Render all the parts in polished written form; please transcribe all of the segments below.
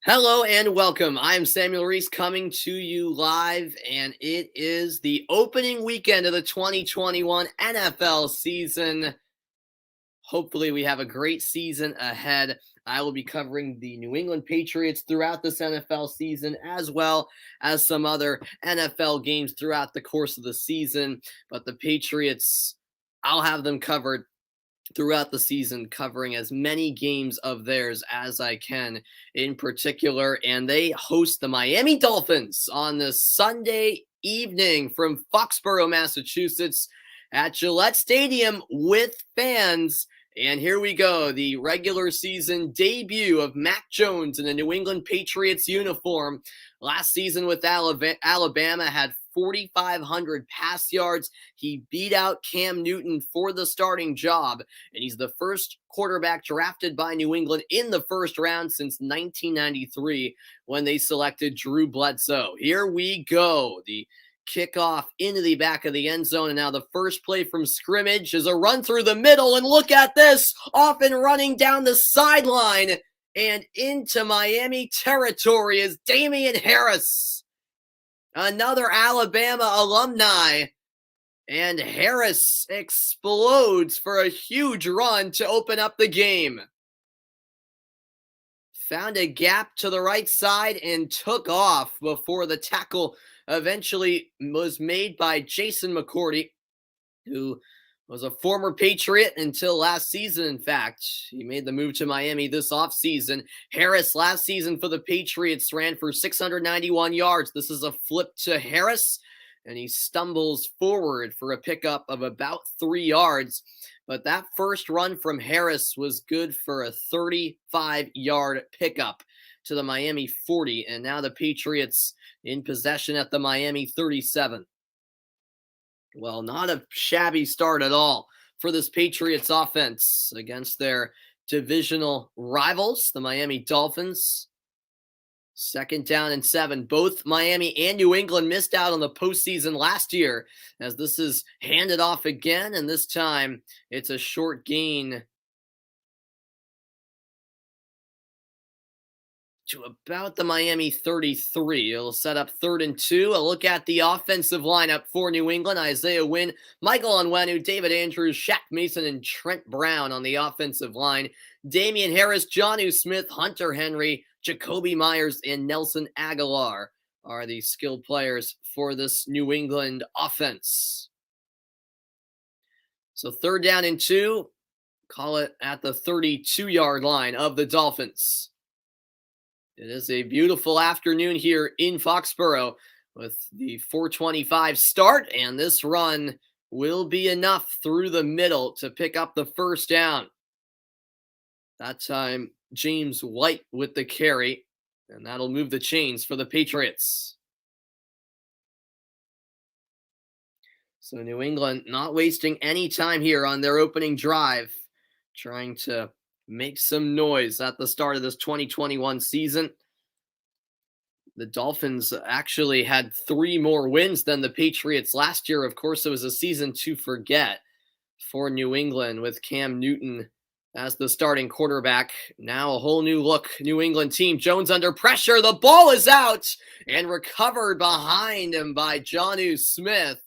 Hello and welcome. I'm Samuel Reese coming to you live, and it is the opening weekend of the 2021 NFL season. Hopefully, we have a great season ahead. I will be covering the New England Patriots throughout this NFL season, as well as some other NFL games throughout the course of the season. But the Patriots, I'll have them covered throughout the season, covering as many games of theirs as I can in particular. And they host the Miami Dolphins on this Sunday evening from Foxborough, Massachusetts at Gillette Stadium with fans. And here we go, the regular season debut of Mac Jones in a New England Patriots uniform. Last season with Alabama had 4,500 pass yards. He beat out Cam Newton for the starting job, and he's the first quarterback drafted by New England in the first round since 1993 when they selected Drew Bledsoe. Here we go. The kickoff into the back of the end zone, and now the first play from scrimmage is a run through the middle, and look at this, off and running down the sideline and into Miami territory is Damien Harris, another Alabama alumni, and Harris explodes for a huge run to open up the game. Found a gap to the right side and took off before the tackle eventually was made by Jason McCourty, who was a former Patriot until last season. In fact, he made the move to Miami this offseason. Harris last season for the Patriots ran for 691 yards. This is a flip to Harris, and he stumbles forward for a pickup of about 3 yards. But that first run from Harris was good for a 35-yard pickup to the Miami 40, and now the Patriots in possession at the Miami 37. Well, not a shabby start at all for this Patriots offense against their divisional rivals, the Miami Dolphins. 2nd down and 7. Both Miami and New England missed out on the postseason last year, as this is handed off again, and this time it's a short gain to about the Miami 33. It'll set up 3rd and 2. A look at the offensive lineup for New England. Isaiah Wynn, Michael Onwenu, David Andrews, Shaq Mason, and Trent Brown on the offensive line. Damien Harris, Jonnu Smith, Hunter Henry, Jacoby Myers, and Nelson Aguilar are the skilled players for this New England offense. So 3rd down and 2. Call it at the 32-yard line of the Dolphins. It is a beautiful afternoon here in Foxborough with the 4:25 start, and this run will be enough through the middle to pick up the first down. That time, James White with the carry, and that'll move the chains for the Patriots. So New England not wasting any time here on their opening drive, trying to make some noise at the start of this 2021 season. The Dolphins actually had 3 more wins than the Patriots last year. Of course, it was a season to forget for New England with Cam Newton as the starting quarterback. Now a whole new look New England team. Jones under pressure. The ball is out and recovered behind him by Jonnu Smith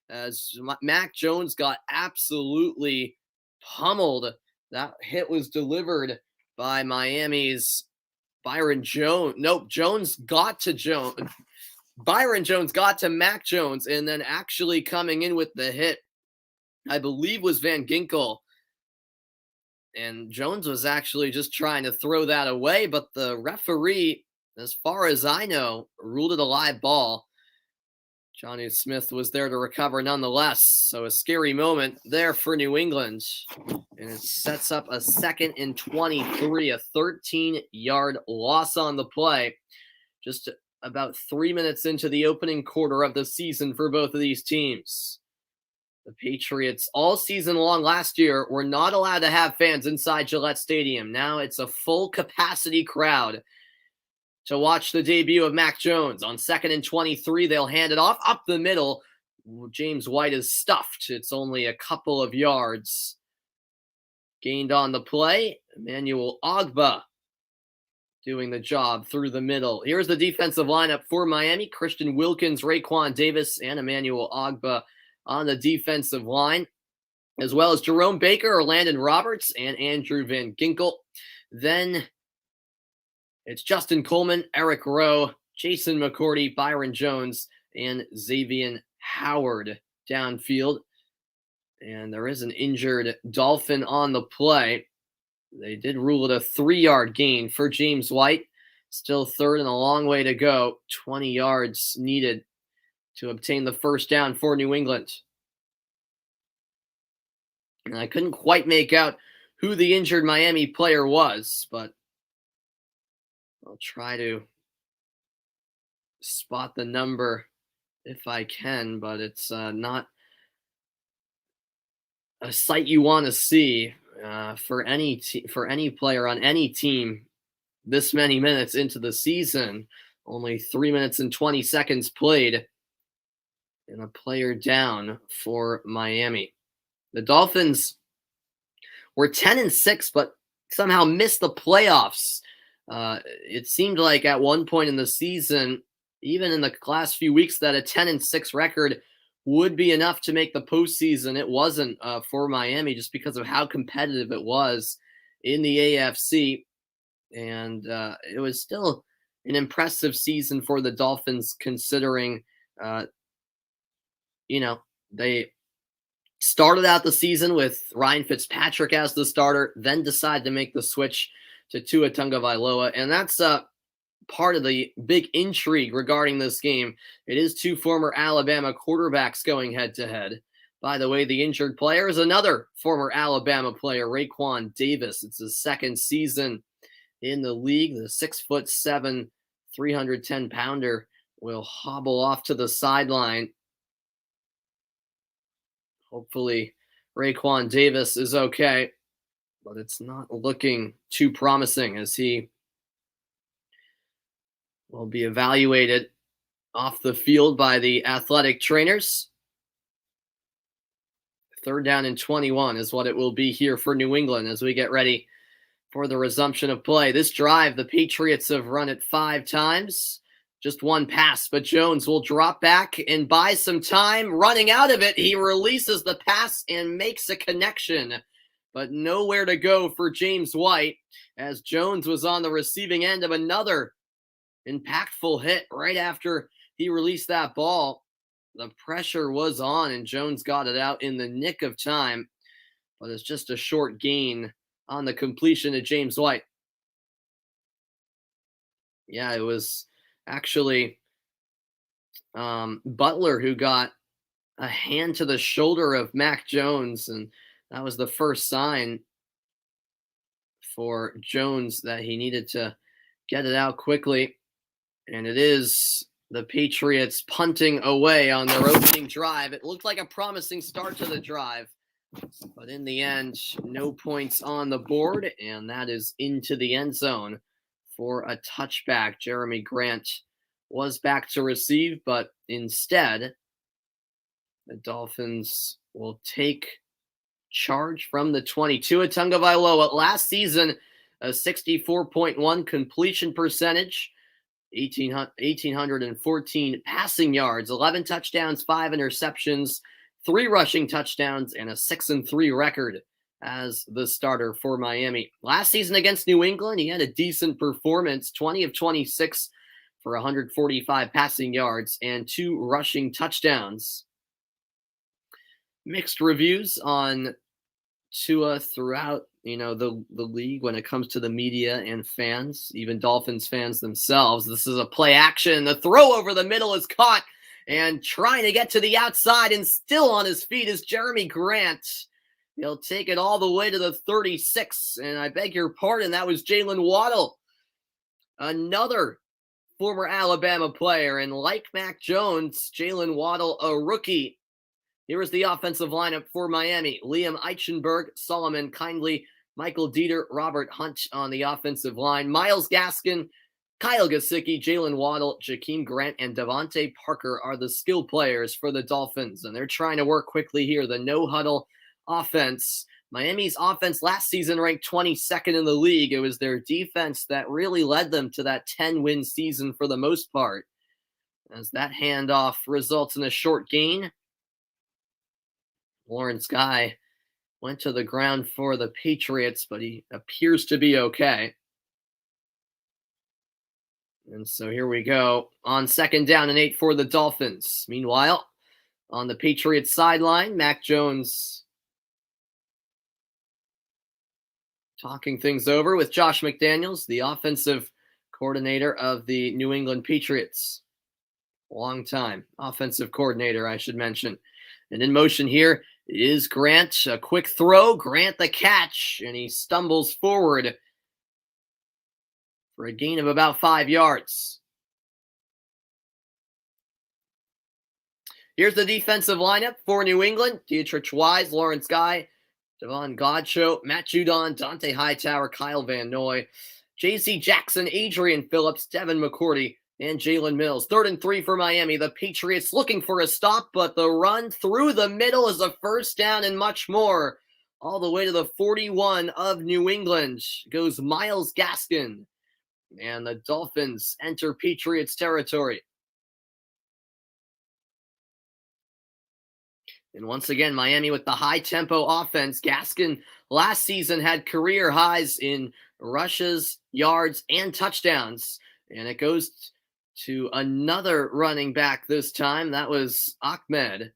as Mac Jones got absolutely pummeled. That hit was delivered by Miami's Byron Jones. Nope, Jones got to Jones. Byron Jones got to Mac Jones, and then actually coming in with the hit, I believe, was Van Ginkel. And Jones was actually just trying to throw that away, but the referee, as far as I know, ruled it a live ball. Jonnu Smith was there to recover nonetheless. So a scary moment there for New England. And it sets up a 2nd and 23, a 13-yard loss on the play. Just about 3 minutes into the opening quarter of the season for both of these teams. The Patriots all season long last year were not allowed to have fans inside Gillette Stadium. Now it's a full capacity crowd to watch the debut of Mac Jones. On 2nd and 23, they'll hand it off up the middle. James White is stuffed. It's only a couple of yards gained on the play. Emmanuel Ogbah doing the job through the middle. Here's the defensive lineup for Miami. Christian Wilkins, Raekwon Davis, and Emmanuel Ogbah on the defensive line, as well as Jerome Baker, Landon Roberts, and Andrew Van Ginkel. Then it's Justin Coleman, Eric Rowe, Jason McCourty, Byron Jones, and Xavier Howard downfield. And there is an injured Dolphin on the play. They did rule it a 3-yard gain for James White. Still third and a long way to go. 20 yards needed to obtain the first down for New England. And I couldn't quite make out who the injured Miami player was, but I'll try to spot the number if I can, but it's not a sight you want to see for any player on any team this many minutes into the season. Only 3 minutes and 20 seconds played, and a player down for Miami. The Dolphins were 10-6, but somehow missed the playoffs. It seemed like at one point in the season, even in the last few weeks, that a 10-6 record would be enough to make the postseason. It wasn't for Miami just because of how competitive it was in the AFC. And it was still an impressive season for the Dolphins, considering, they started out the season with Ryan Fitzpatrick as the starter, then decided to make the switch to Tua Tagovailoa. And that's part of the big intrigue regarding this game. It is two former Alabama quarterbacks going head-to-head. By the way, the injured player is another former Alabama player, Raekwon Davis. It's his second season in the league. The 6'7", 310-pounder will hobble off to the sideline. Hopefully, Raekwon Davis is okay, but it's not looking too promising as he will be evaluated off the field by the athletic trainers. 3rd down and 21 is what it will be here for New England as we get ready for the resumption of play. This drive, the Patriots have run it 5 times. Just one pass, but Jones will drop back and buy some time. Running out of it, he releases the pass and makes a connection, but nowhere to go for James White, as Jones was on the receiving end of another impactful hit right after he released that ball. The pressure was on, and Jones got it out in the nick of time, but it's just a short gain on the completion of James White. Yeah, it was actually Butler who got a hand to the shoulder of Mac Jones, and that was the first sign for Jones that he needed to get it out quickly. And it is the Patriots punting away on their opening drive. It looked like a promising start to the drive, but in the end, no points on the board, and that is into the end zone for a touchback. Jeremy Grant was back to receive, but instead, the Dolphins will take charge from the 22. Tua Tagovailoa last season, a 64.1 completion percentage, 1,814 passing yards, 11 touchdowns, 5 interceptions, 3 rushing touchdowns, and a 6-3 record as the starter for Miami. Last season against New England, he had a decent performance, 20 of 26 for 145 passing yards and 2 rushing touchdowns. Mixed reviews on Tua throughout, the league when it comes to the media and fans, even Dolphins fans themselves. This is a play action. The throw over the middle is caught, and trying to get to the outside and still on his feet is Jeremy Grant. He'll take it all the way to the 36, and I beg your pardon, that was Jaylen Waddle, another former Alabama player, and like Mac Jones, Jaylen Waddle, a rookie. Here is the offensive lineup for Miami. Liam Eichenberg, Solomon Kindly, Michael Dieter, Robert Hunt on the offensive line. Myles Gaskin, Kyle Gesicki, Jaylen Waddle, Jakeem Grant, and Devontae Parker are the skill players for the Dolphins, and they're trying to work quickly here. The no-huddle offense Miami's offense last season ranked 22nd in the league. It was their defense that really led them to that 10-win season for the most part. As that handoff results in a short gain, Lawrence Guy went to the ground for the Patriots, but he appears to be okay. And so here we go on 2nd down and 8 for the Dolphins. Meanwhile, on the Patriots sideline, Mac Jones talking things over with Josh McDaniels, the offensive coordinator of the New England Patriots. Long time offensive coordinator, I should mention. And in motion here is Grant. A quick throw. Grant the catch, and he stumbles forward for a gain of about 5 yards. Here's the defensive lineup for New England. Dietrich Wise, Lawrence Guy, Devon Godchaux, Matt Judon, Dante Hightower, Kyle Van Noy, J.C. Jackson, Adrian Phillips, Devin McCourty, and Jalen Mills. 3rd and 3 for Miami. The Patriots looking for a stop, but the run through the middle is a first down and much more. All the way to the 41 of New England goes Myles Gaskin. And the Dolphins enter Patriots territory. And once again, Miami with the high-tempo offense. Gaskin last season had career highs in rushes, yards, and touchdowns. And it goes to another running back this time. That was Ahmed.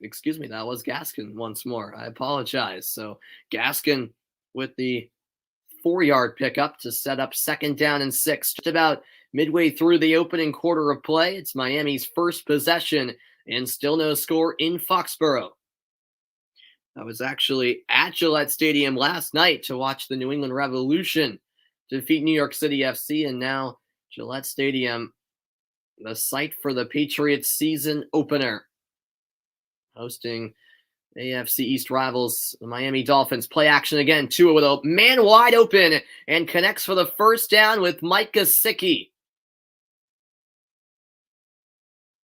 Excuse me, that was Gaskin once more. I apologize. So Gaskin with the 4-yard pickup to set up 2nd down and 6. Just about midway through the opening quarter of play, it's Miami's first possession and still no score in Foxborough. I was actually at Gillette Stadium last night to watch the New England Revolution defeat New York City FC, and now Gillette Stadium, the site for the Patriots season opener, hosting AFC East rivals, the Miami Dolphins. Play action again. Tua with a man wide open and connects for the first down with Mike Gesicki.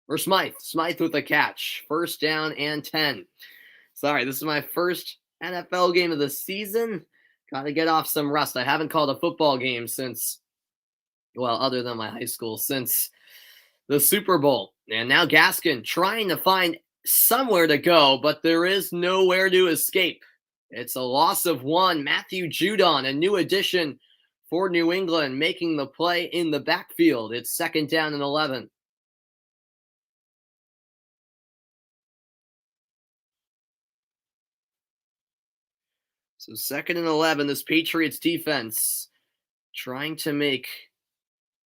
Or Smythe with a catch. 1st down and 10. Sorry, this is my first NFL game of the season. Got to get off some rust. I haven't called a football game since, well, other than my high school, since the Super Bowl. And now Gaskin trying to find somewhere to go, but there is nowhere to escape. It's a loss of 1. Matthew Judon, a new addition for New England, making the play in the backfield. It's 2nd down and 11. So 2nd and 11, this Patriots defense trying to make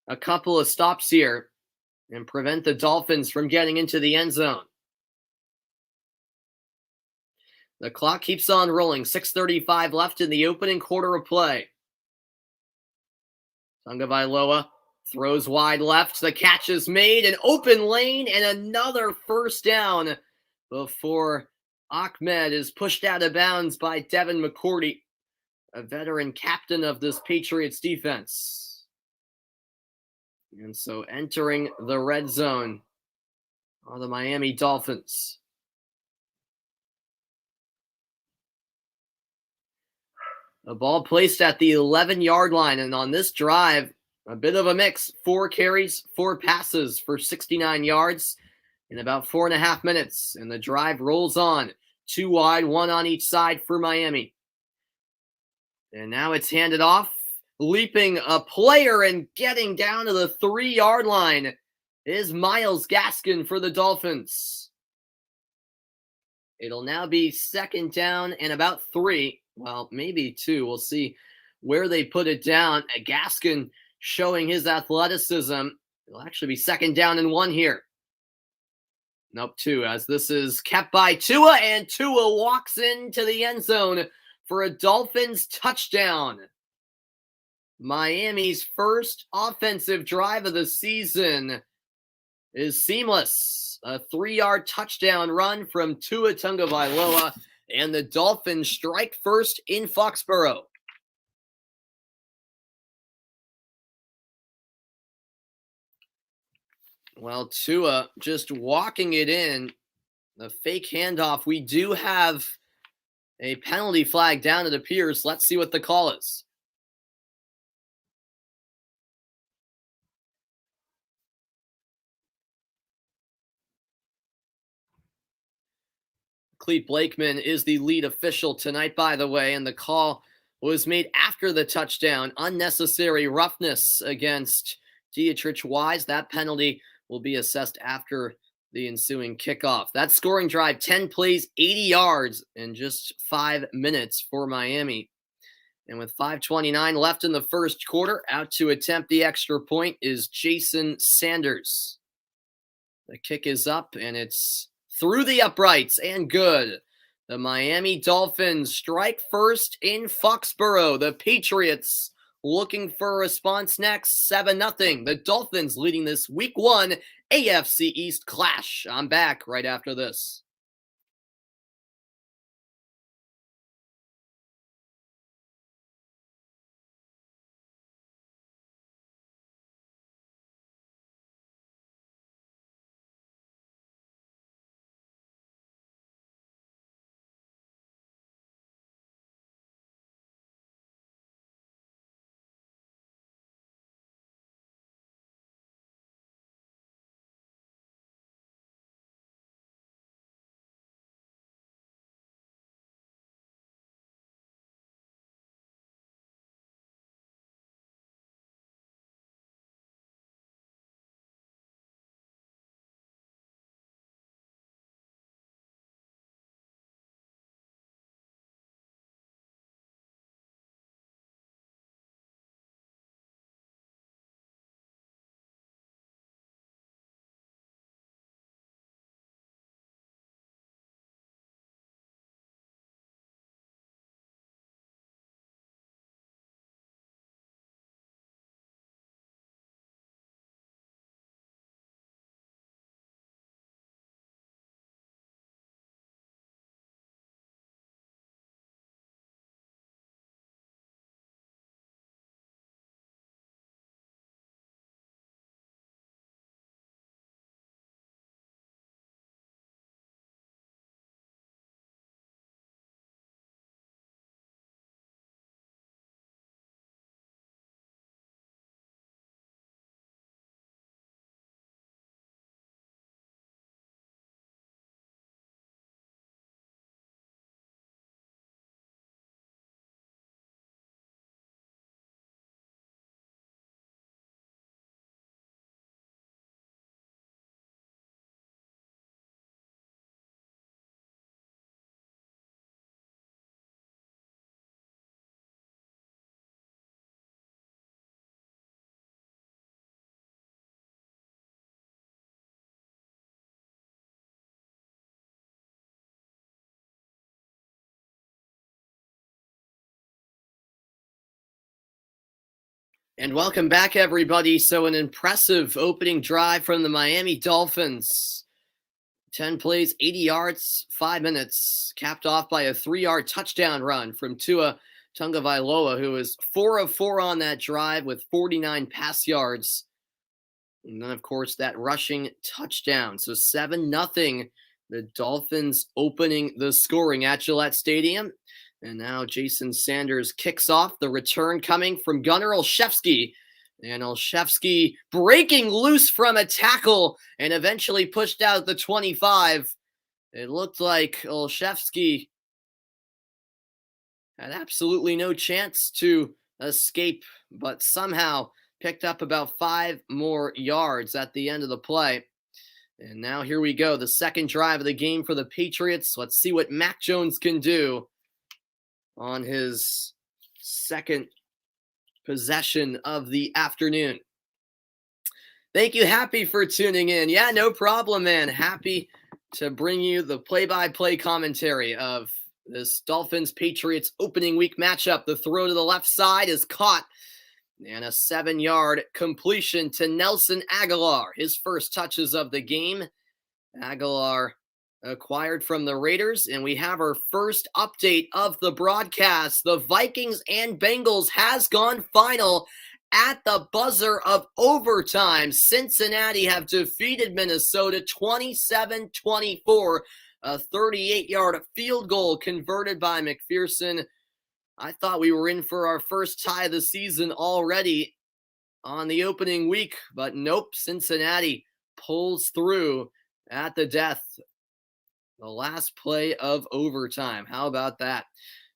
a couple of stops here and prevent the Dolphins from getting into the end zone. The clock keeps on rolling. 6:35 left in the opening quarter of play. Tagovailoa throws wide left. The catch is made. An open lane and another first down before Ahmed is pushed out of bounds by Devin McCourty, a veteran captain of this Patriots defense. And so entering the red zone are the Miami Dolphins. A ball placed at the 11-yard line, and on this drive, a bit of a mix. 4 carries, 4 passes for 69 yards in about 4.5 minutes, and the drive rolls on. 2 wide, 1 on each side for Miami. And now it's handed off. Leaping a player and getting down to the 3-yard line is Myles Gaskin for the Dolphins. It'll now be 2nd down and about 3. Well, maybe 2. We'll see where they put it down. Gaskin showing his athleticism. It'll actually be 2nd down and 1 here. Nope, 2, as this is kept by Tua, and Tua walks into the end zone for a Dolphins touchdown. Miami's first offensive drive of the season is seamless. A 3-yard touchdown run from Tua Tagovailoa, and the Dolphins strike first in Foxborough. Well, Tua just walking it in The fake handoff. We do have a penalty flag down, it appears. Let's see what the call is. Clete Blakeman is the lead official tonight, by the way, and the call was made after the touchdown. Unnecessary roughness against Dietrich Wise. That penalty will be assessed after the ensuing kickoff. That scoring drive, 10 plays, 80 yards in just 5 minutes for Miami. And with 5:29 left in the first quarter, out to attempt the extra point is Jason Sanders. The kick is up, and it's through the uprights and good. The Miami Dolphins strike first in Foxborough. The Patriots looking for a response next, 7-0. The Dolphins leading this Week 1 AFC East clash. I'm back right after this. And welcome back, everybody. So an impressive opening drive from the Miami Dolphins. 10 plays, 80 yards, 5 minutes, capped off by a 3-yard touchdown run from Tua Tagovailoa, who was 4 of 4 on that drive with 49 pass yards. And then, of course, that rushing touchdown. So 7-0, the Dolphins opening the scoring at Gillette Stadium. And now Jason Sanders kicks off, the return coming from Gunnar Olszewski. And Olszewski breaking loose from a tackle and eventually pushed out the 25. It looked like Olszewski had absolutely no chance to escape, but somehow picked up about 5 more yards at the end of the play. And now here we go, the second drive of the game for the Patriots. Let's see what Mac Jones can do on his second possession of the afternoon. Thank you, Happy, for tuning in. Yeah, no problem, man. Happy to bring you the play-by-play commentary of this Dolphins-Patriots opening week matchup. The throw to the left side is caught, and a 7-yard completion to Nelson Agholor. His first touches of the game. Agholor acquired from the Raiders, and we have our first update of the broadcast. The Vikings and Bengals has gone final at the buzzer of overtime. Cincinnati have defeated Minnesota 27-24 A 38-yard field goal converted by McPherson. I thought we were in for our first tie of the season already on the opening week, but nope, Cincinnati pulls through at the death. The last play of overtime. How about that?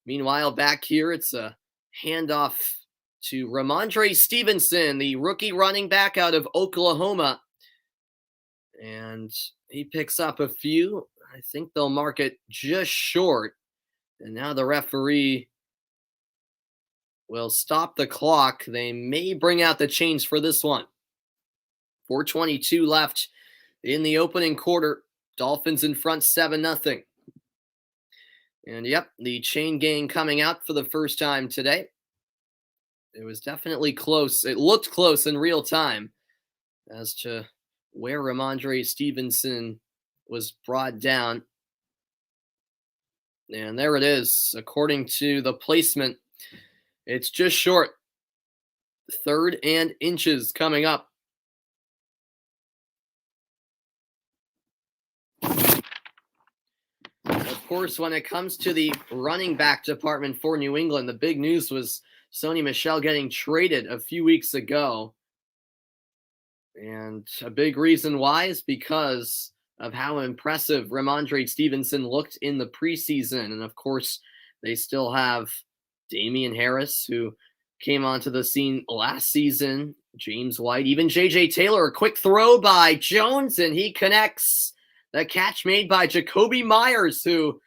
Meanwhile, back here, it's a handoff to Ramondre Stevenson, the rookie running back out of Oklahoma. And he picks up a few. I think they'll mark it just short. And now the referee will stop the clock. They may bring out the chains for this one. 4:22 left in the opening quarter. Dolphins in front 7-0. And yep, the chain gang coming out for the first time today. It was definitely close. It looked close in real time as to where Ramondre Stevenson was brought down. And there it is. According to the placement, it's just short. 3rd and inches coming up. Of course, when it comes to the running back department for New England, the big news was Sony Michel getting traded a few weeks ago. And a big reason why is because of how impressive Ramondre Stevenson looked in the preseason. And of course, they still have Damien Harris, who came onto the scene last season, James White, even J.J. Taylor. A quick throw by Jones, and he connects. The catch made by Jacoby Myers, who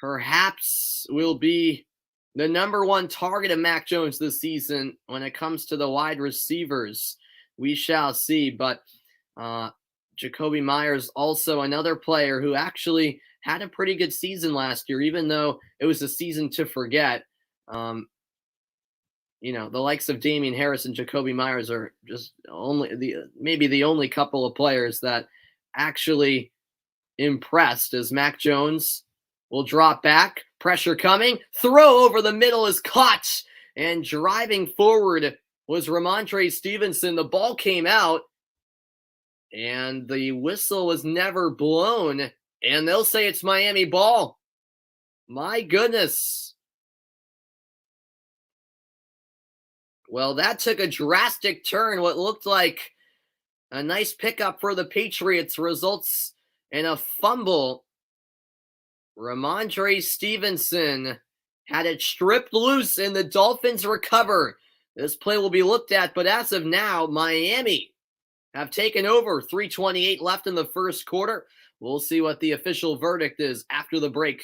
perhaps will be the number one target of Mac Jones this season when it comes to the wide receivers. We shall see. But Jacoby Myers, also another player who actually had a pretty good season last year, even though it was a season to forget. The likes of Damien Harris and Jacoby Myers are just maybe the only couple of players that actually impressed, as Mac Jones will drop back. Pressure coming. Throw over the middle is caught. And driving forward was Ramondre Stevenson. The ball came out, and the whistle was never blown. And they'll say it's Miami ball. My goodness. Well, that took a drastic turn. What looked like a nice pickup for the Patriots results in a fumble. Ramondre Stevenson had it stripped loose, and the Dolphins recover. This play will be looked at, but as of now, Miami have taken over. 3:28 left in the first quarter. We'll see what the official verdict is after the break.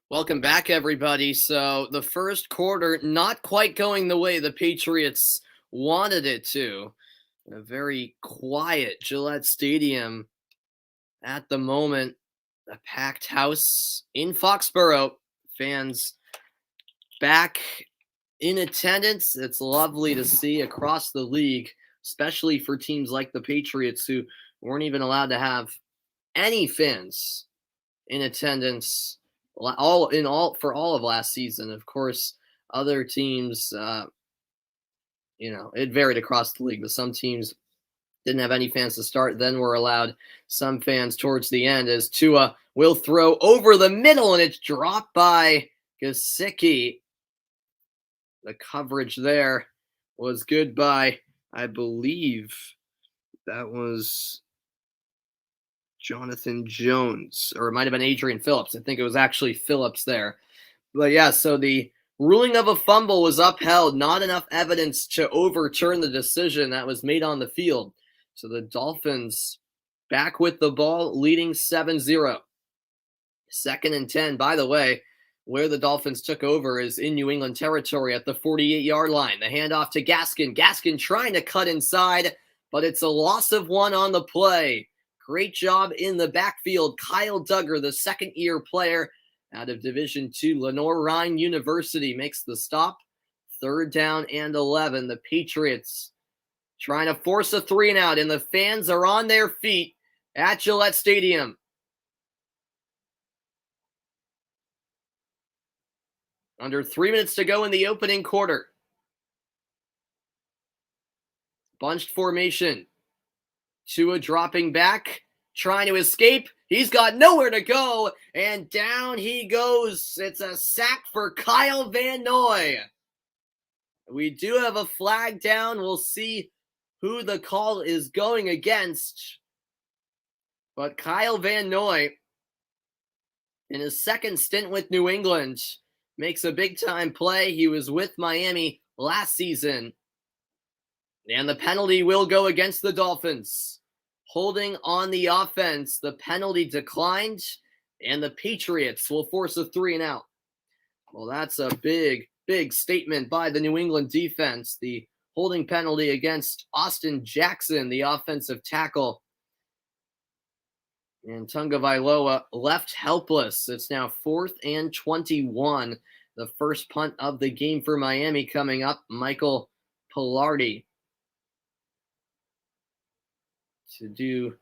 Welcome back, everybody. So, the first quarter not quite going the way the Patriots wanted it to. A very quiet Gillette Stadium at the moment. A packed house in Foxborough. Fans back in attendance. It's lovely to see across the league, especially for teams like the Patriots who weren't even allowed to have any fans in attendance for all of last season. Of course, other teams, it varied across the league, but some teams didn't have any fans to start, then were allowed some fans towards the end as Tua will throw over the middle, and it's dropped by Gesicki. The coverage there was good by, I believe, that was Jonathan Jones, or it might have been Adrian Phillips. I think it was actually Phillips there. But yeah, so the ruling of a fumble was upheld. Not enough evidence to overturn the decision that was made on the field. So the Dolphins back with the ball, leading 7-0. Second and 10, by the way, where the Dolphins took over is in New England territory at the 48-yard line. The handoff to Gaskin. Gaskin trying to cut inside, but it's a loss of one on the play. Great job in the backfield. Kyle Duggar, the second-year player out of Division II, Lenoir-Rhyne University, makes the stop. Third down and 11. The Patriots trying to force a 3-and-out, and the fans are on their feet at Gillette Stadium. Under 3 minutes to go in the opening quarter. Bunched formation. Tua dropping back, trying to escape. He's got nowhere to go, and down he goes. It's a sack for Kyle Van Noy. We do have a flag down. We'll see who the call is going against. But Kyle Van Noy, in his second stint with New England, makes a big-time play. He was with Miami last season. And the penalty will go against the Dolphins. Holding on the offense, the penalty declined, and the Patriots will force a 3-and-out. Well, that's a big, big statement by the New England defense. The holding penalty against Austin Jackson, the offensive tackle. And Tagovailoa left helpless. It's now 4th and 21. The first punt of the game for Miami coming up. Michael Pilardi to do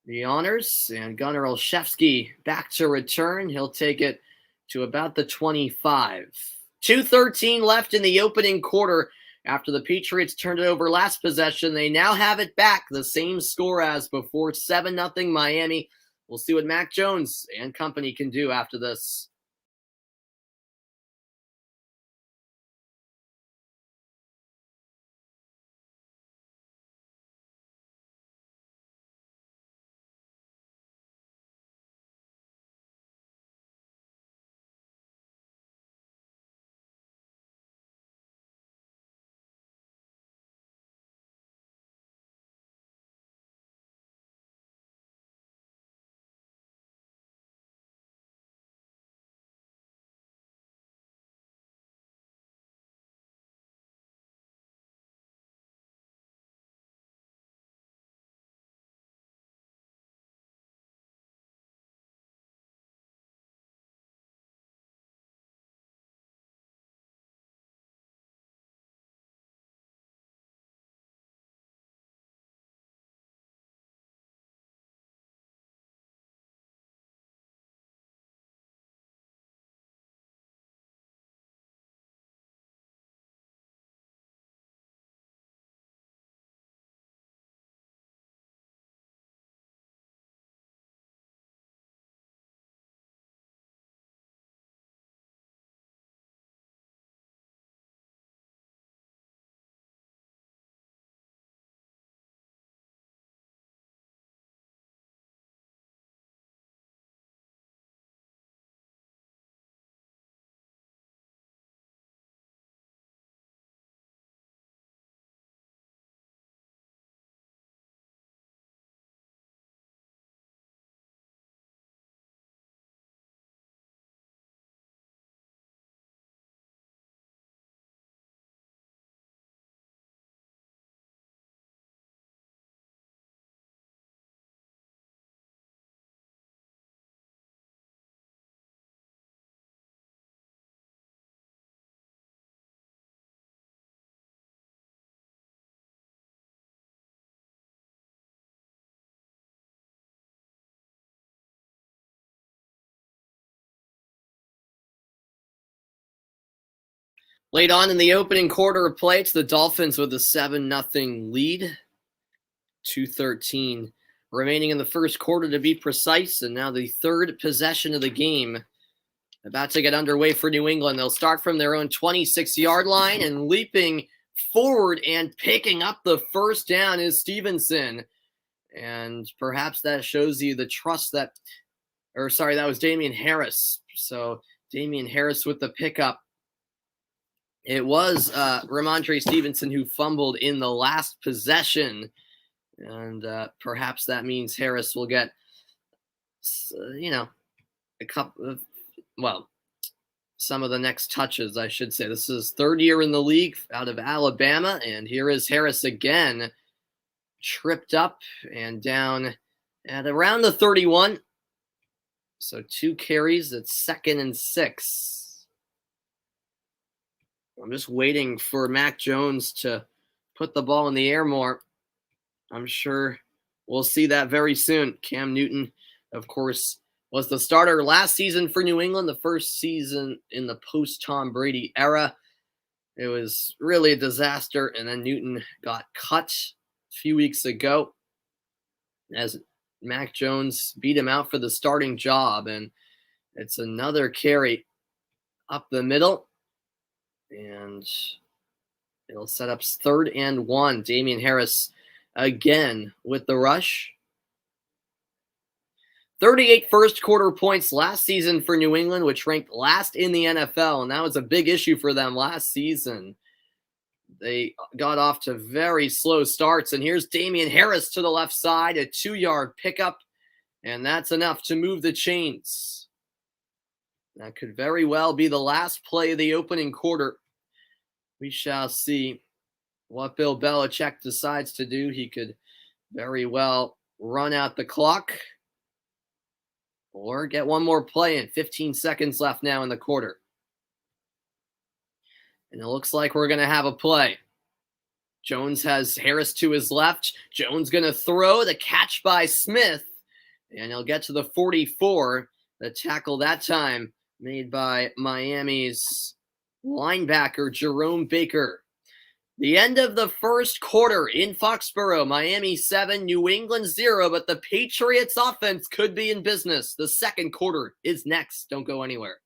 the honors, and Gunnar Olszewski back to return. He'll take it to about the 25. 2:13 left in the opening quarter. After the Patriots turned it over last possession, they now have it back, the same score as before, 7-0 Miami. We'll see what Mac Jones and company can do after this. Late on in the opening quarter of play, it's the Dolphins with a 7-0 lead. 2:13 remaining in the first quarter to be precise, and now the third possession of the game about to get underway for New England. They'll start from their own 26-yard line, and leaping forward and picking up the first down is Stevenson. And perhaps that shows you the trust that was Damien Harris. So Damien Harris with the pickup. It was Ramondre Stevenson who fumbled in the last possession. And perhaps that means Harris will get, a couple of, some of the next touches, I should say. This is third year in the league out of Alabama. And here is Harris again, tripped up and down at around the 31. So 2 carries. It's 2nd and 6. I'm just waiting for Mac Jones to put the ball in the air more. I'm sure we'll see that very soon. Cam Newton, of course, was the starter last season for New England, the first season in the post-Tom Brady era. It was really a disaster, and then Newton got cut a few weeks ago as Mac Jones beat him out for the starting job, and it's another carry up the middle, and it'll set up 3rd and 1. Damien Harris again with the rush. 38 first quarter points last season for New England, which ranked last in the NFL, and that was a big issue for them last season. They got off to very slow starts, and here's Damien Harris to the left side, a 2-yard pickup, and that's enough to move the chains. That could very well be the last play of the opening quarter. We shall see what Bill Belichick decides to do. He could very well run out the clock or get one more play in. 15 seconds left now in the quarter. And it looks like we're going to have a play. Jones has Harris to his left. Jones going to throw, the catch by Smith, and he'll get to the 44. The tackle that time made by Miami's linebacker, Jerome Baker. The end of the first quarter in Foxborough. Miami 7, New England 0, but the Patriots offense could be in business. The second quarter is next. Don't go anywhere.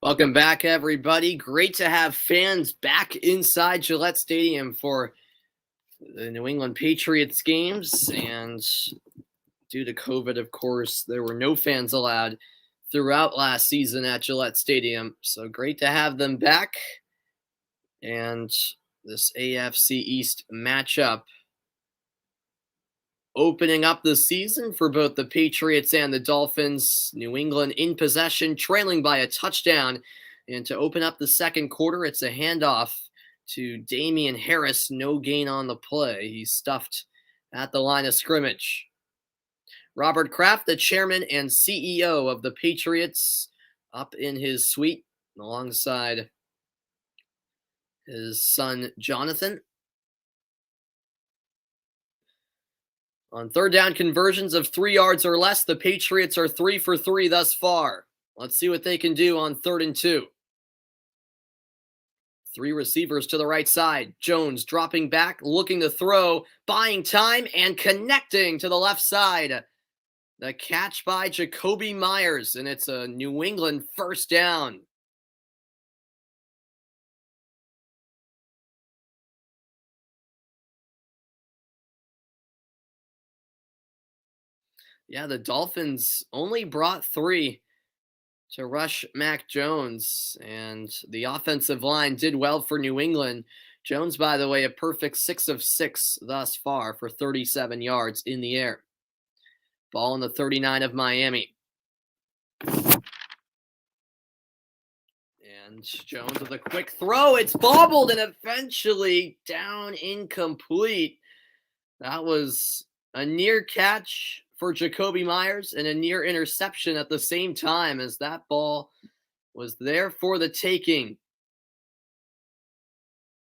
Welcome back, everybody. Great to have fans back inside Gillette Stadium for the New England Patriots games. And due to COVID, of course, there were no fans allowed throughout last season at Gillette Stadium. So great to have them back. And this AFC East matchup opening up the season for both the Patriots and the Dolphins. New England in possession, trailing by a touchdown. And to open up the second quarter, it's a handoff to Damien Harris. No gain on the play. He's stuffed at the line of scrimmage. Robert Kraft, the chairman and CEO of the Patriots, up in his suite alongside his son Jonathan. On third down conversions of 3 yards or less, the Patriots are 3 for 3 thus far. Let's see what they can do on 3rd and 2. 3 receivers to the right side. Jones dropping back, looking to throw, buying time, and connecting to the left side. The catch by Jakobi Meyers, and it's a New England first down. Yeah, the Dolphins only brought 3 to rush Mac Jones, and the offensive line did well for New England. Jones, by the way, a perfect 6 of 6 thus far for 37 yards in the air. Ball in the 39 of Miami. And Jones with a quick throw. It's bobbled and eventually down incomplete. That was a near catch for Jakobi Meyers and a near interception at the same time, as that ball was there for the taking.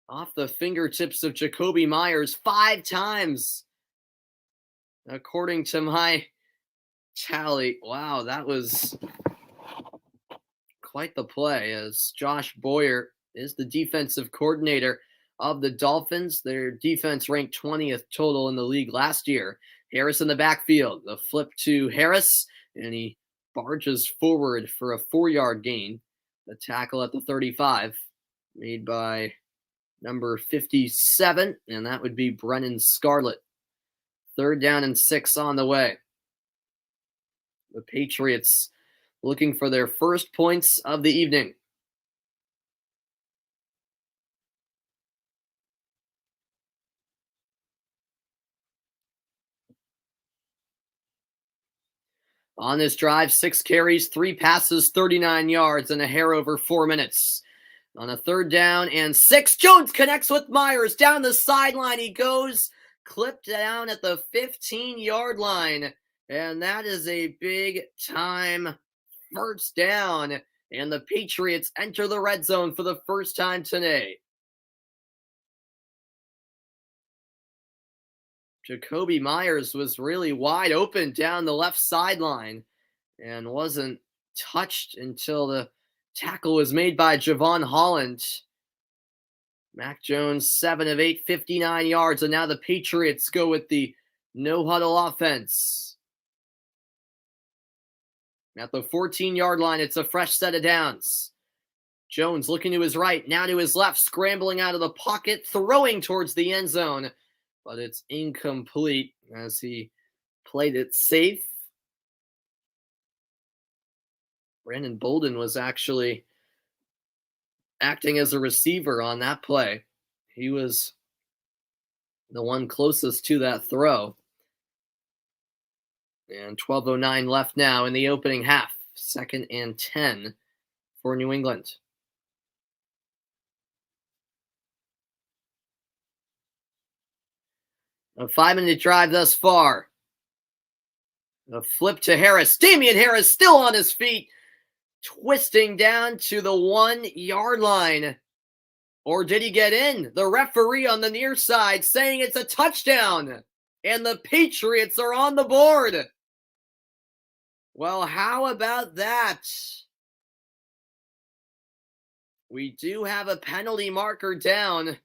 Off the fingertips of Jakobi Meyers 5 times, according to my tally. Wow, that was quite the play, as Josh Boyer is the defensive coordinator of the Dolphins. Their defense ranked 20th total in the league last year. Harris in the backfield. The flip to Harris, and he barges forward for a 4-yard gain. The tackle at the 35 made by number 57, and that would be Brennan Scarlett. 3rd down and 6 on the way. The Patriots looking for their first points of the evening. On this drive, 6 carries, 3 passes, 39 yards, and a hair over 4 minutes. On a 3rd down and 6, Jones connects with Meyers. Down the sideline he goes, clipped down at the 15-yard line. And that is a big-time first down. And the Patriots enter the red zone for the first time today. Jakobi Meyers was really wide open down the left sideline and wasn't touched until the tackle was made by Javon Holland. Mac Jones, 7 of 8, 59 yards, and now the Patriots go with the no-huddle offense. At the 14-yard line, it's a fresh set of downs. Jones looking to his right, now to his left, scrambling out of the pocket, throwing towards the end zone. But it's incomplete as he played it safe. Brandon Bolden was actually acting as a receiver on that play. He was the one closest to that throw. And 12:09 left now in the opening half. 2nd and 10 for New England. A 5-minute drive thus far. A flip to Harris. Damien Harris still on his feet, twisting down to the 1-yard line. Or did he get in? The referee on the near side saying it's a touchdown. And the Patriots are on the board. Well, how about that? We do have a penalty marker down.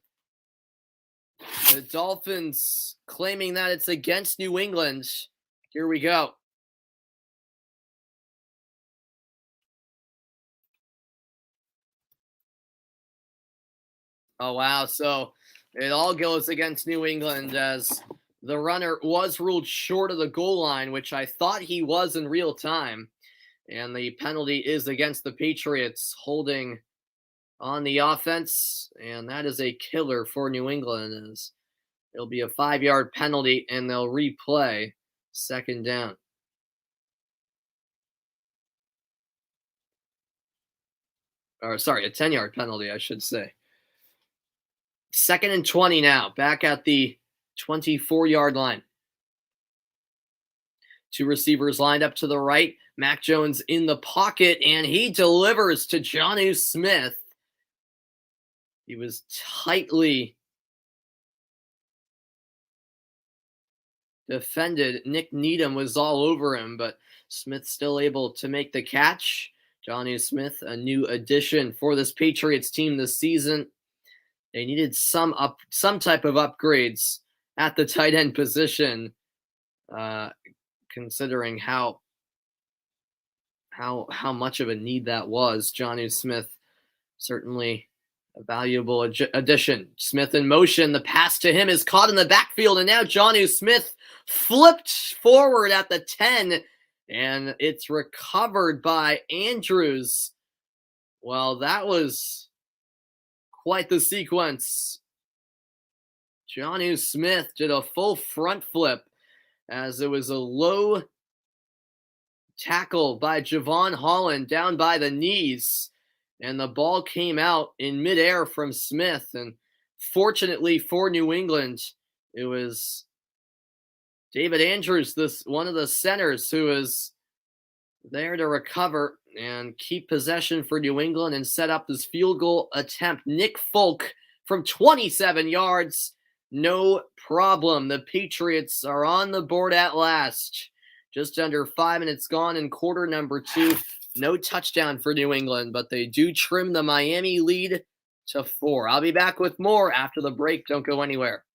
The Dolphins claiming that it's against New England. Here we go. Oh, wow. So it all goes against New England as The runner was ruled short of the goal line, which I thought he was in real time. And the penalty is against the Patriots, holding on the offense. And that is a killer for New England. As it'll be a 5-yard penalty, and they'll replay second down. Or, sorry, a 10-yard penalty, I should say. 2nd and 20 now, back at the 24-yard line. Two receivers lined up to the right. Mac Jones in the pocket, and he delivers to Jonnu Smith. He was tightly defended. Nick Needham was all over him, but Smith still able to make the catch. Jonnu Smith, a new addition for this Patriots team this season. They needed some type of upgrades at the tight end position, considering how much of a need that was. Jonnu Smith, certainly a valuable addition. Smith in motion. The pass to him is caught in the backfield, and now Jonnu Smith flipped forward at the 10, and it's recovered by Andrews. Well, that was quite the sequence. Jonnu Smith did a full front flip as it was a low tackle by Javon Holland down by the knees, and the ball came out in midair from Smith. And fortunately for New England, it was David Andrews, one of the centers, who was there to recover and keep possession for New England and set up this field goal attempt. Nick Folk from 27 yards. No problem. The Patriots are on the board at last. Just under 5 minutes gone in quarter number 2. No touchdown for New England, but they do trim the Miami lead to 4. I'll be back with more after the break. Don't go anywhere.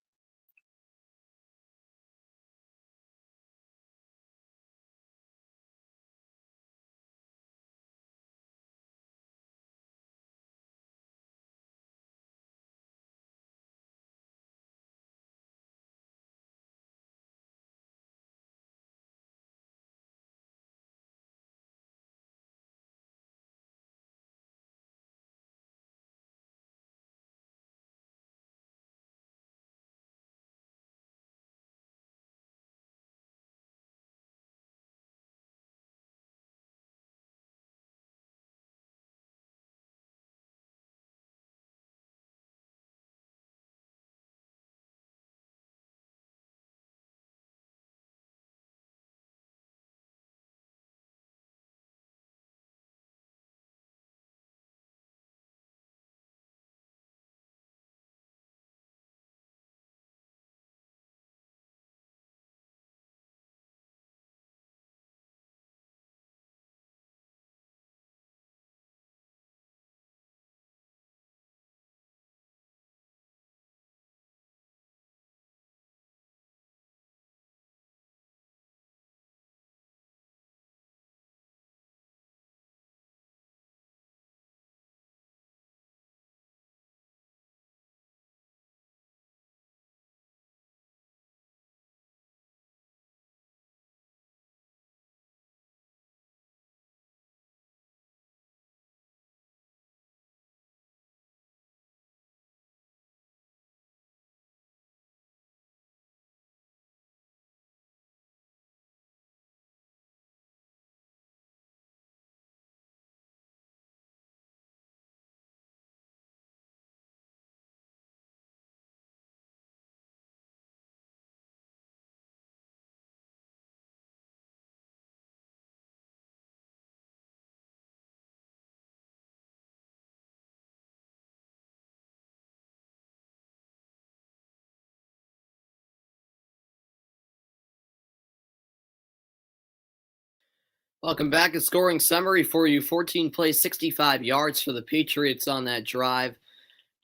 Welcome back. A scoring summary for you. 14 plays, 65 yards for the Patriots on that drive.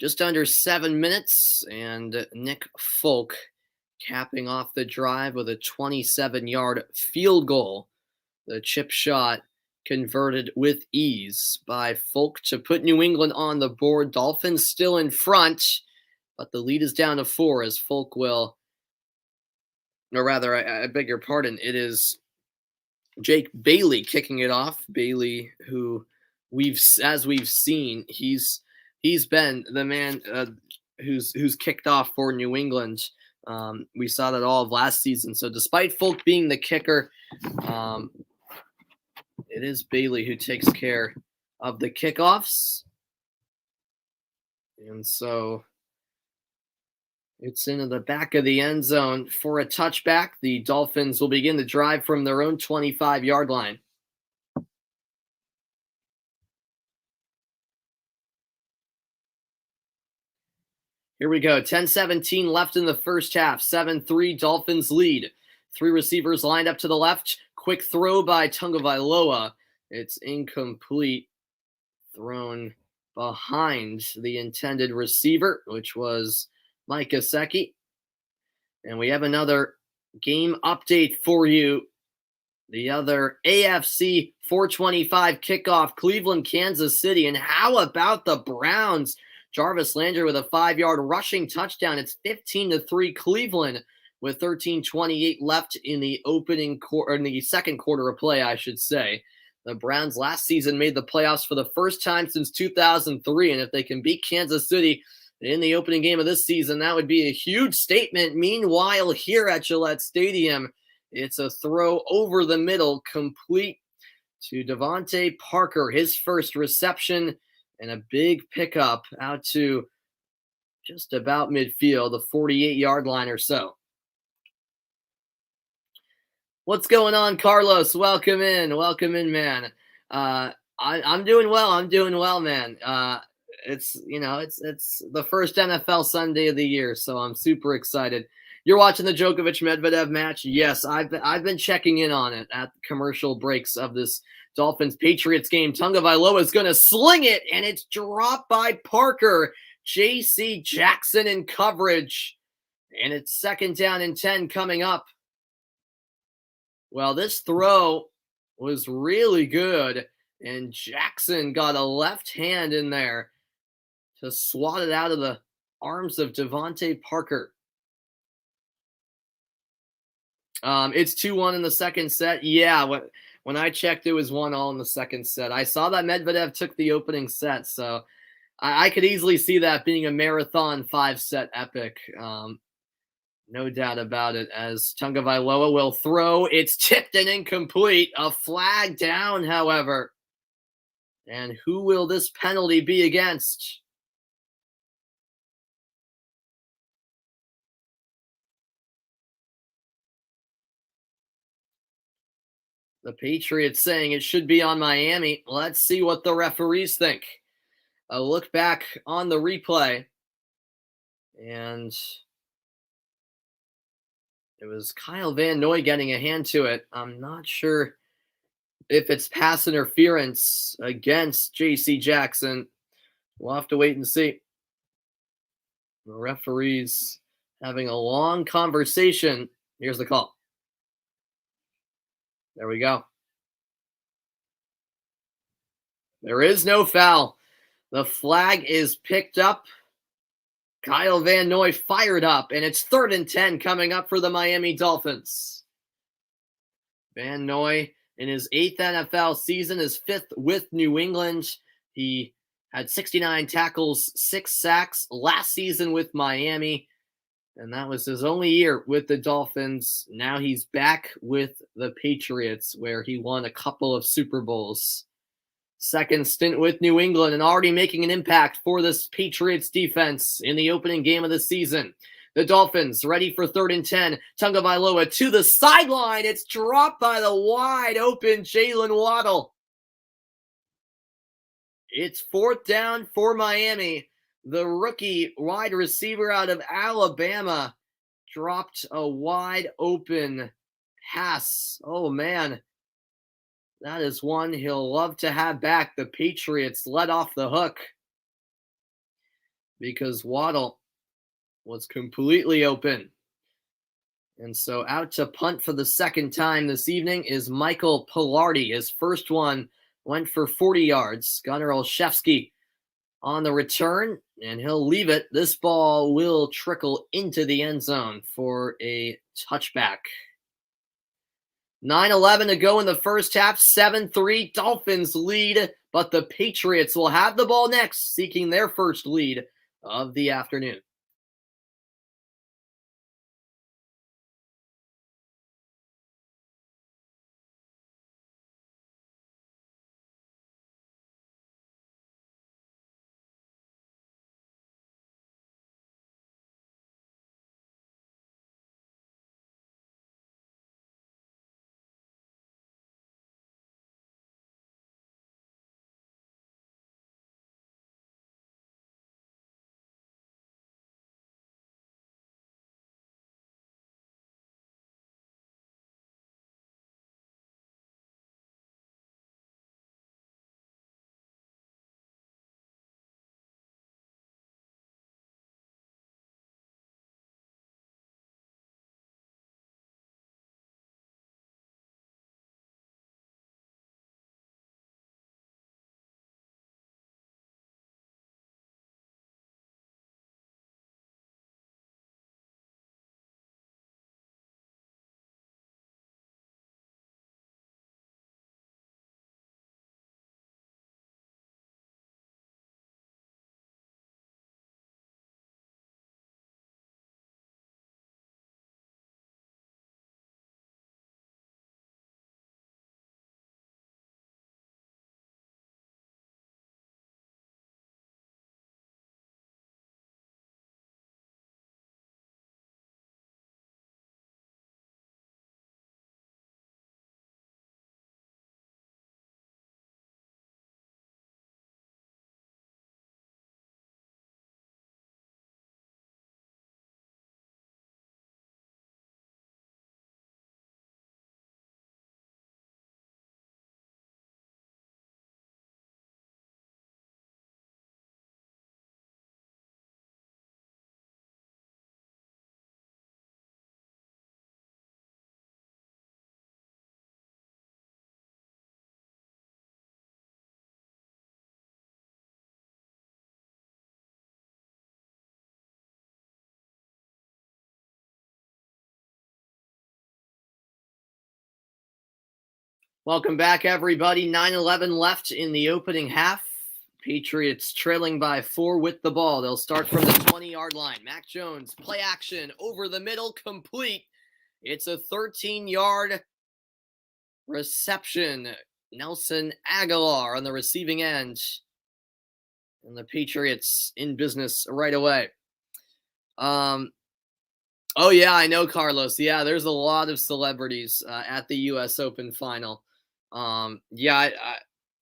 Just under 7 minutes, and Nick Folk capping off the drive with a 27-yard field goal. The chip shot converted with ease by Folk to put New England on the board. Dolphins still in front, but the lead is down to 4 as Folk will or rather, I beg your pardon. It is Jake Bailey kicking it off. Bailey, who as we've seen, he's been the man who's kicked off for New England. We saw that all of last season. So despite Folk being the kicker, it is Bailey who takes care of the kickoffs. And so it's into the back of the end zone for a touchback. The Dolphins will begin the drive from their own 25-yard line. Here we go. 10-17 left in the first half. 7-3 Dolphins lead. 3 receivers lined up to the left. Quick throw by Tagovailoa. It's incomplete. Thrown behind the intended receiver, which was Mike Gesicki. And we have another game update for you. The other AFC 425 kickoff, Cleveland, Kansas City. And how about the Browns? Jarvis Landry with a 5-yard rushing touchdown. It's 15-3 Cleveland with 13:28 left in the opening quarter, in the second quarter of play, I should say. The Browns last season made the playoffs for the first time since 2003, and if they can beat Kansas City in the opening game of this season, that would be a huge statement. Meanwhile, here at Gillette Stadium, it's a throw over the middle, complete to Devontae Parker, his first reception, and a big pickup out to just about midfield, the 48-yard line or so. What's going on, Carlos? Welcome in, man. I'm doing well, man. It's the first NFL Sunday of the year, so I'm super excited. You're watching the Djokovic-Medvedev match? Yes, I've been checking in on it at commercial breaks of this Dolphins-Patriots game. Tagovailoa is going to sling it, and it's dropped by Parker. J.C. Jackson in coverage, and it's 2nd down and 10 coming up. Well, this throw was really good, and Jackson got a left hand in there to swat it out of the arms of Devontae Parker. It's 2-1 in the second set. Yeah, when I checked, it was 1-1 in the second set. I saw that Medvedev took the opening set, so I could easily see that being a marathon 5-set epic. No doubt about it, as Tagovailoa will throw. It's tipped and incomplete. A flag down, however. And who will this penalty be against? The Patriots saying it should be on Miami. Let's see what the referees think. A look back on the replay. And it was Kyle Van Noy getting a hand to it. I'm not sure if it's pass interference against J.C. Jackson. We'll have to wait and see. The referees having a long conversation. Here's the call. There we go. There is no foul. The flag is picked up. Kyle Van Noy fired up, and it's 3rd and 10 coming up for the Miami Dolphins. Van Noy, in his 8th NFL season, is 5th with New England. He had 69 tackles, 6 sacks last season with Miami, and that was his only year with the Dolphins. Now he's back with the Patriots, where he won a couple of Super Bowls. 2nd stint with New England and already making an impact for this Patriots defense in the opening game of the season. The Dolphins ready for 3rd and 10. Tagovailoa to the sideline. It's dropped by the wide open Jaylen Waddle. It's 4th down for Miami. The rookie wide receiver out of Alabama dropped a wide open pass. Oh, man. That is one he'll love to have back. The Patriots let off the hook because Waddle was completely open. And so out to punt for the 2nd time this evening is Michael Pilardi. His first one went for 40 yards. Gunnar Olszewski on the return. And he'll leave it. This ball will trickle into the end zone for a touchback. 9:11 to go in the first half. 7-3 Dolphins lead, but the Patriots will have the ball next, seeking their first lead of the afternoon. Welcome back, everybody. 9:11 left in the opening half. Patriots trailing by 4 with the ball. They'll start from the 20-yard line. Mac Jones, play action, over the middle, complete. It's a 13-yard reception. Nelson Aguilar on the receiving end. And the Patriots in business right away. Oh, yeah, I know, Carlos. Yeah, there's a lot of celebrities at the U.S. Open final. Yeah,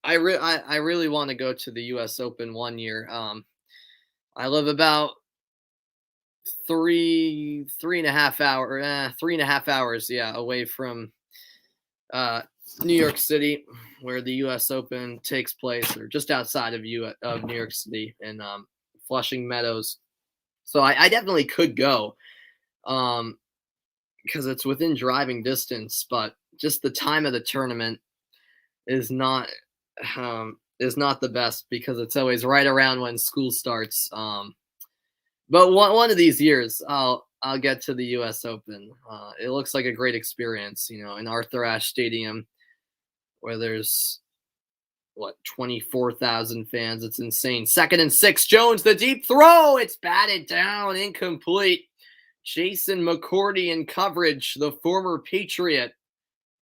I really want to go to the U.S. Open one year. I live about 3.5 hours, yeah, away from New York City, where the U.S. Open takes place, or just outside of New York City in Flushing Meadows. So I definitely could go, because it's within driving distance, but just the time of the tournament is not the best, because it's always right around when school starts. But one of these years, I'll get to the U.S. Open. It looks like a great experience, in Arthur Ashe Stadium, where there's 24,000 fans. It's insane. 2nd and 6. Jones, the deep throw. It's batted down, incomplete. Jason McCourty in coverage, the former Patriot,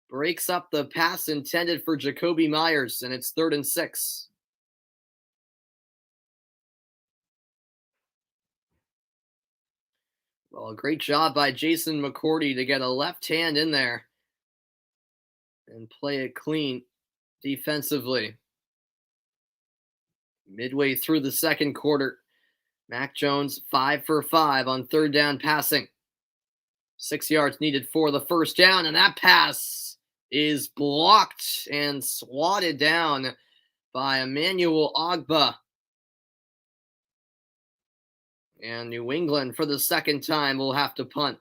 breaks up the pass intended for Jacoby Myers, and it's 3rd and 6. Well, a great job by Jason McCourty to get a left hand in there and play it clean defensively. Midway through the second quarter, Mac Jones 5 for 5 on 3rd down passing. 6 yards needed for the first down, and that pass is blocked and swatted down by Emmanuel Ogbah. And New England, for the second time, will have to punt.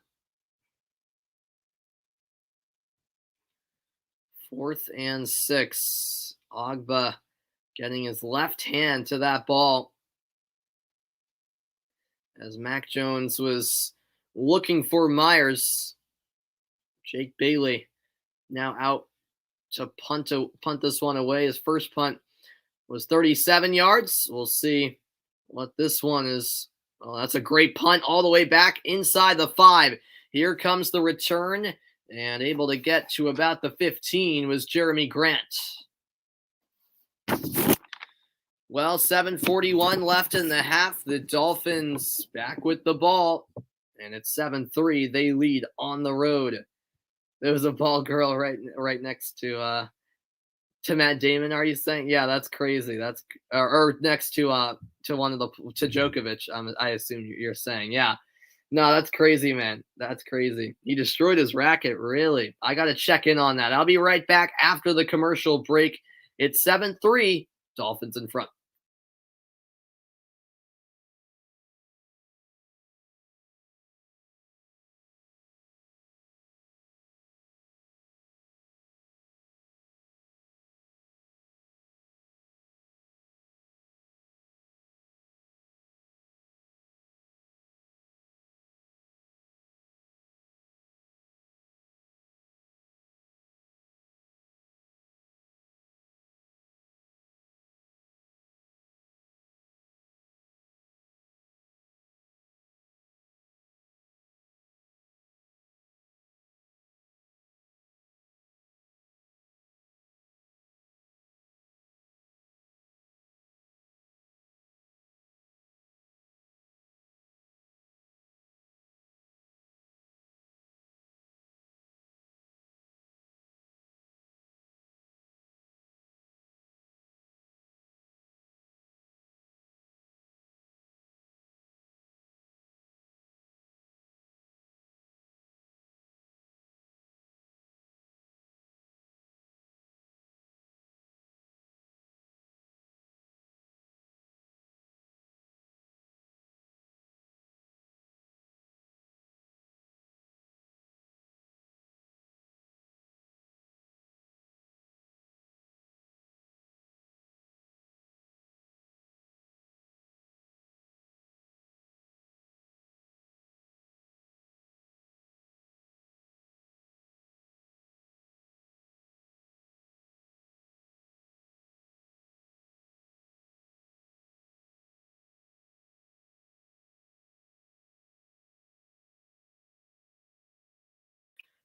4th and 6. Ogbah getting his left hand to that ball. as Mac Jones was looking for Myers. Jake Bailey now out to punt this one away. His first punt was 37 yards. We'll see what this one is. Well, that's a great punt all the way back inside the 5. Here comes the return, and able to get to about the 15 was Jeremy Grant. Well, 7:41 left in the half. The Dolphins back with the ball, and it's 7-3. They lead on the road. There was a ball girl right next to Matt Damon. Are you saying? Yeah, that's crazy. That's or next to one of to Djokovic. I assume you're saying. Yeah, no, that's crazy, man. That's crazy. He destroyed his racket. Really, I got to check in on that. I'll be right back after the commercial break. It's 7-3. Dolphins in front.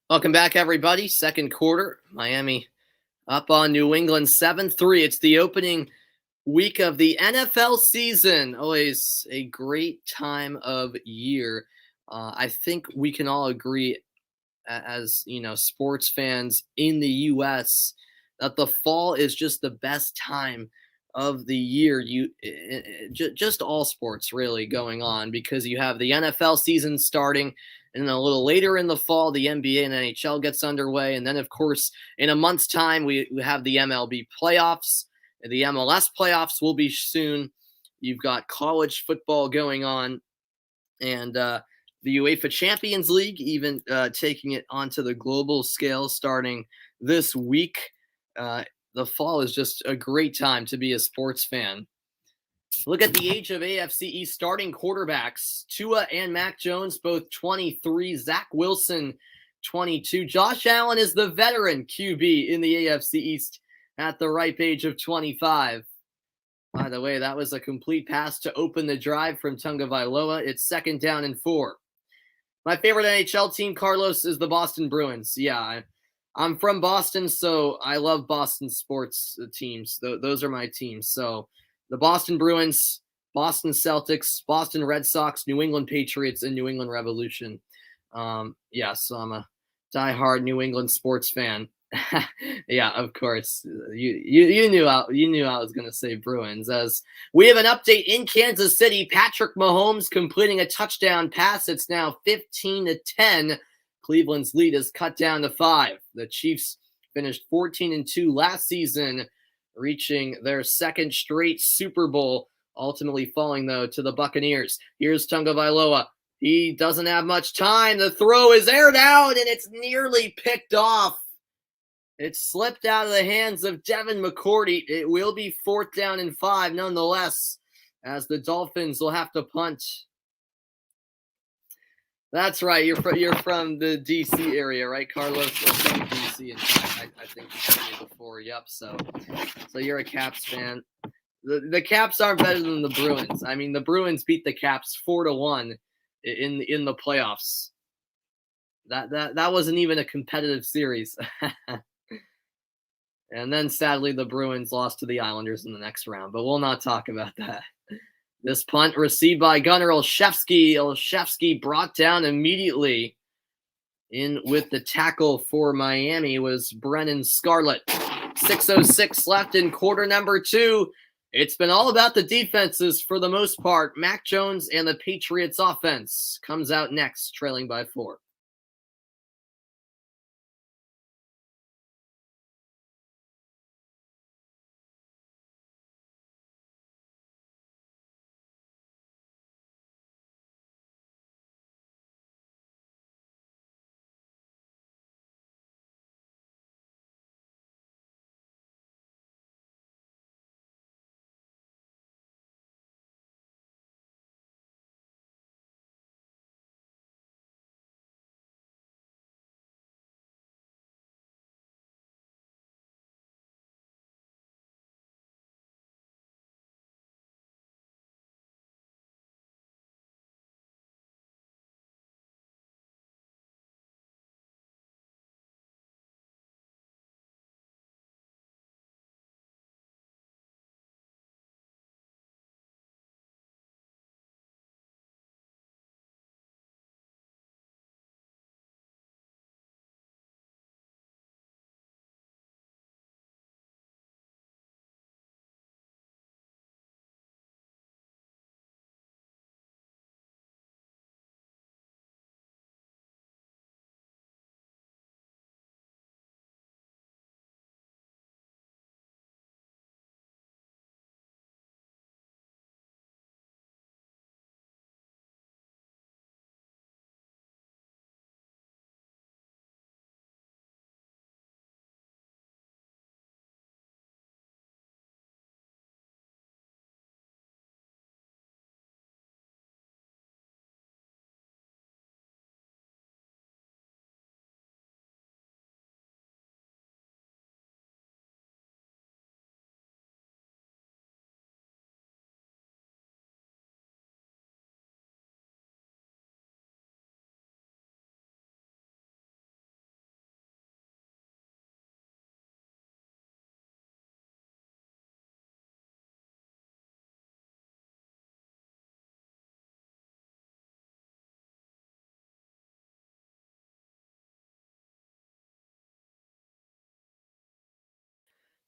Welcome back, everybody. Second quarter, Miami up on New England 7-3. It's the opening week of the NFL season. Always a great time of year. I think we can all agree, as sports fans in the U.S., that the fall is just the best time of the year. Just all sports really going on, because you have the NFL season starting, and then a little later in the fall, the NBA and NHL gets underway, and then of course in a month's time we have the MLB playoffs. The MLS playoffs will be soon. You've got college football going on, and the UEFA Champions League even taking it onto the global scale starting this week. The fall is just a great time to be a sports fan. Look at the age of AFC East starting quarterbacks. Tua and Mac Jones, both 23. Zach Wilson, 22. Josh Allen is the veteran QB in the AFC East at the ripe age of 25. By the way, that was a complete pass to open the drive from Tagovailoa. It's 2nd down and 4. My favorite NHL team, Carlos, is the Boston Bruins. Yeah, I'm from Boston, so I love Boston sports teams. Those are my teams. So the Boston Bruins, Boston Celtics, Boston Red Sox, New England Patriots, and New England Revolution. So I'm a diehard New England sports fan. Yeah, of course. You knew I was going to say Bruins. As we have an update in Kansas City, Patrick Mahomes completing a touchdown pass. It's now 15-10. Cleveland's lead is cut down to 5. The Chiefs finished 14-2 last season, reaching their 2nd straight Super Bowl, ultimately falling though to the Buccaneers. Here's Tagovailoa. He doesn't have much time. The throw is aired out, and it's nearly picked off. It slipped out of the hands of Devin McCourty. It will be 4th down and 5 nonetheless, as the Dolphins will have to punt. That's right. You're from the DC area, right, Carlos? You're from DC, and I think you told me before. Yep. So you're a Caps fan. The Caps aren't better than the Bruins. I mean, the Bruins beat the Caps 4-1 in the playoffs. That wasn't even a competitive series. And then sadly the Bruins lost to the Islanders in the next round, but we'll not talk about that. This punt received by Gunnar Olszewski. Olszewski brought down immediately. In with the tackle for Miami was Brennan Scarlett. 6:06 left in quarter number 2. It's been all about the defenses for the most part. Mac Jones and the Patriots offense comes out next, trailing by 4.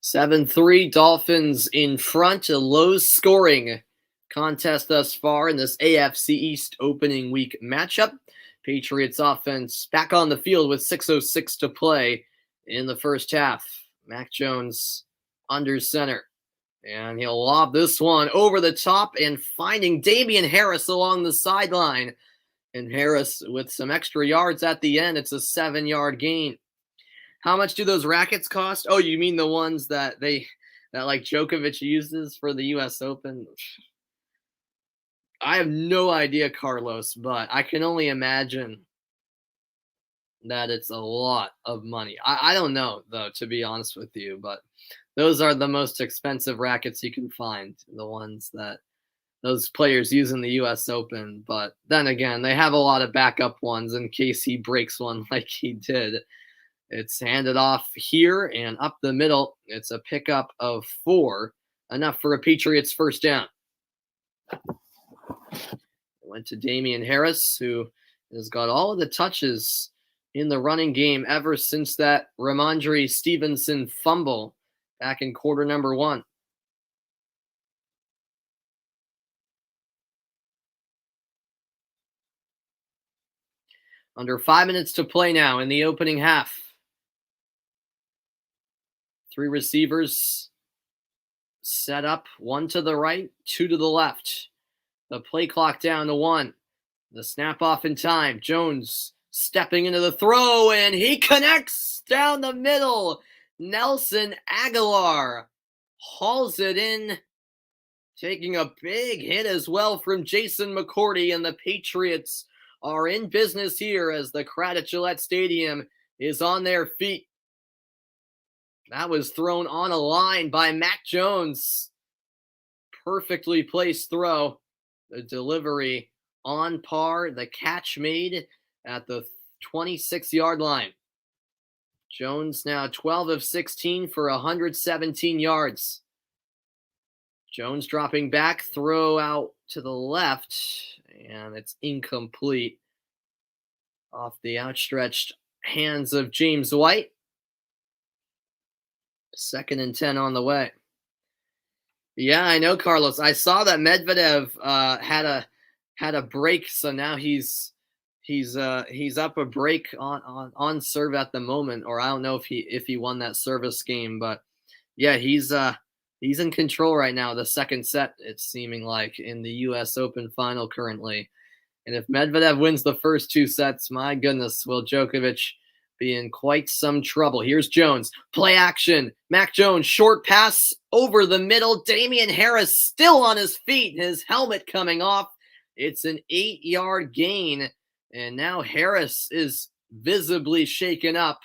Seven three Dolphins in front. A low scoring contest thus far in this AFC East opening week matchup. Patriots offense back on the field with 6:06 to play in the first half. Mac Jones under center. And he'll lob this one over the top and finding Damien Harris along the sideline. And Harris with some extra yards at the end. It's a 7-yard gain. How much do those rackets cost? Oh, you mean the ones that like Djokovic uses for the US Open? I have no idea, Carlos, but I can only imagine that it's a lot of money. I don't know, though, to be honest with you, but those are the most expensive rackets you can find, the ones that those players use in the US Open. But then again, they have a lot of backup ones in case he breaks one like he did. It's handed off here and up the middle. It's a pickup of 4, enough for a Patriots first down. It went to Damien Harris, who has got all of the touches in the running game ever since that Ramondre Stevenson fumble back in quarter number 1. Under 5 minutes to play now in the opening half. 3 receivers set up, 1 to the right, 2 to the left. The play clock down to 1. The snap off in time. Jones stepping into the throw, and he connects down the middle. Nelson Aguilar hauls it in, taking a big hit as well from Jason McCourty, and the Patriots are in business here as the crowd at Gillette Stadium is on their feet. That was thrown on a line by Mac Jones. Perfectly placed throw. The delivery on par. The catch made at the 26-yard line. Jones now 12 of 16 for 117 yards. Jones dropping back, throw out to the left, and it's incomplete. Off the outstretched hands of James White. 2nd and 10 on the way. Yeah, I know, Carlos. I saw that Medvedev had a break, so now he's up a break on serve at the moment, or I don't know if he won that service game, but yeah, he's in control right now. The second set, it's seeming like, in the U.S. Open final currently. And if Medvedev wins the first 2 sets, my goodness, will Djokovic be in quite some trouble. Here's Jones. Play action. Mac Jones, short pass over the middle. Damien Harris still on his feet. His helmet coming off. It's an 8-yard gain. And now Harris is visibly shaken up.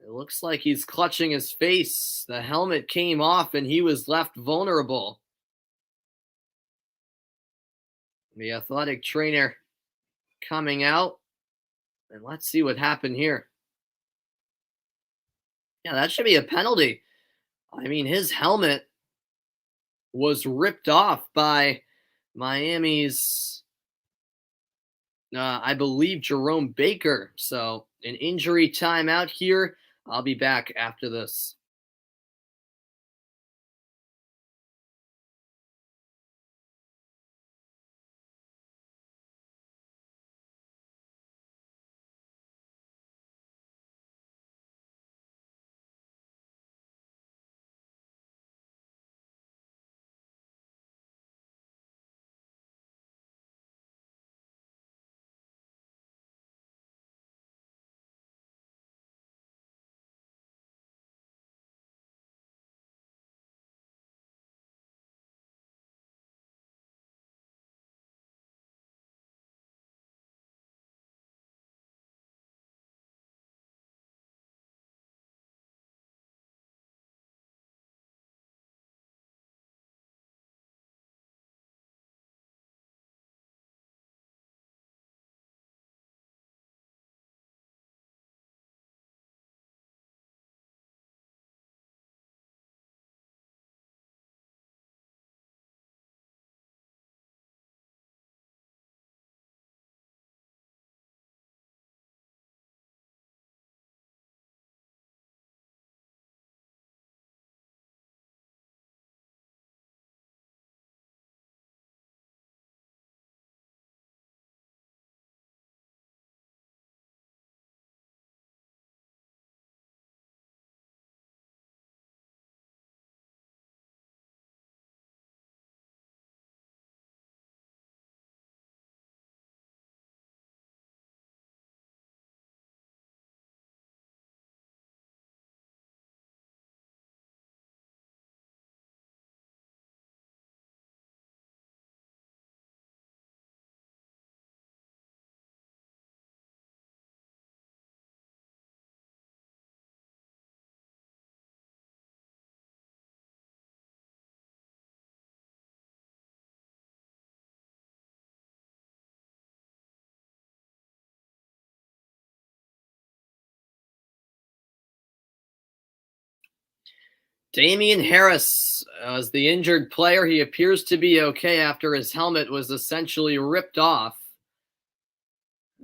It looks like he's clutching his face. The helmet came off and he was left vulnerable. The athletic trainer coming out. And let's see what happened here. Yeah, that should be a penalty. I mean, his helmet was ripped off by Miami's, I believe, Jerome Baker. So an injury timeout here. I'll be back after this. Damien Harris as the injured player. He appears to be okay after his helmet was essentially ripped off.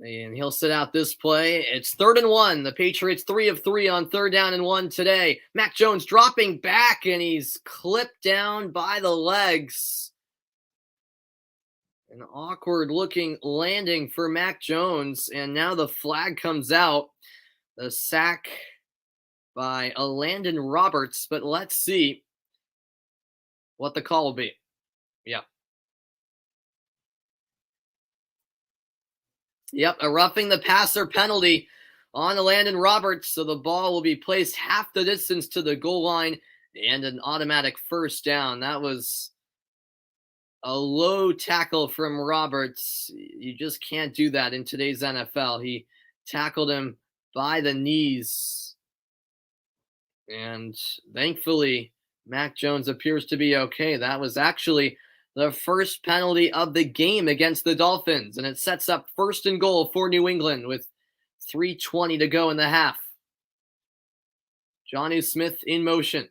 And he'll sit out this play. It's 3rd and 1. The Patriots 3 of 3 on 3rd down and 1 today. Mac Jones dropping back, and he's clipped down by the legs. An awkward-looking landing for Mac Jones, and now the flag comes out. The sack by Landon Roberts, but let's see what the call will be. Yeah. Yep, a roughing the passer penalty on Landon Roberts, so the ball will be placed half the distance to the goal line and an automatic first down. That was A low tackle from Roberts. You just can't do that in today's NFL. He tackled him by the knees. And thankfully, Mac Jones appears to be okay. That was actually the first penalty of the game against the Dolphins. And it sets up 1st and goal for New England with 3:20 to go in the half. Jonnu Smith in motion.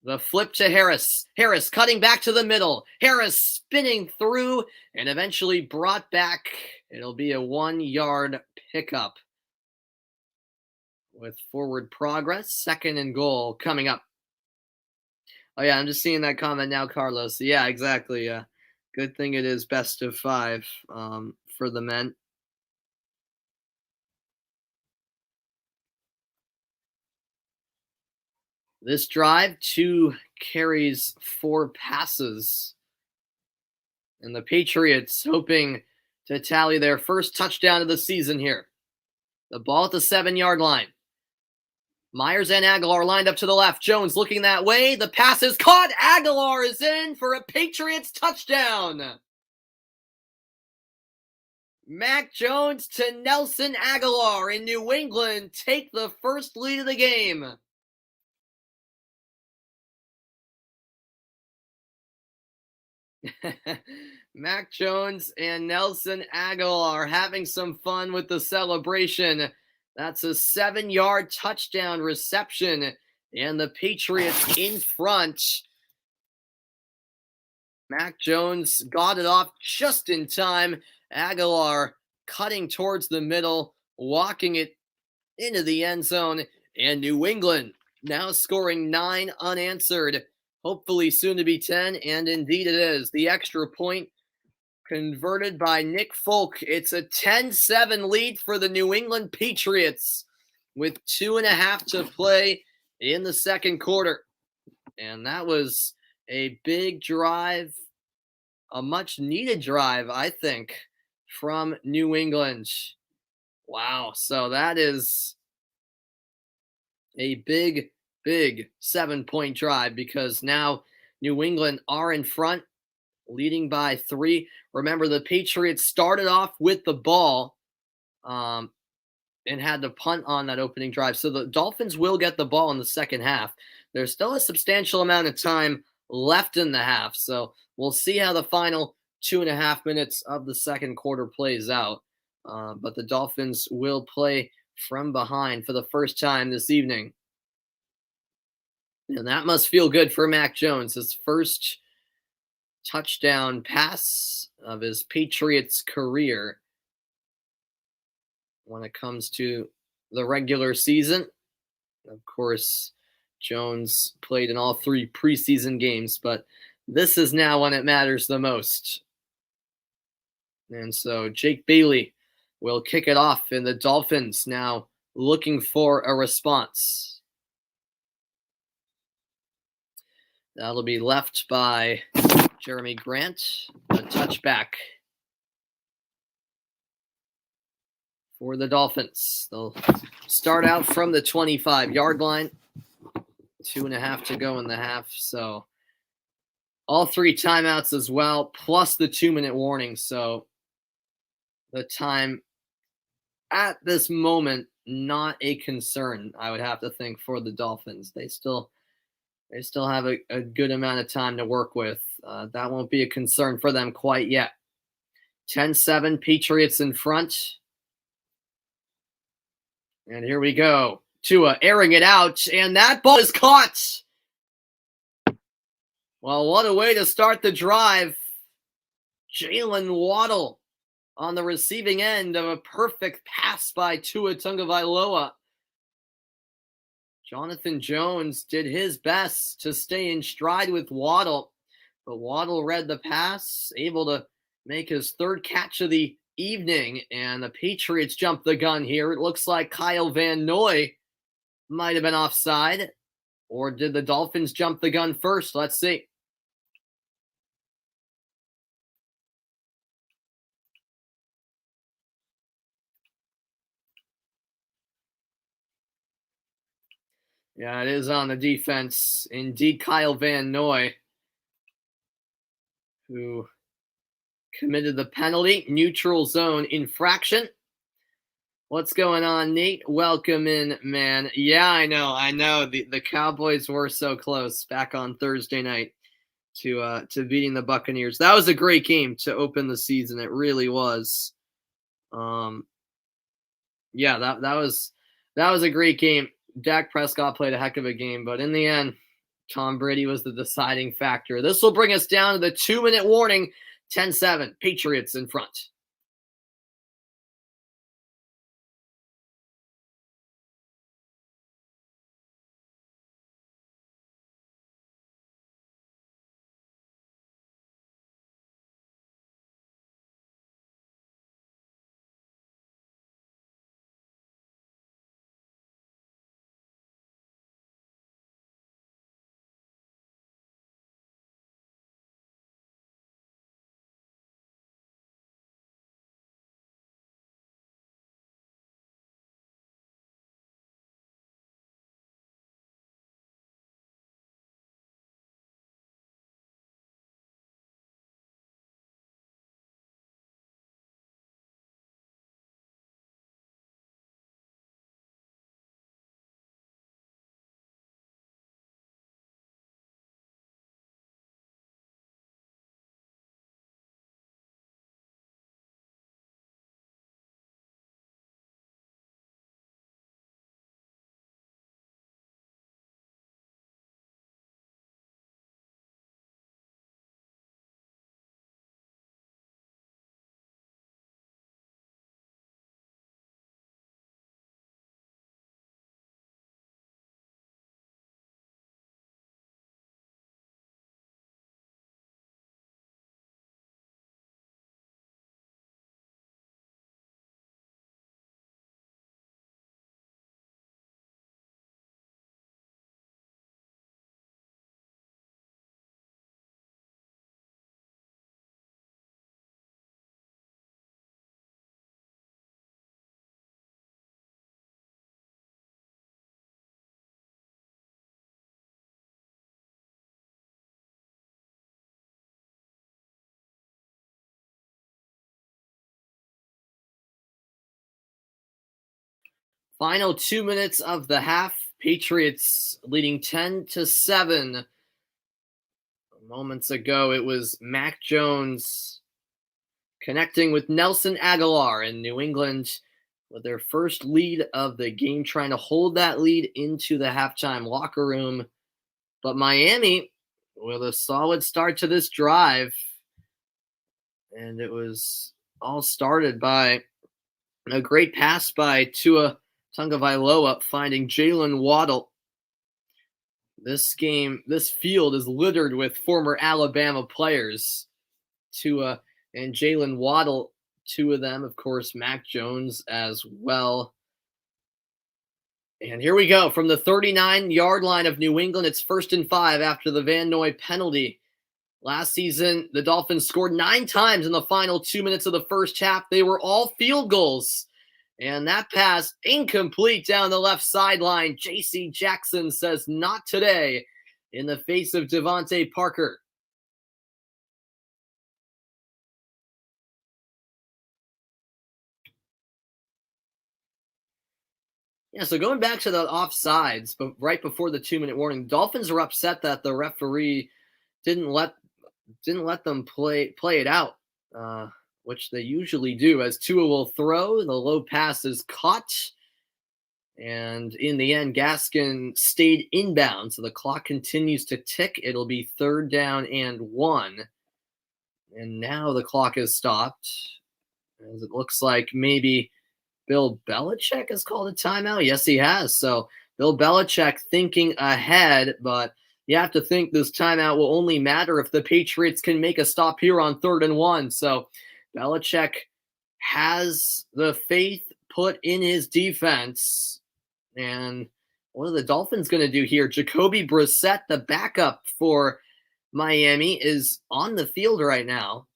The flip to Harris. Harris cutting back to the middle. Harris spinning through and eventually brought back. It'll be a 1-yard pickup. With forward progress, 2nd and goal coming up. Oh, yeah, I'm just seeing that comment now, Carlos. Yeah, exactly. Good thing it is best of 5 for the men. This drive, 2 carries, 4 passes. And the Patriots hoping to tally their first touchdown of the season here. The ball at the 7-yard line. Myers and Aguilar lined up to the left. Jones looking that way. The pass is caught. Aguilar is in for a Patriots touchdown. Mac Jones to Nelson Aguilar in New England take the first lead of the game. Mac Jones and Nelson Aguilar having some fun with the celebration. That's a 7-yard touchdown reception, and the Patriots in front. Mac Jones got it off just in time. Aguilar cutting towards the middle, walking it into the end zone, and New England now scoring 9 unanswered. Hopefully soon to be 10, and indeed it is. The extra point converted by Nick Folk. It's a 10-7 lead for the New England Patriots with 2.5 to play in the second quarter. And that was a big drive, a much needed drive, I think, from New England. Wow. So that is a big 7-point drive because now New England are in front, leading by 3. Remember, the Patriots started off with the ball and had to punt on that opening drive. So the Dolphins will get the ball in the second half. There's still a substantial amount of time left in the half. So we'll see how the final 2.5 minutes of the second quarter plays out. But the Dolphins will play from behind for the first time this evening. And that must feel good for Mac Jones. His first touchdown pass of his Patriots career when it comes to the regular season. Of course, Jones played in all 3 preseason games, but this is now when it matters the most. And so Jake Bailey will kick it off, and the Dolphins now looking for a response. That'll be left by Jeremy Grant, a touchback for the Dolphins. They'll start out from the 25-yard line. 2.5 to go in the half. So all 3 timeouts as well, plus the 2-minute warning. So the time at this moment, not a concern, I would have to think, for the Dolphins. They still have a good amount of time to work with. That won't be a concern for them quite yet. 10-7, Patriots in front. And here we go. Tua airing it out, and that ball is caught. Well, what a way to start the drive. Jaylen Waddle on the receiving end of a perfect pass by Tua Tagovailoa. Jonathan Jones did his best to stay in stride with Waddle, but Waddle read the pass, able to make his 3rd catch of the evening, and the Patriots jumped the gun here. It looks like Kyle Van Noy might have been offside, or did the Dolphins jump the gun first? Let's see. Yeah, it is on the defense. Indeed, Kyle Van Noy who committed the penalty. Neutral zone infraction. What's going on, Nate? Welcome in, man. Yeah, I know. The Cowboys were so close back on Thursday night to beating the Buccaneers. That was a great game to open the season. It really was. Yeah, that was a great game. Dak Prescott played a heck of a game, but in the end, Tom Brady was the deciding factor. This will bring us down to the 2-minute warning. 10-7, Patriots in front. Final 2 minutes of the half. Patriots leading 10-7. Moments ago, it was Mac Jones connecting with Nelson Aguilar in New England with their first lead of the game, trying to hold that lead into the halftime locker room. But Miami with a solid start to this drive. And it was all started by a great pass by Tua Tagovailoa finding Jaylen Waddle. This field is littered with former Alabama players. Tua and Jaylen Waddle, two of them, of course, Mac Jones as well. And here we go from the 39-yard line of New England. It's 1st and 5 after the Van Noy penalty. Last season, the Dolphins scored 9 times in the final 2 minutes of the first half. They were all field goals. And that pass incomplete down the left sideline. J.C. Jackson says not today in the face of Devontae Parker. Yeah, so going back to the offsides, but right before the 2-minute warning, the Dolphins were upset that the referee didn't let them play it out, which they usually do, as Tua will throw. The low pass is caught, and in the end, Gaskin stayed inbound, so the clock continues to tick. It'll be 3rd down and 1, and now the clock is stopped, as it looks like maybe Bill Belichick has called a timeout. Yes, he has. So Bill Belichick thinking ahead, but you have to think this timeout will only matter if the Patriots can make a stop here on 3rd and 1. So Belichick has the faith put in his defense. And what are the Dolphins going to do here? Jacoby Brissett, the backup for Miami, is on the field right now.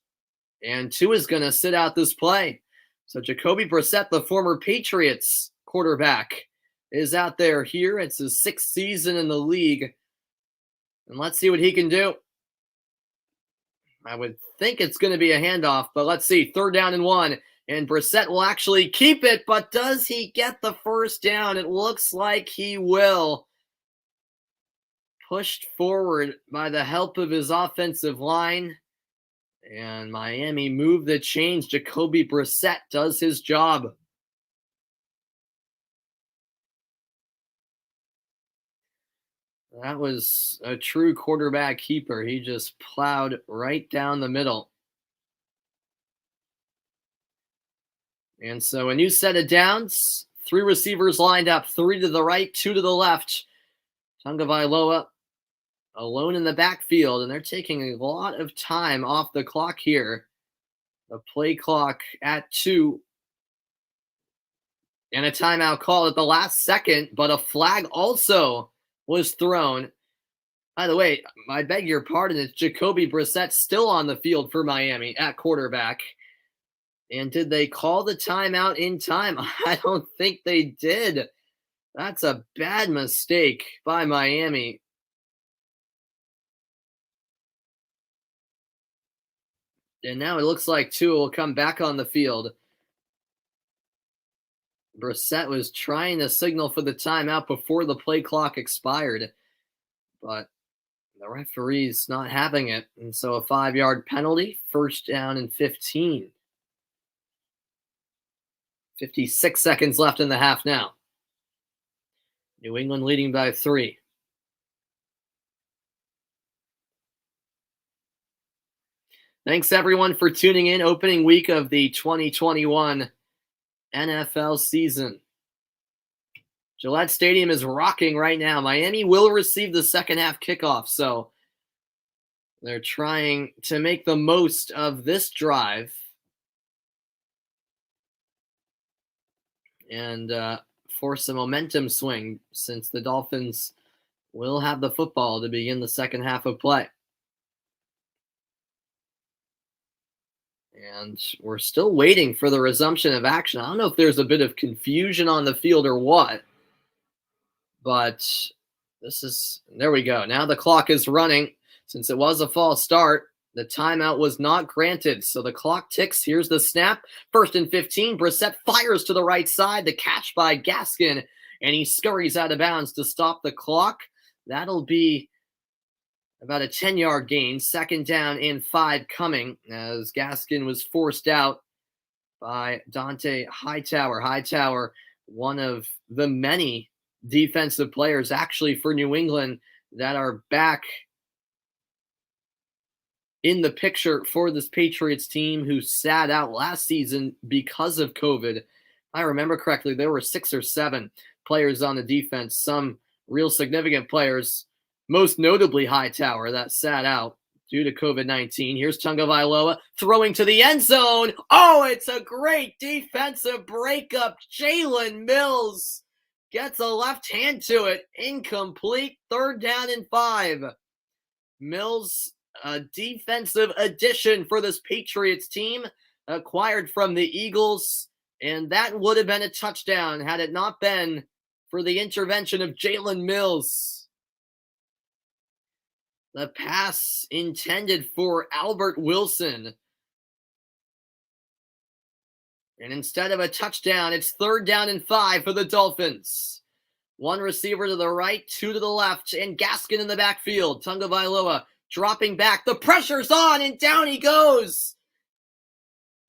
And Tua is going to sit out this play. So Jacoby Brissett, the former Patriots quarterback, is out there here. It's his 6th season in the league. And let's see what he can do. I would think it's going to be a handoff, but let's see. 3rd down and 1. And Brissett will actually keep it, but does he get the first down? It looks like he will. Pushed forward by the help of his offensive line. And Miami moved the chains. Jacoby Brissett does his job. That was a true quarterback keeper. He just plowed right down the middle. And so a new set of downs. 3 receivers lined up, 3 to the right, 2 to the left. Tagovailoa alone in the backfield, and they're taking a lot of time off the clock here. The play clock at 2. And a timeout call at the last second, but a flag also was thrown. By the way, I beg your pardon, it's Jacoby Brissett still on the field for Miami at quarterback. And did they call the timeout in time? I don't think they did. That's a bad mistake by Miami. And now it looks like Tua will come back on the field. Brissett was trying to signal for the timeout before the play clock expired, but the referee's not having it. And so a 5-yard penalty, 1st down and 15. 56 seconds left in the half now. New England leading by 3. Thanks, everyone, for tuning in. Opening week of the 2021 NFL season. Gillette Stadium is rocking right now. Miami will receive the second half kickoff, so they're trying to make the most of this drive and force a momentum swing, since the Dolphins will have the football to begin the second half of play. And we're still waiting for the resumption of action. I don't know if there's a bit of confusion on the field or what, but there we go. Now the clock is running. Since it was a false start, the timeout was not granted. So the clock ticks. Here's the snap. 1st and 15. Brissett fires to the right side. The catch by Gaskin, and he scurries out of bounds to stop the clock. That'll be about a 10-yard gain. 2nd down and 5 coming, as Gaskin was forced out by Dante Hightower. Hightower, one of the many defensive players actually for New England that are back in the picture for this Patriots team, who sat out last season because of COVID. If I remember correctly, there were 6 or 7 players on the defense, some real significant players, most notably Hightower, that sat out due to COVID-19. Here's Tagovailoa throwing to the end zone. Oh, it's a great defensive breakup. Jalen Mills gets a left hand to it. Incomplete. 3rd down and 5. Mills, a defensive addition for this Patriots team, acquired from the Eagles, and that would have been a touchdown had it not been for the intervention of Jalen Mills. The pass intended for Albert Wilson. And instead of a touchdown, it's 3rd down and 5 for the Dolphins. 1 receiver to the right, 2 to the left, and Gaskin in the backfield. Tagovailoa dropping back. The pressure's on, and down he goes.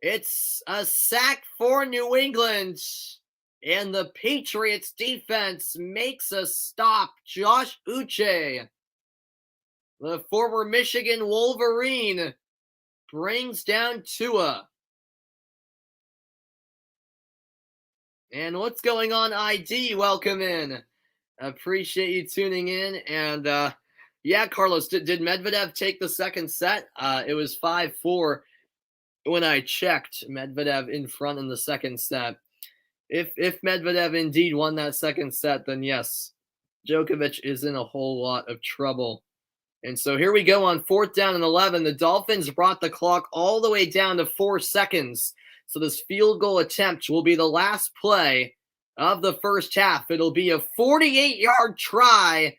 It's a sack for New England, and the Patriots defense makes a stop. Josh Uche, the former Michigan Wolverine, brings down Tua. And what's going on, ID? Welcome in. Appreciate you tuning in. And yeah, Carlos, did Medvedev take the second set? It was 5-4 when I checked. Medvedev in front in the second set. If Medvedev indeed won that second set, then yes, Djokovic is in a whole lot of trouble. And so here we go on 4th down and 11. The Dolphins brought the clock all the way down to 4 seconds. So this field goal attempt will be the last play of the first half. It'll be a 48-yard try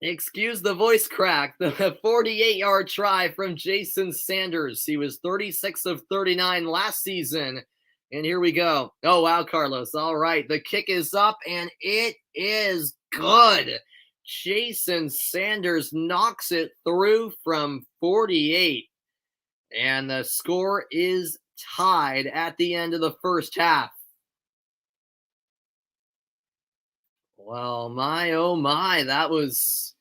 Excuse the voice crack. The 48-yard try from Jason Sanders. He was 36 of 39 last season. And here we go. Oh, wow, Carlos. All right. The kick is up, and it is good. Jason Sanders knocks it through from 48. And the score is tied at the end of the first half. Well, my, oh my, that was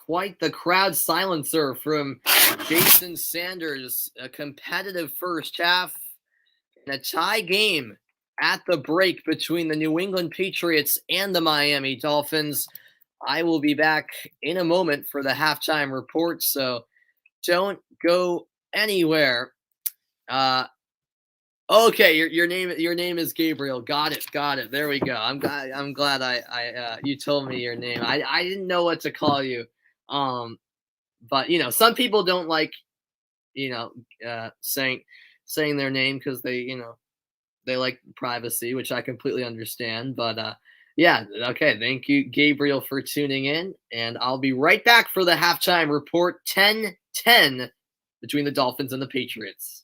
quite the crowd silencer from Jason Sanders. A competitive first half and a tie game at the break between the New England Patriots and the Miami Dolphins. I will be back in a moment for the halftime report, so don't go anywhere. Okay, your name is Gabriel. Got it. There we go. I'm glad I you told me your name. I didn't know what to call you. But some people don't like you know saying their name because they like privacy, which I completely understand. But yeah, okay. Thank you, Gabriel, for tuning in, and I'll be right back for the halftime report. 10-10 between the Dolphins and the Patriots.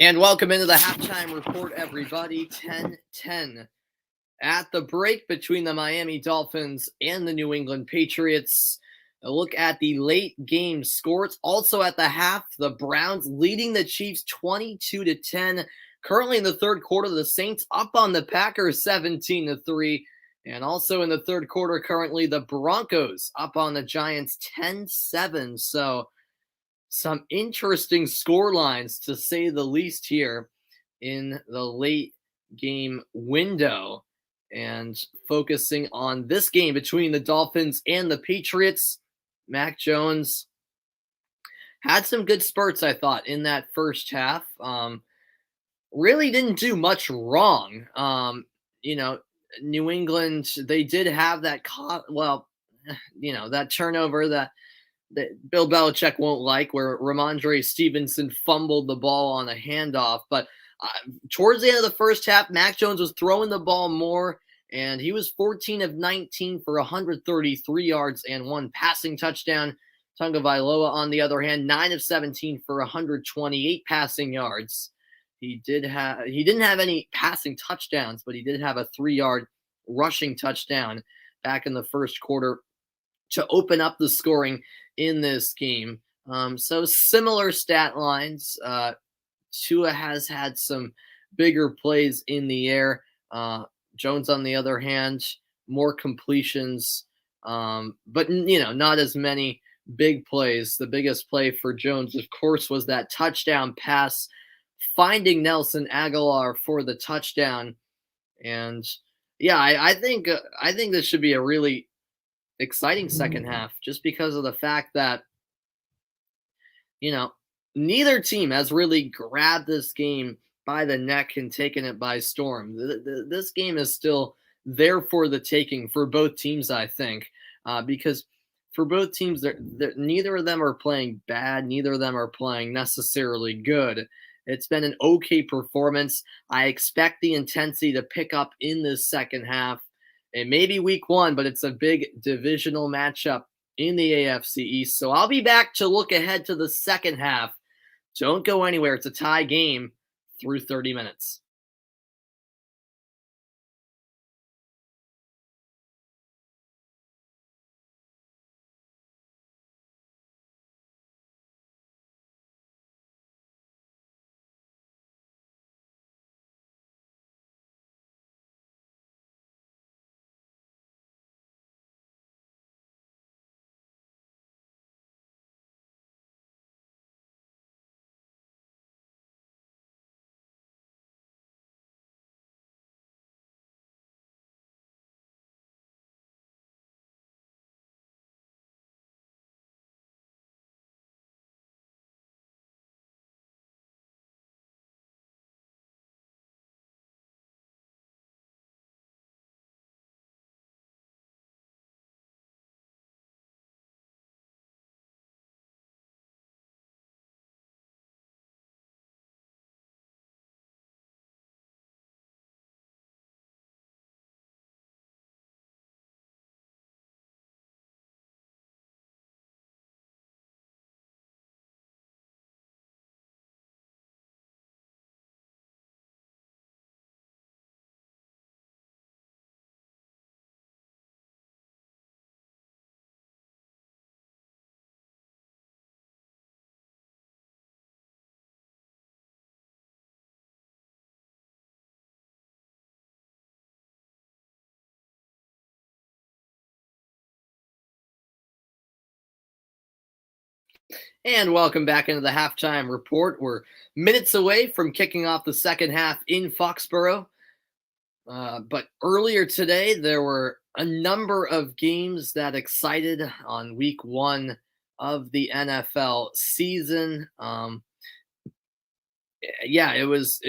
And welcome into the halftime report, everybody. 10-10 at the break between the Miami Dolphins and the New England Patriots. A look at the late game scores. Also at the half, the Browns leading the Chiefs 22-10. Currently in the third quarter, the Saints up on the Packers 17-3. And also in the third quarter, currently the Broncos up on the Giants 10-7. So some interesting score lines, to say the least, here in the late game window. And focusing on this game between the Dolphins and the Patriots, Mac Jones had some good spurts, I thought, in that first half. Really didn't do much wrong. New England, they did have that, that turnover that Bill Belichick won't like, where Ramondre Stevenson fumbled the ball on a handoff. But towards the end of the first half, Mac Jones was throwing the ball more, and he was 14 of 19 for 133 yards and one passing touchdown. Tunga Vailoa, on the other hand, 9 of 17 for 128 passing yards. He didn't have any passing touchdowns, but he did have a 3-yard rushing touchdown back in the first quarter to open up the scoring in this game. So similar stat lines. Tua has had some bigger plays in the air. Jones, on the other hand, more completions, but not as many big plays. The biggest play for Jones, of course, was that touchdown pass, finding Nelson Aguilar for the touchdown. And yeah, I think this should be a really exciting second half, just because of the fact that neither team has really grabbed this game by the neck and taken it by storm. This game is still there for the taking for both teams, I think, because for both teams, neither of them are playing bad. Neither of them are playing necessarily good. It's been an okay performance. I expect the intensity to pick up in this second half. It may be week one, but it's a big divisional matchup in the AFC East. So I'll be back to look ahead to the second half. Don't go anywhere. It's a tie game through 30 minutes. And welcome back into the halftime report. We're minutes away from kicking off the second half in Foxborough. But earlier today, there were a number of games that excited on week one of the NFL season. It was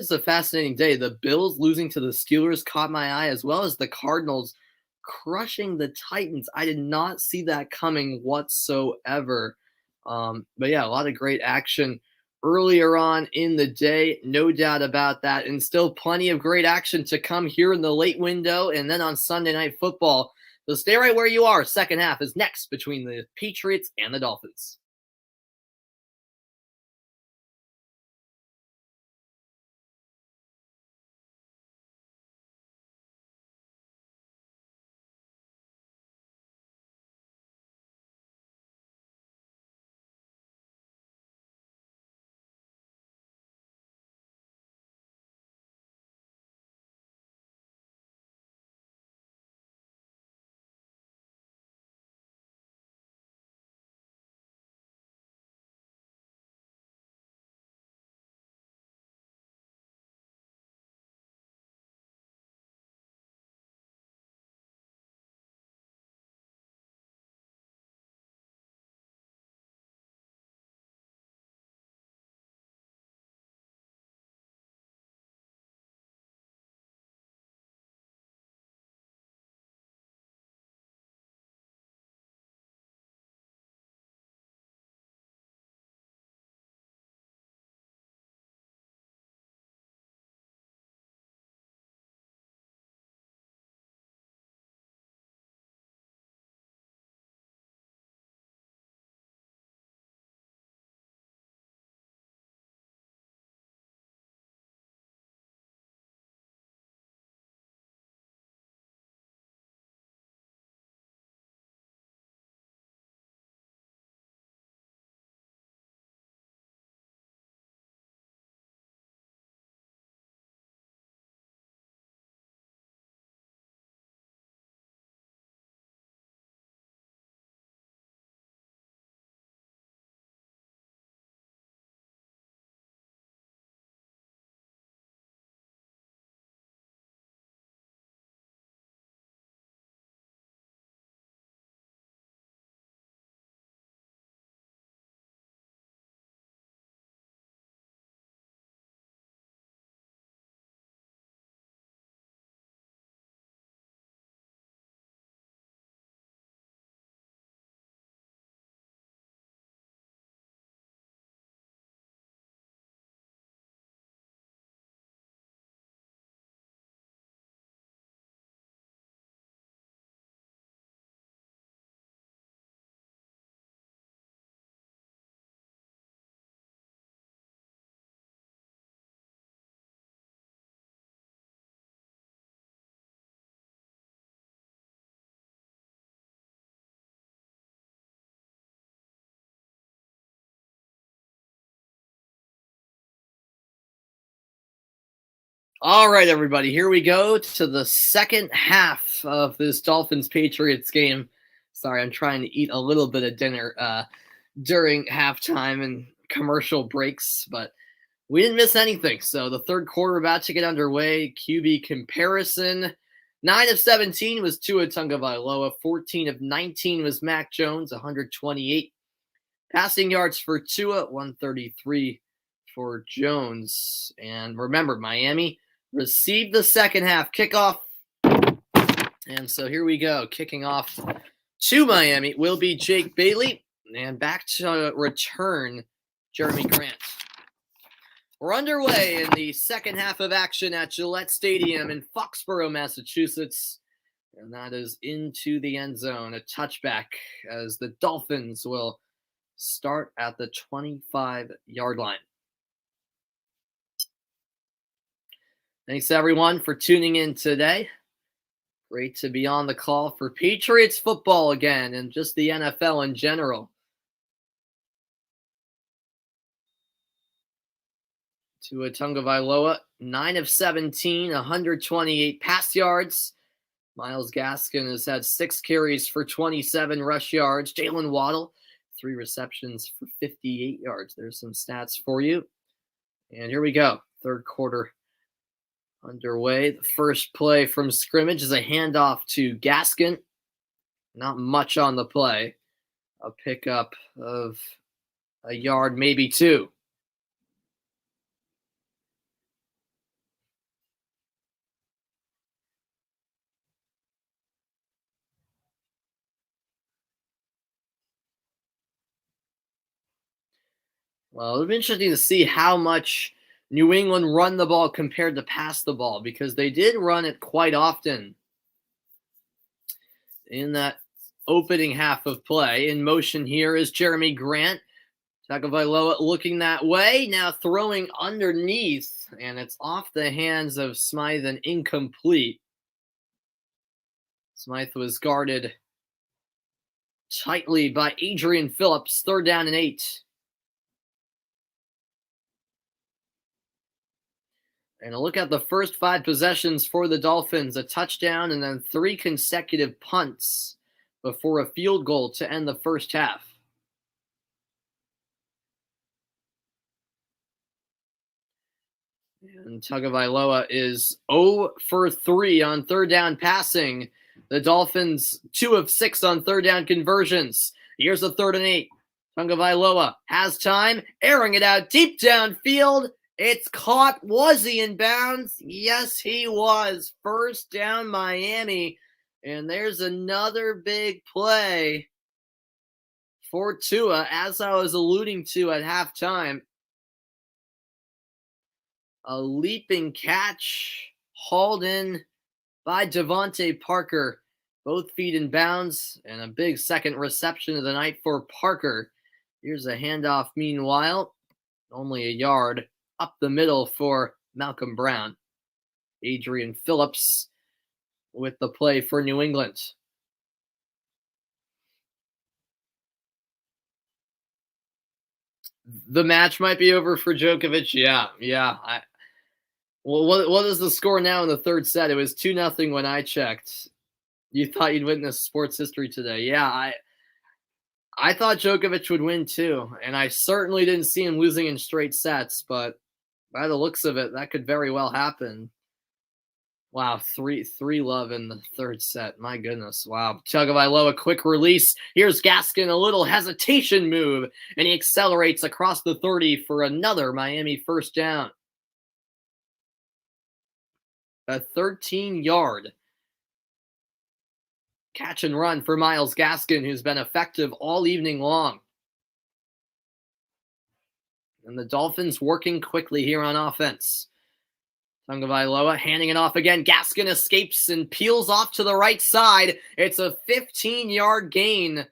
a fascinating day. The Bills losing to the Steelers caught my eye, as well as the Cardinals crushing the Titans. I did not see that coming whatsoever. But yeah, a lot of great action earlier on in the day, no doubt about that. And still plenty of great action to come here in the late window and then on Sunday Night Football. So stay right where you are. Second half is next between the Patriots and the Dolphins. All right, everybody, here we go to the second half of this Dolphins Patriots game. Sorry, I'm trying to eat a little bit of dinner during halftime and commercial breaks, but we didn't miss anything. So the third quarter about to get underway. QB comparison. 9 of 17 was Tua Tagovailoa. 14 of 19 was Mac Jones, 128. Passing yards for Tua, 133 for Jones. And remember, Miami received the second half kickoff. And so here we go. Kicking off to Miami will be Jake Bailey. And back to return, Jeremy Grant. We're underway in the second half of action at Gillette Stadium in Foxborough, Massachusetts. And that is into the end zone, a touchback as the Dolphins will start at the 25-yard line. Thanks, everyone, for tuning in today. Great to be on the call for Patriots football again and just the NFL in general. Tua Tagovailoa, 9 of 17, 128 pass yards. Myles Gaskin has had 6 carries for 27 rush yards. Jaylen Waddle, 3 receptions for 58 yards. There's some stats for you. And here we go. Third quarter underway. The first play from scrimmage is a handoff to Gaskin. Not much on the play. A pickup of a yard, maybe 2. Well, it'll be interesting to see how much New England run the ball compared to pass the ball, because they did run it quite often in that opening half of play. In motion here is Jeremy Grant. Tagovailoa looking that way, now throwing underneath, and it's off the hands of Smythe and incomplete. Smythe was guarded tightly by Adrian Phillips. 3rd down and 8. And a look at the first 5 possessions for the Dolphins, a touchdown and then 3 consecutive punts before a field goal to end the first half. And Tagovailoa is 0 for 3 on 3rd down passing. The Dolphins 2 of 6 on 3rd down conversions. Here's a 3rd and 8. Tagovailoa has time, airing it out deep downfield. It's caught. Was he in bounds? Yes, he was. 1st down, Miami. And there's another big play for Tua, as I was alluding to at halftime. A leaping catch hauled in by Devontae Parker. Both feet in bounds, and a big second reception of the night for Parker. Here's a handoff meanwhile. Only a yard up the middle for Malcolm Brown. Adrian Phillips with the play for New England. The match might be over for Djokovic. Yeah. Well, what is the score now in the 3rd set? It was 2-0 when I checked. You thought you'd witness sports history today. Yeah, I thought Djokovic would win too, and I certainly didn't see him losing in straight sets, but by the looks of it, that could very well happen. Wow, 3-love in the 3rd set. My goodness. Wow. Tagovailoa, quick release. Here's Gaskin, a little hesitation move, and he accelerates across the 30 for another Miami 1st down. A 13-yard catch and run for Myles Gaskin, who's been effective all evening long. And the Dolphins working quickly here on offense. Tagovailoa handing it off again. Gaskin escapes and peels off to the right side. It's a 15-yard gain.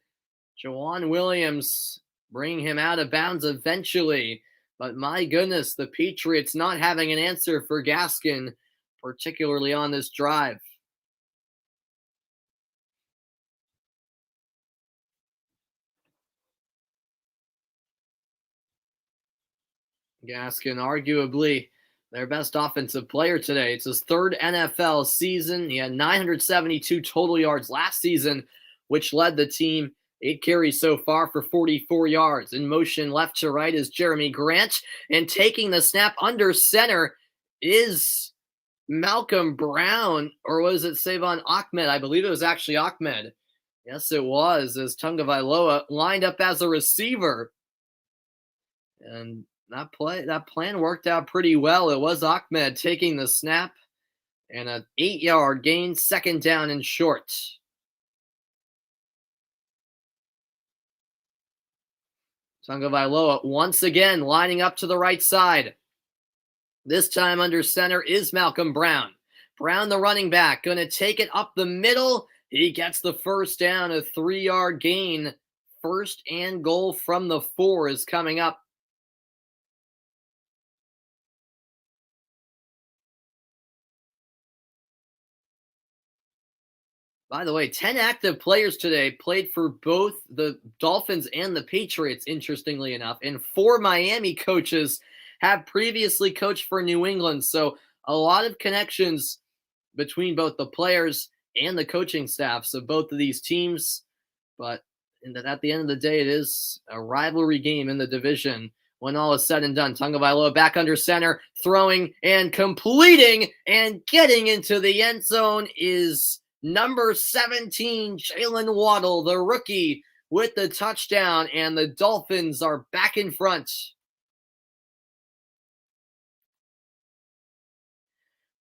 Jawan Williams bringing him out of bounds eventually. But my goodness, the Patriots not having an answer for Gaskin, particularly on this drive. Gaskin arguably their best offensive player today. It's his third NFL season. He had 972 total yards last season, which led the team 8 carries so far for 44 yards. In motion left to right is Jeremy Grant, and taking the snap under center is Malcolm Brown, or was it Savon Ahmed? I believe it was actually Ahmed. Yes, it was, as Tagovailoa lined up as a receiver. And that plan worked out pretty well. It was Ahmed taking the snap, and an 8-yard gain, second down and short. Tagovailoa once again lining up to the right side. This time under center is Malcolm Brown. Brown, the running back, going to take it up the middle. He gets the first down, a 3-yard gain. First and goal from the 4 is coming up. By the way, 10 active players today played for both the Dolphins and the Patriots, interestingly enough. And 4 Miami coaches have previously coached for New England. So a lot of connections between both the players and the coaching staffs of both of these teams. But at the end of the day, it is a rivalry game in the division. When all is said and done, Tagovailoa back under center, throwing and completing and getting into the end zone is number 17, Jaylen Waddle, the rookie, with the touchdown, and the Dolphins are back in front.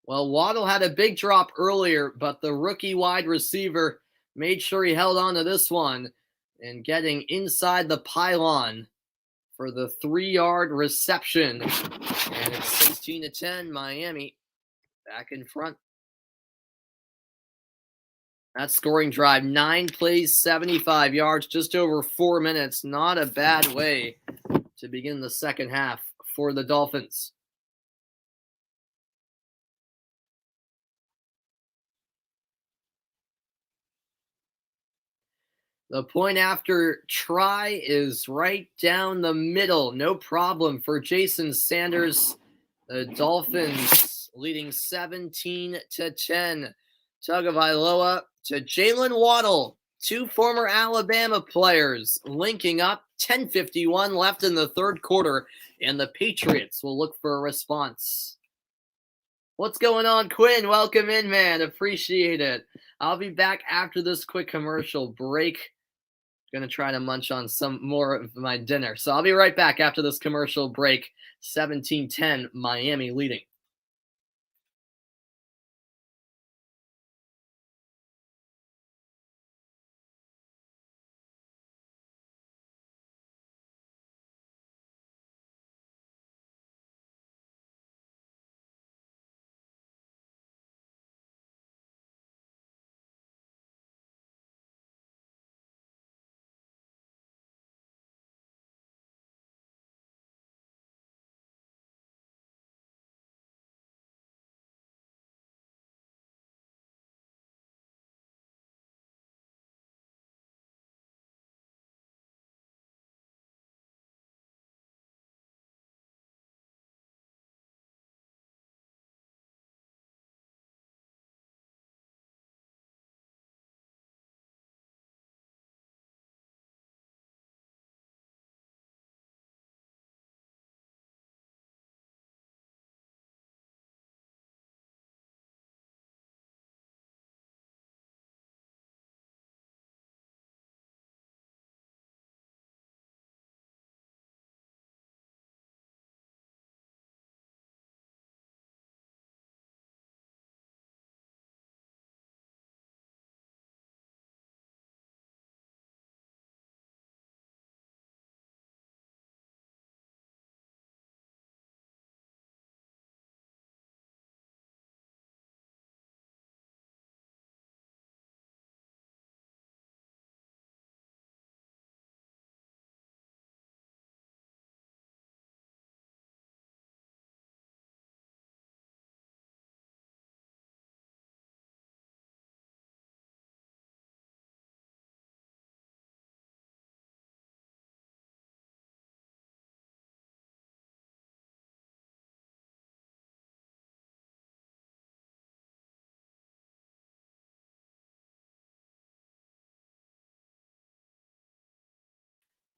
Well, Waddle had a big drop earlier, but the rookie wide receiver made sure he held on to this one and getting inside the pylon for the 3-yard reception. And it's 16-10, Miami back in front. That scoring drive, 9 plays, 75 yards, just over 4 minutes. Not a bad way to begin the second half for the Dolphins. The point after try is right down the middle. No problem for Jason Sanders. The Dolphins leading 17-10. Tagovailoa to Jaylen Waddle. 2 former Alabama players linking up. 10:51 left in the third quarter, and the Patriots will look for a response. What's going on, Quinn? Welcome in, man. Appreciate it. I'll be back after this quick commercial break. Going to try to munch on some more of my dinner. So I'll be right back after this commercial break. 17-10, Miami leading.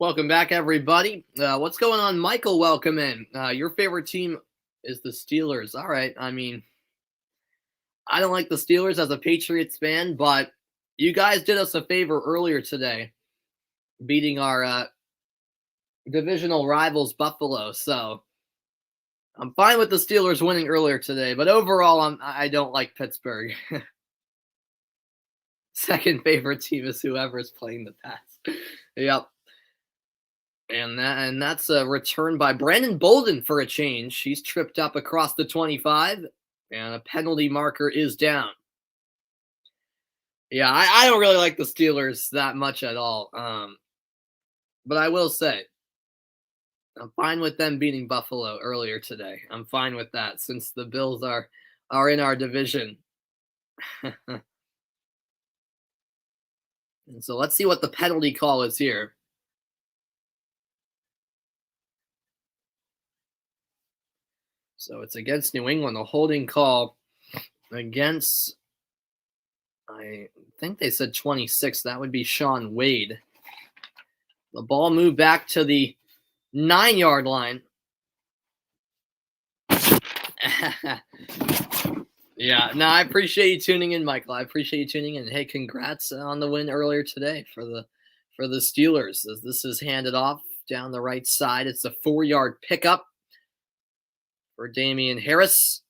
Welcome back, everybody. What's going on, Michael? Welcome in. Your favorite team is the Steelers. All right. I mean, I don't like the Steelers as a Patriots fan, but you guys did us a favor earlier today, beating our divisional rivals, Buffalo. So I'm fine with the Steelers winning earlier today, but overall, I don't like Pittsburgh. Second favorite team is whoever's playing the Pats. Yep. And that's a return by Brandon Bolden for a change. He's tripped up across the 25, and a penalty marker is down. Yeah, I don't really like the Steelers that much at all. But I will say, I'm fine with them beating Buffalo earlier today. I'm fine with that since the Bills are in our division. And so let's see what the penalty call is here. So it's against New England, a holding call against, I think they said 26. That would be Sean Wade. The ball moved back to the 9-yard line. Yeah, no, I appreciate you tuning in, Michael. I appreciate you tuning in. Hey, congrats on the win earlier today for the Steelers. As this is handed off down the right side, it's a 4-yard pickup for Damien Harris.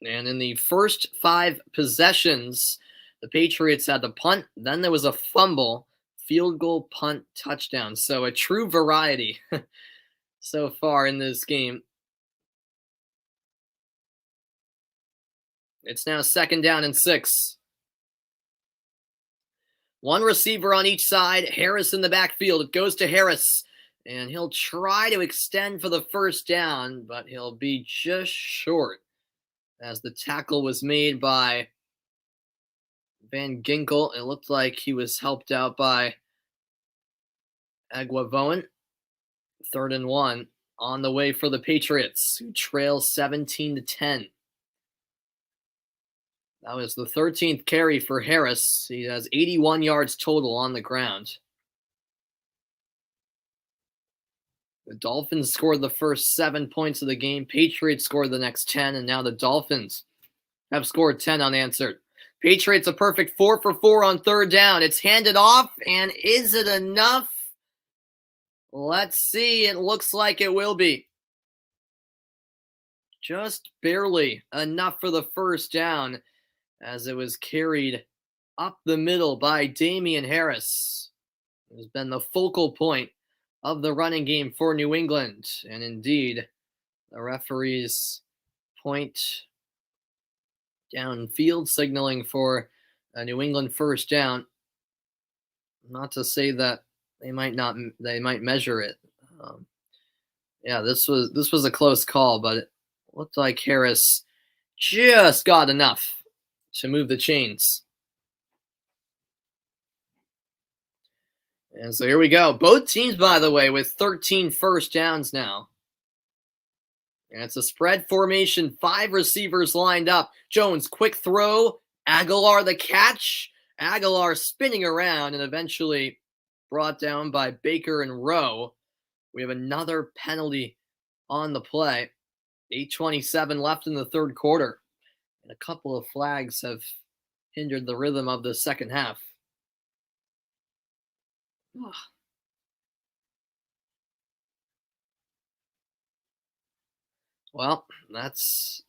And in the first 5 possessions, the Patriots had to punt. Then there was a fumble, field goal, punt, touchdown. So a true variety so far in this game. It's now 2nd down and 6. One receiver on each side. Harris in the backfield. It goes to Harris. And he'll try to extend for the first down, but he'll be just short as the tackle was made by Van Ginkel. It looked like he was helped out by Aguavoen. 3rd and 1 on the way for the Patriots, who trail 17-10. That was the 13th carry for Harris. He has 81 yards total on the ground. The Dolphins scored the first 7 points of the game. Patriots scored the next 10, and now the Dolphins have scored 10 unanswered. Patriots a perfect 4 for 4 on 3rd down. It's handed off, and is it enough? Let's see. It looks like it will be. Just barely enough for the first down as it was carried up the middle by Damien Harris. It has been the focal point of the running game for New England. And indeed, the referees point downfield, signaling for a New England first down. Not to say that they might measure it. Yeah, this was a close call, but it looked like Harris just got enough to move the chains. And so here we go. Both teams, by the way, with 13 first downs now. And it's a spread formation. 5 receivers lined up. Jones, quick throw. Aguilar, the catch. Aguilar spinning around and eventually brought down by Baker and Rowe. We have another penalty on the play. 8:27 left in the 3rd quarter. And a couple of flags have hindered the rhythm of the second half. Well, that's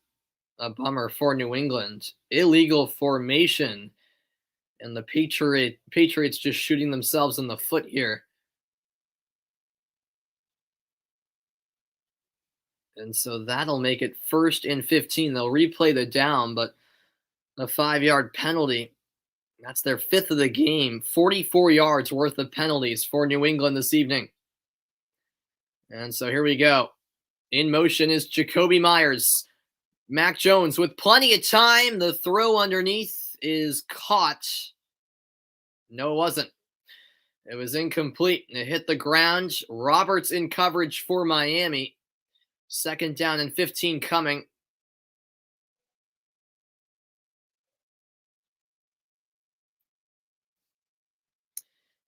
a bummer for New England. Illegal formation, and the Patriots just shooting themselves in the foot here. And so that'll make it 1st and 15. They'll replay the down, but a 5-yard penalty. That's their 5th of the game. 44 yards worth of penalties for New England this evening. And so here we go. In motion is Jacoby Myers. Mac Jones with plenty of time. The throw underneath is caught. No, it wasn't. It was incomplete. It hit the ground. Roberts in coverage for Miami. 2nd down and 15 coming.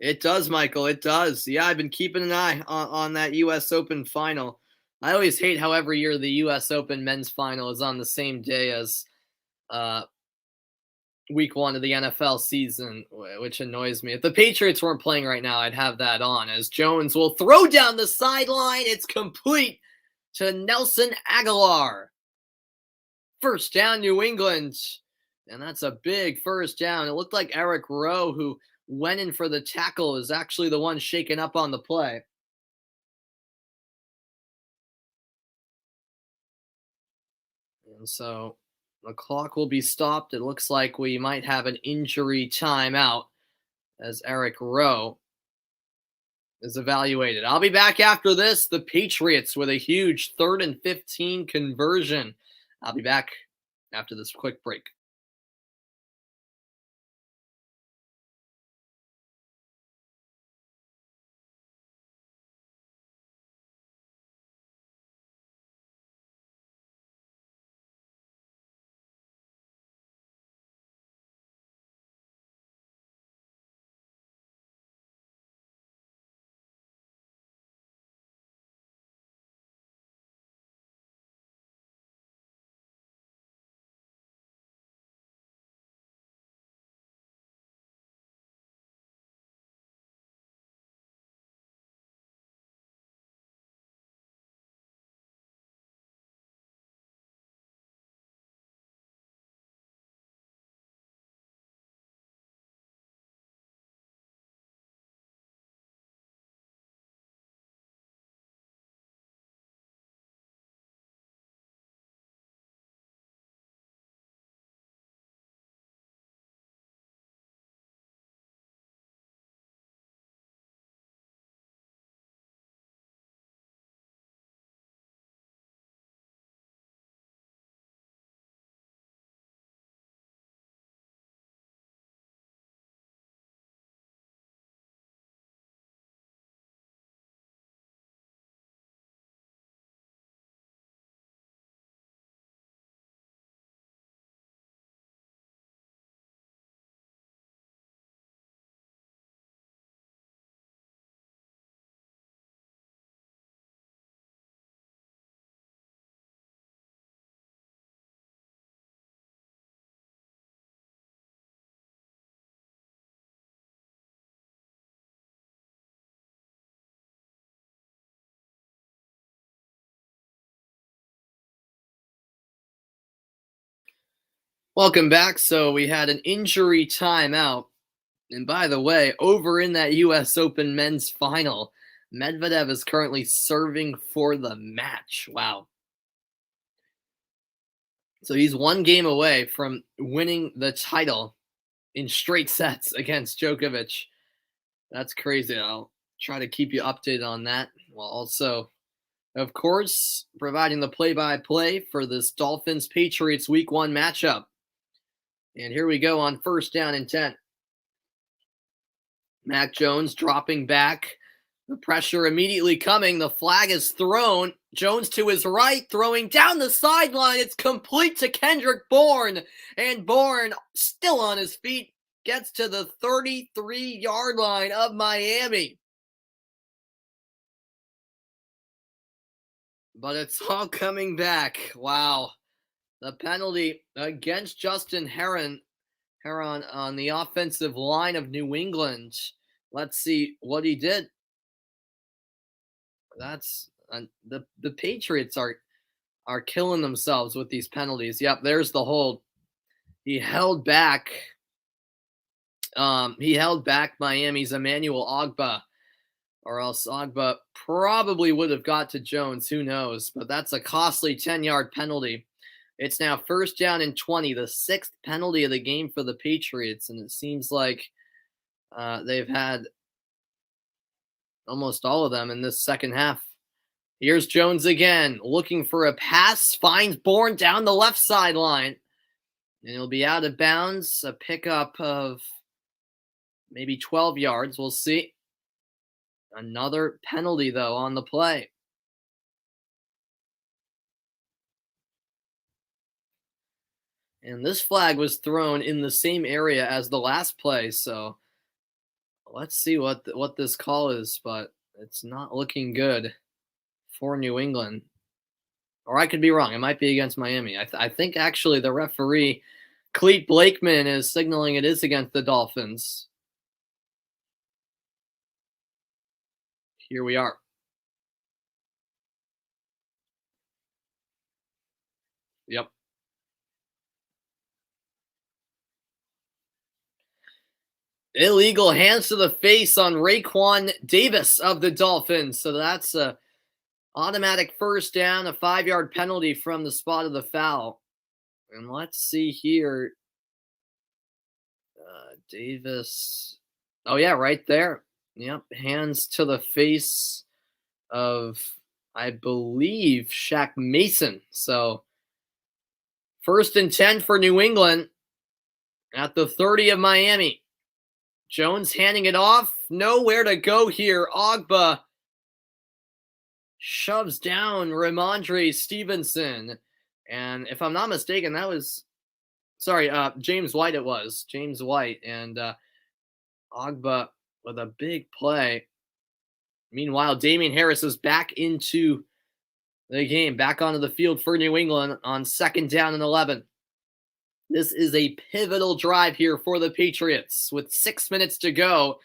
It does, Michael. It does. Yeah, I've been keeping an eye on that U.S. Open final. I always hate how every year the U.S. Open men's final is on the same day as uh, week one of the NFL season, which annoys me. If the Patriots weren't playing right now, I'd have that on as Jones will throw down the sideline. It's complete to Nelson Aguilar. First down, New England. And that's a big first down. It looked like Eric Rowe, who went in for the tackle, is actually the one shaken up on the play. And so the clock will be stopped. It looks like we might have an injury timeout as Eric Rowe is evaluated. I'll be back after this. The Patriots with a huge 3rd and 15 conversion. I'll be back after this quick break. Welcome back. So we had an injury timeout. And by the way, over in that U.S. Open men's final, Medvedev is currently serving for the match. Wow. So he's one game away from winning the title in straight sets against Djokovic. That's crazy. I'll try to keep you updated on that. While also, of course, providing the play-by-play for this Dolphins Patriots Week 1 matchup. And here we go on 1st down and 10. Mac Jones dropping back. The pressure immediately coming. The flag is thrown. Jones to his right, throwing down the sideline. It's complete to Kendrick Bourne. And Bourne, still on his feet, gets to the 33-yard line of Miami. But it's all coming back. Wow. The penalty against Justin Heron on the offensive line of New England. Let's see what he did. That's the Patriots are killing themselves with these penalties. Yep, there's the hold. He held back. He held back Miami's Emmanuel Ogbah, or else Ogbah probably would have got to Jones. Who knows? But that's a costly 10-yard penalty. It's now 1st down and 20, the 6th penalty of the game for the Patriots, and it seems like they've had almost all of them in this second half. Here's Jones again, looking for a pass, finds Bourne down the left sideline, and he'll be out of bounds, a pickup of maybe 12 yards. We'll see. Another penalty, though, on the play. And this flag was thrown in the same area as the last play, so Let's see what this call is, but it's not looking good for New England. Or I could be wrong. It might be against Miami. I think actually the referee, Cleet Blakeman, is signaling it is against the Dolphins. Here we are. Yep. Illegal hands to the face on Raekwon Davis of the Dolphins. So that's a automatic first down, a 5-yard penalty from the spot of the foul. And let's see here. Davis. Oh, yeah, right there. Yep, hands to the face of, I believe, Shaq Mason. So 1st and 10 for New England at the 30 of Miami. Jones handing it off. Nowhere to go here. Ogba shoves down Ramondre Stevenson. And if I'm not mistaken, that was, James White it was. James White. And Ogba with a big play. Meanwhile, Damien Harris is back into the game, back onto the field for New England on 2nd down and 11. This is a pivotal drive here for the Patriots with 6 minutes to go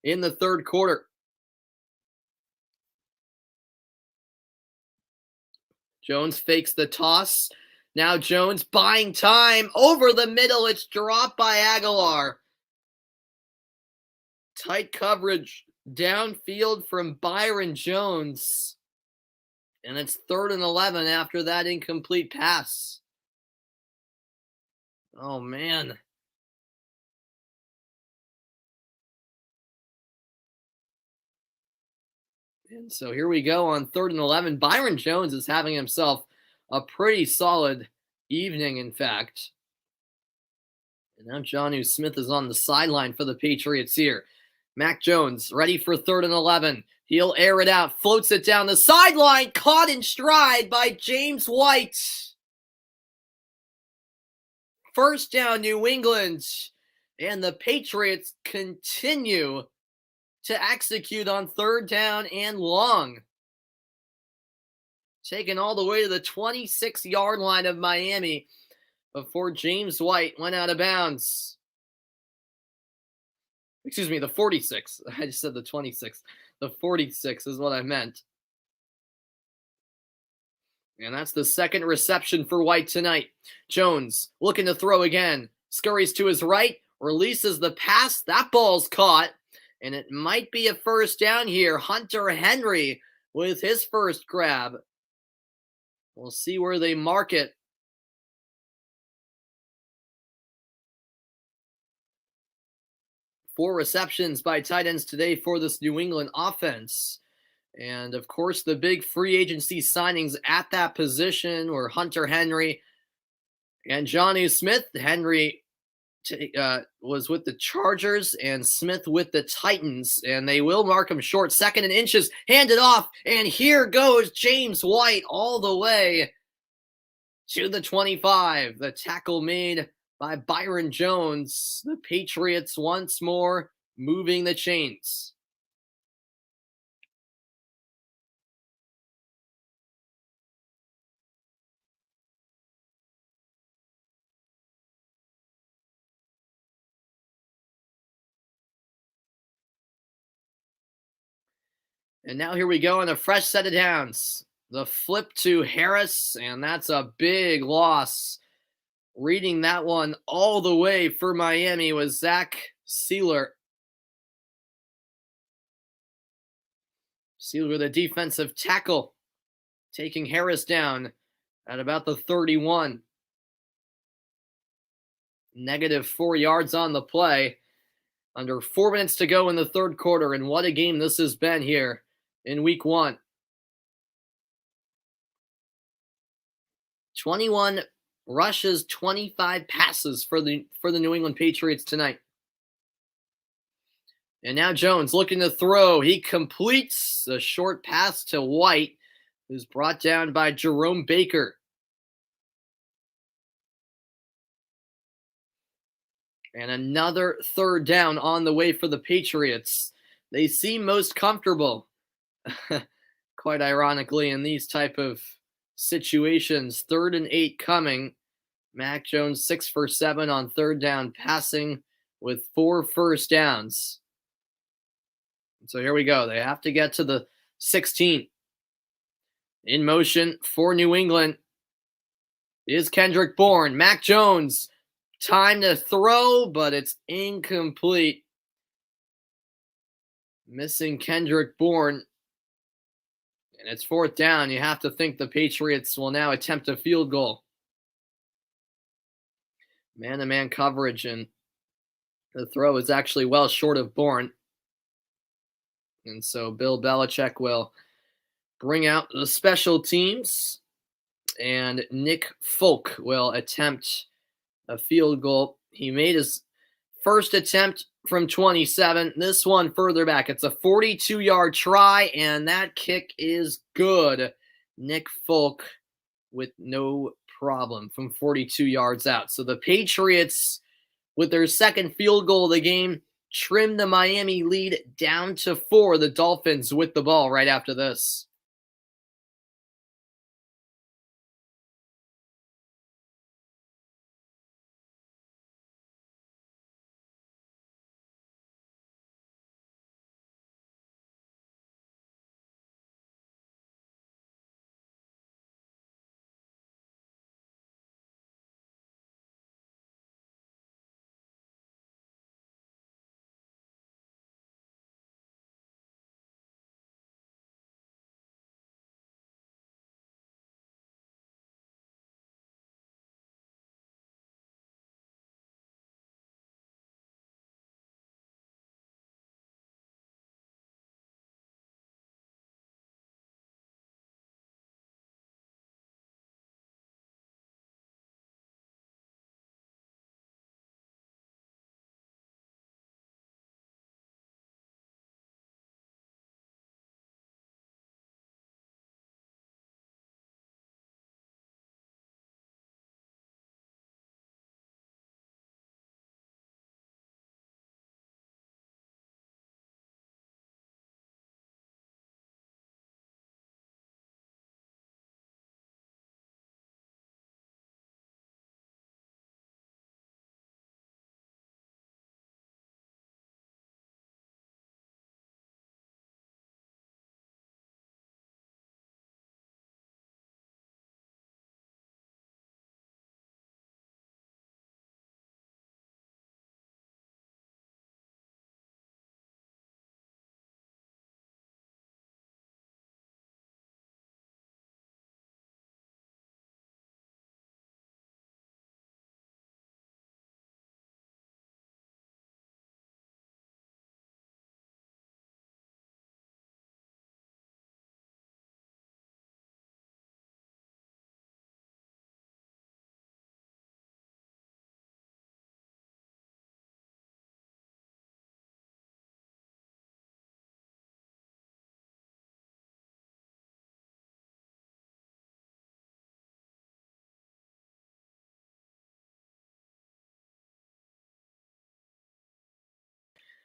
in the 3rd quarter. Jones fakes the toss. Now Jones buying time over the middle. It's dropped by Aguilar. Tight coverage downfield from Byron Jones. And it's 3rd and 11 after that incomplete pass. Oh, man. And so here we go on 3rd and 11. Byron Jones is having himself a pretty solid evening, in fact. And now Jonnu Smith is on the sideline for the Patriots here. Mac Jones ready for 3rd and 11. He'll air it out, floats it down the sideline, caught in stride by James White. First down, New England, and the Patriots continue to execute on 3rd down and long. Taken all the way to the 26-yard line of Miami before James White went out of bounds. Excuse me, the 46. I just said the 26. The 46 is what I meant. And that's the 2nd reception for White tonight. Jones looking to throw again. Scurries to his right, releases the pass. That ball's caught, and it might be a first down here. Hunter Henry with his first grab. We'll see where they mark it. Four receptions by tight ends today for this New England offense. And, of course, the big free agency signings at that position were Hunter Henry and Jonnu Smith. Henry was with the Chargers and Smith with the Titans, and they will mark him short. 2nd and inches, handed off, and here goes James White all the way to the 25. The tackle made by Byron Jones. The Patriots once more moving the chains. And now here we go on a fresh set of downs. The flip to Harris, and that's a big loss. Reading that one all the way for Miami was Zach Sealer. Sealer, the defensive tackle, taking Harris down at about the 31. -4 yards on the play. Under 4 minutes to go in the 3rd quarter, and what a game this has been here in week 1. 21 rushes, 25 passes for the New England Patriots tonight. And now Jones looking to throw. He completes a short pass to White, who's brought down by Jerome Baker. And another third down on the way for the Patriots. They seem most comfortable, quite ironically, in these type of situations. 3rd and 8 coming. Mac Jones 6 for 7 on third down passing with 4 first downs. So here we go. They have to get to the 16. In motion for New England is Kendrick Bourne. Mac Jones, time to throw, but it's incomplete. Missing Kendrick Bourne. And it's 4th down. You have to think the Patriots will now attempt a field goal. Man-to-man coverage, and the throw is actually well short of Bourne. And so Bill Belichick will bring out the special teams, and Nick Folk will attempt a field goal. He made his first attempt from 27. This one further back. It's a 42-yard try, and that kick is good. Nick Folk with no problem from 42 yards out. So the Patriots, with their second field goal of the game, trim the Miami lead down to 4. The Dolphins with the ball right after this.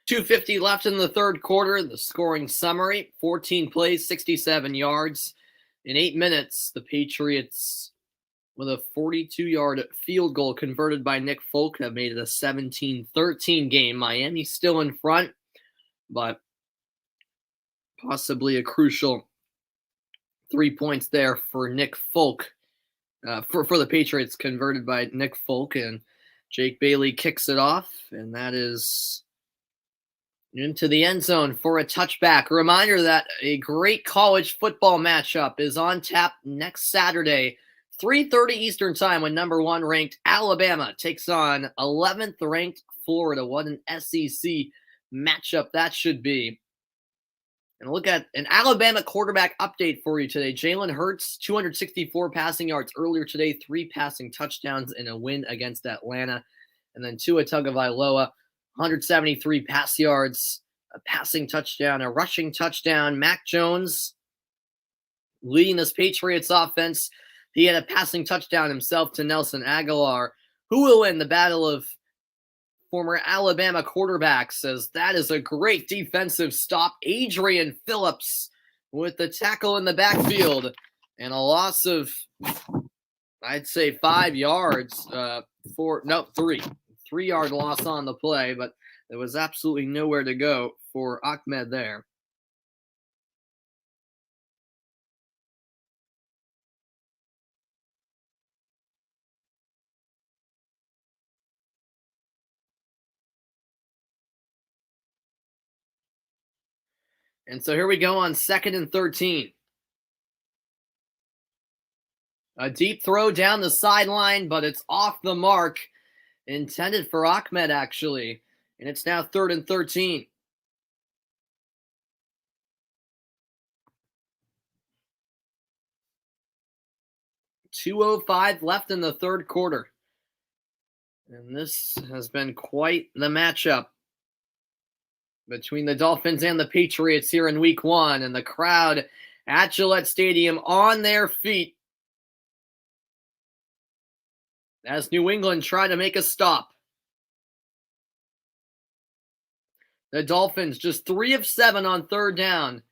.250 left in the third quarter. The scoring summary: 14 plays, 67 yards. In 8 minutes, the Patriots, with a 42-yard field goal converted by Nick Folk, have made it a 17-13 game. Miami still in front, but possibly a crucial 3 points there for Nick Folk, for the Patriots, converted by Nick Folk, and Jake Bailey kicks it off, and that is into the end zone for a touchback. A reminder that a great college football matchup is on tap next Saturday, 3:30 Eastern time, when number 1 ranked Alabama takes on 11th ranked Florida. What an SEC matchup that should be. And look at an Alabama quarterback update for you today. Jalen Hurts, 264 passing yards earlier today, 3 passing touchdowns in a win against Atlanta. And then Tua Tagovailoa, 173 pass yards, a passing touchdown, a rushing touchdown. Mac Jones leading this Patriots offense. He had a passing touchdown himself to Nelson Aguilar. Who will win the battle of former Alabama quarterback, says that is a great defensive stop. Adrian Phillips with the tackle in the backfield and a loss of, I'd say, 5 yards. 3-yard loss on the play, but there was absolutely nowhere to go for Ahmed there. And so here we go on 2nd and 13. A deep throw down the sideline, but it's off the mark. Intended for Ahmed, actually. And it's now 3rd and 13. .205 left in the third quarter. And this has been quite the matchup between the Dolphins and the Patriots here in week 1. And the crowd at Gillette Stadium on their feet as New England try to make a stop. The Dolphins just 3 of 7 on 3rd down.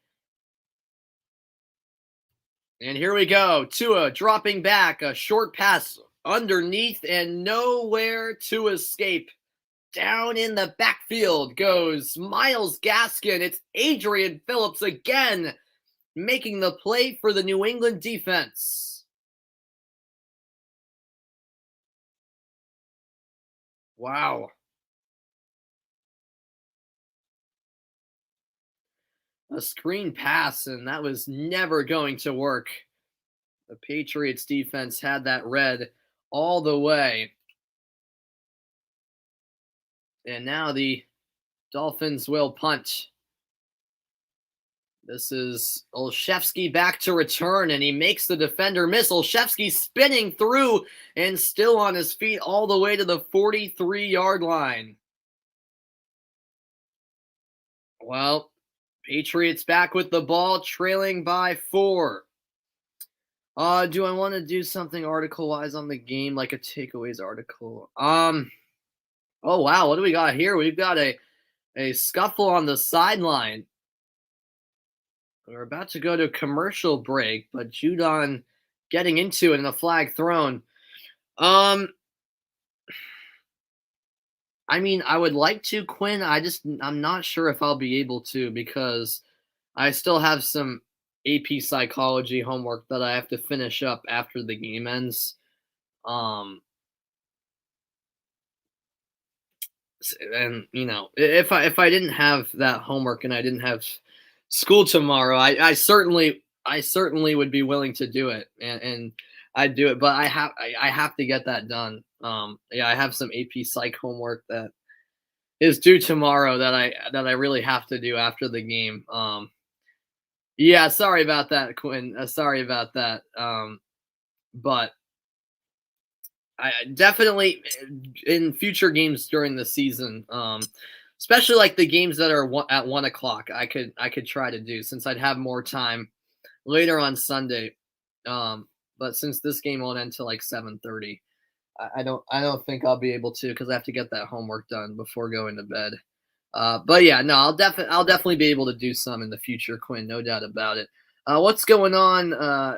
And here we go. Tua dropping back, a short pass underneath and nowhere to escape. Down in the backfield goes Myles Gaskin. It's Adrian Phillips again making the play for the New England defense. Wow. A screen pass, and that was never going to work. The Patriots defense had that read all the way. And now the Dolphins will punt. This is Olszewski back to return, and he makes the defender miss. Olszewski spinning through and still on his feet all the way to the 43-yard line. Well, Patriots back with the ball, trailing by 4. Do I want to do something article-wise on the game, like a takeaways article? Oh, wow, what do we got here? We've got a scuffle on the sideline. We're about to go to commercial break, but Judon getting into it and a flag thrown. I mean, I would like to, Quinn. I'm not sure if I'll be able to because I still have some AP psychology homework that I have to finish up after the game ends. And you know, if I didn't have that homework and I didn't have school tomorrow, I certainly would be willing to do it and I'd do it, but I have to get that done. Yeah, I have some AP Psych homework that is due tomorrow that I really have to do after the game. Yeah, sorry about that, Quinn. Sorry about that. But I definitely in future games during the season, especially like the games that are at 1:00, I could try to do since I'd have more time later on Sunday. But since this game won't end till like 7:30, I don't think I'll be able to because I have to get that homework done before going to bed. But yeah, no, I'll definitely be able to do some in the future, Quinn, no doubt about it. What's going on?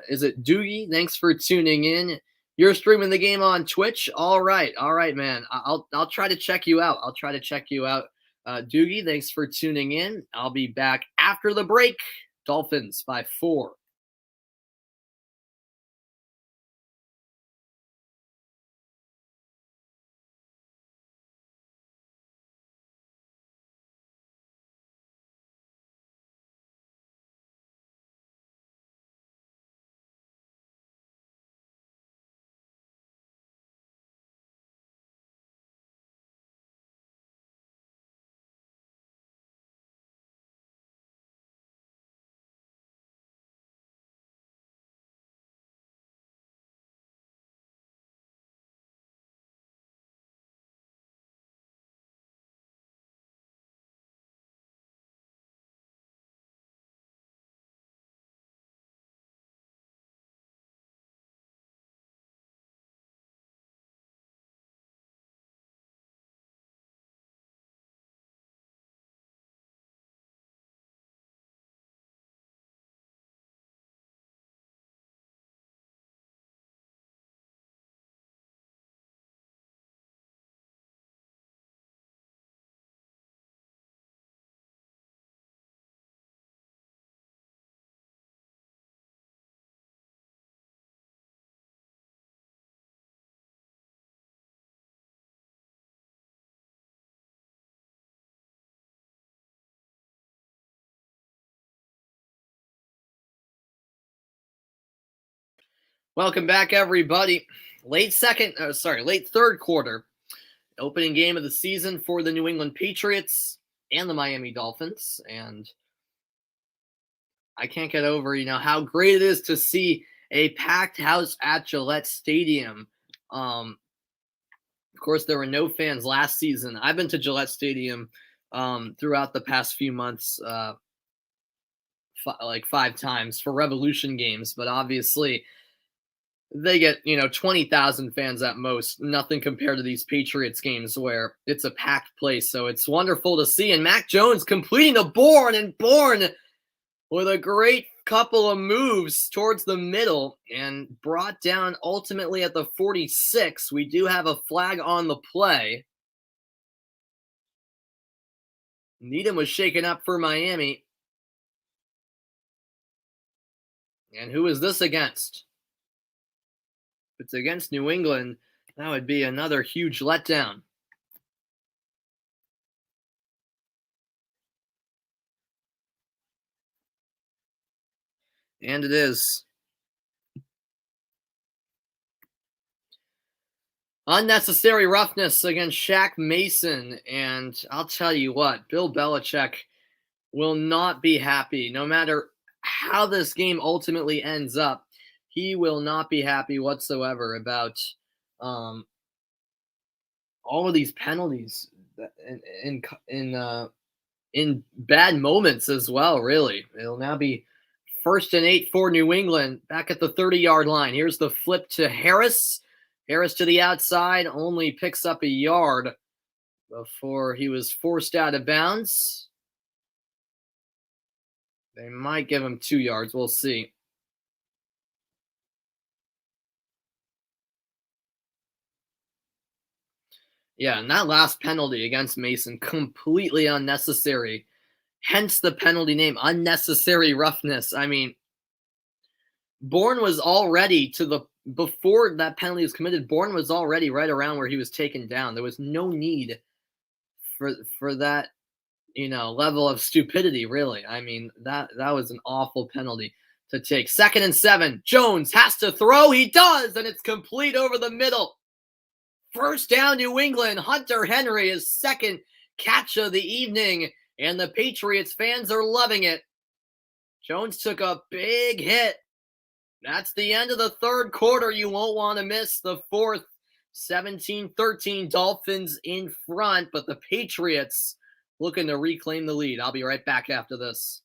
Is it Doogie? Thanks for tuning in. You're streaming the game on Twitch. All right, man. I'll try to check you out. Doogie, thanks for tuning in. I'll be back after the break. Dolphins by 4. Welcome back, everybody. Late third quarter, opening game of the season for the New England Patriots and the Miami Dolphins. And I can't get over, how great it is to see a packed house at Gillette Stadium. Of course, there were no fans last season. I've been to Gillette Stadium throughout the past few months, like 5 times for Revolution games, but obviously they get 20,000 fans at most, nothing compared to these Patriots games where it's a packed place. So it's wonderful to see. And Mac Jones completing the Bourne with a great couple of moves towards the middle and brought down ultimately at the 46. We do have a flag on the play. Needham was shaken up for Miami. And who is this against? If it's against New England, that would be another huge letdown. And it is. Unnecessary roughness against Shaq Mason. And I'll tell you what, Bill Belichick will not be happy. No matter how this game ultimately ends up, he will not be happy whatsoever about all of these penalties in bad moments as well. Really, it'll now be 1st and 8 for New England, back at the 30-yard line. Here's the flip to Harris. Harris to the outside, only picks up a yard before he was forced out of bounds. They might give him 2 yards. We'll see. Yeah, and that last penalty against Mason, completely unnecessary. Hence the penalty name, unnecessary roughness. I mean, Bourne was already before that penalty was committed, Bourne was already right around where he was taken down. There was no need for that, level of stupidity, really. I mean, that was an awful penalty to take. 2nd and 7. Jones has to throw. He does, and it's complete over the middle. First down, New England. Hunter Henry, his second catch of the evening, and the Patriots fans are loving it. Jones took a big hit. That's the end of the third quarter. You won't want to miss the fourth. 17-13, Dolphins in front, but the Patriots looking to reclaim the lead. I'll be right back after this.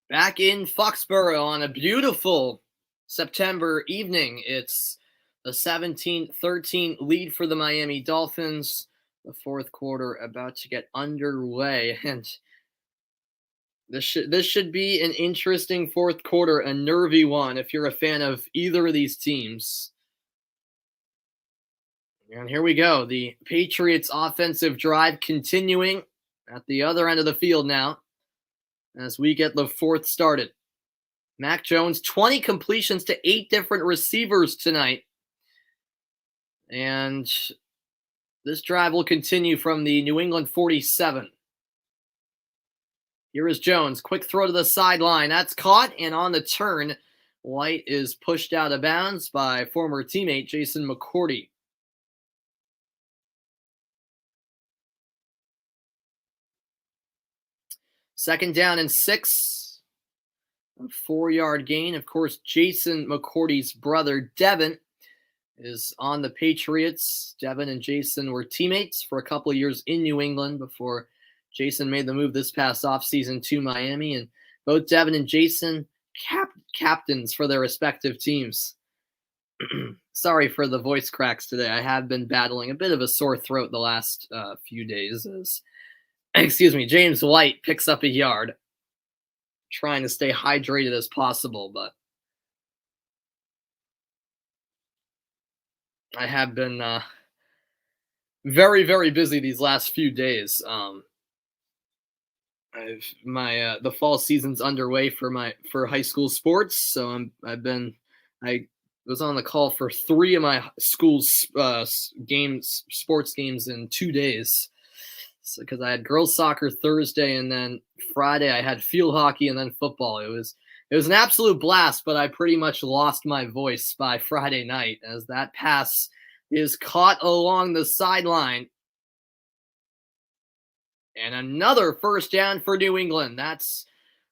Back in Foxborough on a beautiful September evening. It's the 17-13 lead for the Miami Dolphins. The fourth quarter about to get underway, and this should be an interesting fourth quarter, a nervy one if you're a fan of either of these teams. And here we go. The Patriots offensive drive continuing at the other end of the field now as we get the fourth started. Mac Jones, 20 completions to 8 different receivers tonight. And this drive will continue from the New England 47. Here is Jones. Quick throw to the sideline. That's caught, and on the turn, White is pushed out of bounds by former teammate Jason McCourty. Second down and 6. A 4-yard gain. Of course, Jason McCourty's brother, Devin, is on the Patriots. Devin and Jason were teammates for a couple of years in New England before Jason made the move this past offseason to Miami. And both Devin and Jason, captains for their respective teams. Sorry for the voice cracks today. I have been battling a bit of a sore throat the last few days as James White picks up a yard. Trying to stay hydrated as possible, but I have been very, very busy these last few days. The fall season's underway for high school sports, so I was on the call for 3 of my school's sports games in 2 days. Because I had girls soccer Thursday, and then Friday I had field hockey and then football. It was an absolute blast, but I pretty much lost my voice by Friday night as that pass is caught along the sideline. And another first down for New England. That's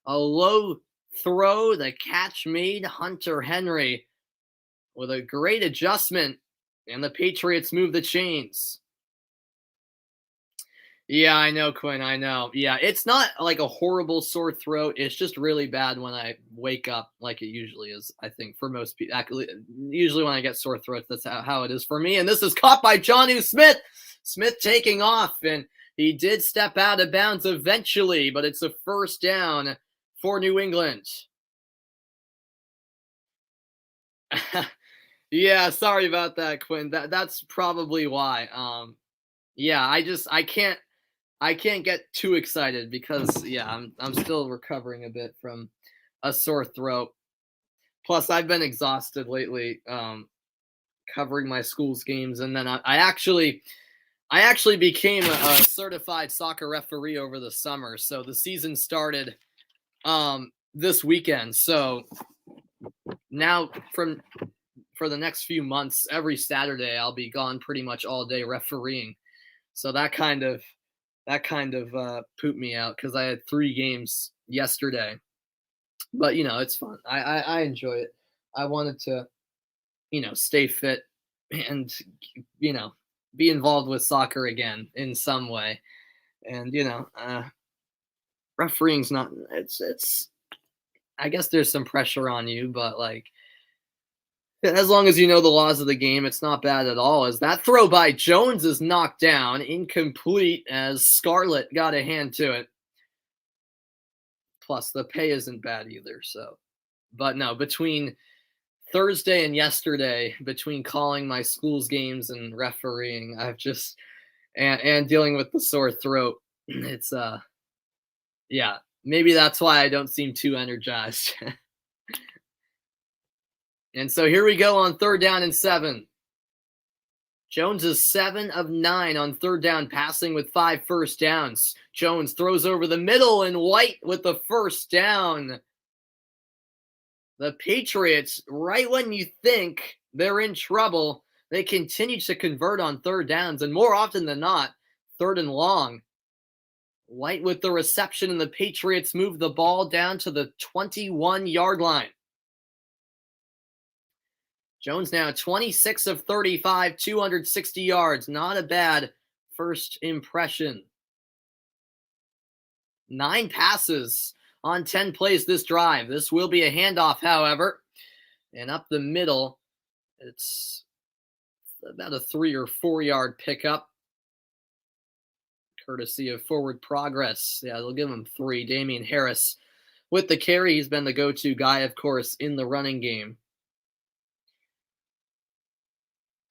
a low throw. The catch made Hunter Henry with a great adjustment, and the Patriots move the chains. Yeah, I know, Quinn. I know. Yeah, it's not like a horrible sore throat. It's just really bad when I wake up, like it usually is, I think, for most people. Usually when I get sore throats, that's how it is for me. And this is caught by Jonnu Smith. Smith taking off, and he did step out of bounds eventually, but it's a first down for New England. Yeah, sorry about that, Quinn. That's probably why. Yeah, I can't get too excited because I'm still recovering a bit from a sore throat. Plus, I've been exhausted lately covering my school's games, and then I actually became a certified soccer referee over the summer. So the season started this weekend. So now for the next few months, every Saturday I'll be gone pretty much all day refereeing. So that kind of pooped me out because I had 3 games yesterday. But it's fun. I enjoy it. I wanted to stay fit and be involved with soccer again in some way. And refereeing's not it's I guess there's some pressure on you, but like as long as you know the laws of the game, it's not bad at all. As that throw by Jones is knocked down, incomplete, as Scarlett got a hand to it. Plus, the pay isn't bad either. So, but no, between Thursday and yesterday, between calling my school's games and refereeing, I've just and dealing with the sore throat. It's maybe that's why I don't seem too energized. And so here we go on 3rd down and 7. Jones is 7 of 9 on 3rd down passing with 5 first downs. Jones throws over the middle, and White with the first down. The Patriots, right when you think they're in trouble, they continue to convert on 3rd downs, and more often than not, 3rd and long. White with the reception, and the Patriots move the ball down to the 21-yard line. Jones now 26 of 35, 260 yards. Not a bad first impression. 9 passes on 10 plays this drive. This will be a handoff, however. And up the middle, it's about a 3 or 4 yard pickup, courtesy of Forward Progress. Yeah, they'll give him 3. Damien Harris with the carry. He's been the go-to guy, of course, in the running game.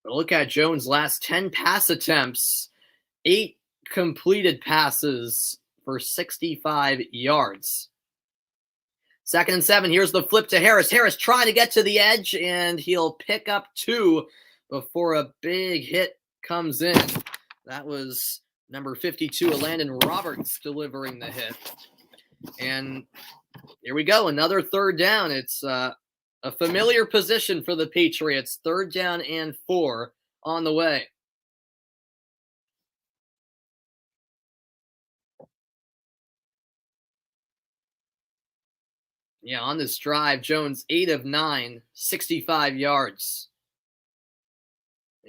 But look at Jones' last 10 pass attempts, 8 completed passes for 65 yards. 2nd and 7. Here's the flip to Harris. Harris trying to get to the edge, and he'll pick up 2 before a big hit comes in. That was number 52, Landon Roberts, delivering the hit. And here we go, another 3rd down. It's a familiar position for the Patriots. 3rd down and 4 on the way. Yeah, on this drive, Jones 8 of 9, 65 yards.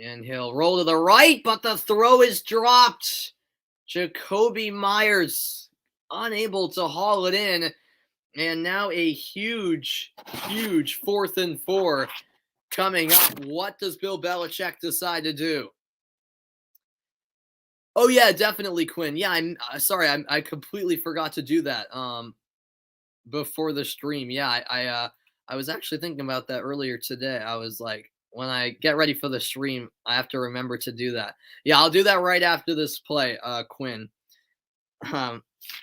And he'll roll to the right, but the throw is dropped. Jacoby Myers unable to haul it in. And now a huge 4th and 4 coming up. What does Bill Belichick decide to do? Oh, yeah, definitely, Quinn. Yeah, I'm sorry. I completely forgot to do that before the stream. Yeah, I was actually thinking about that earlier today. I was like, when I get ready for the stream, I have to remember to do that. Yeah, I'll do that right after this play, Quinn.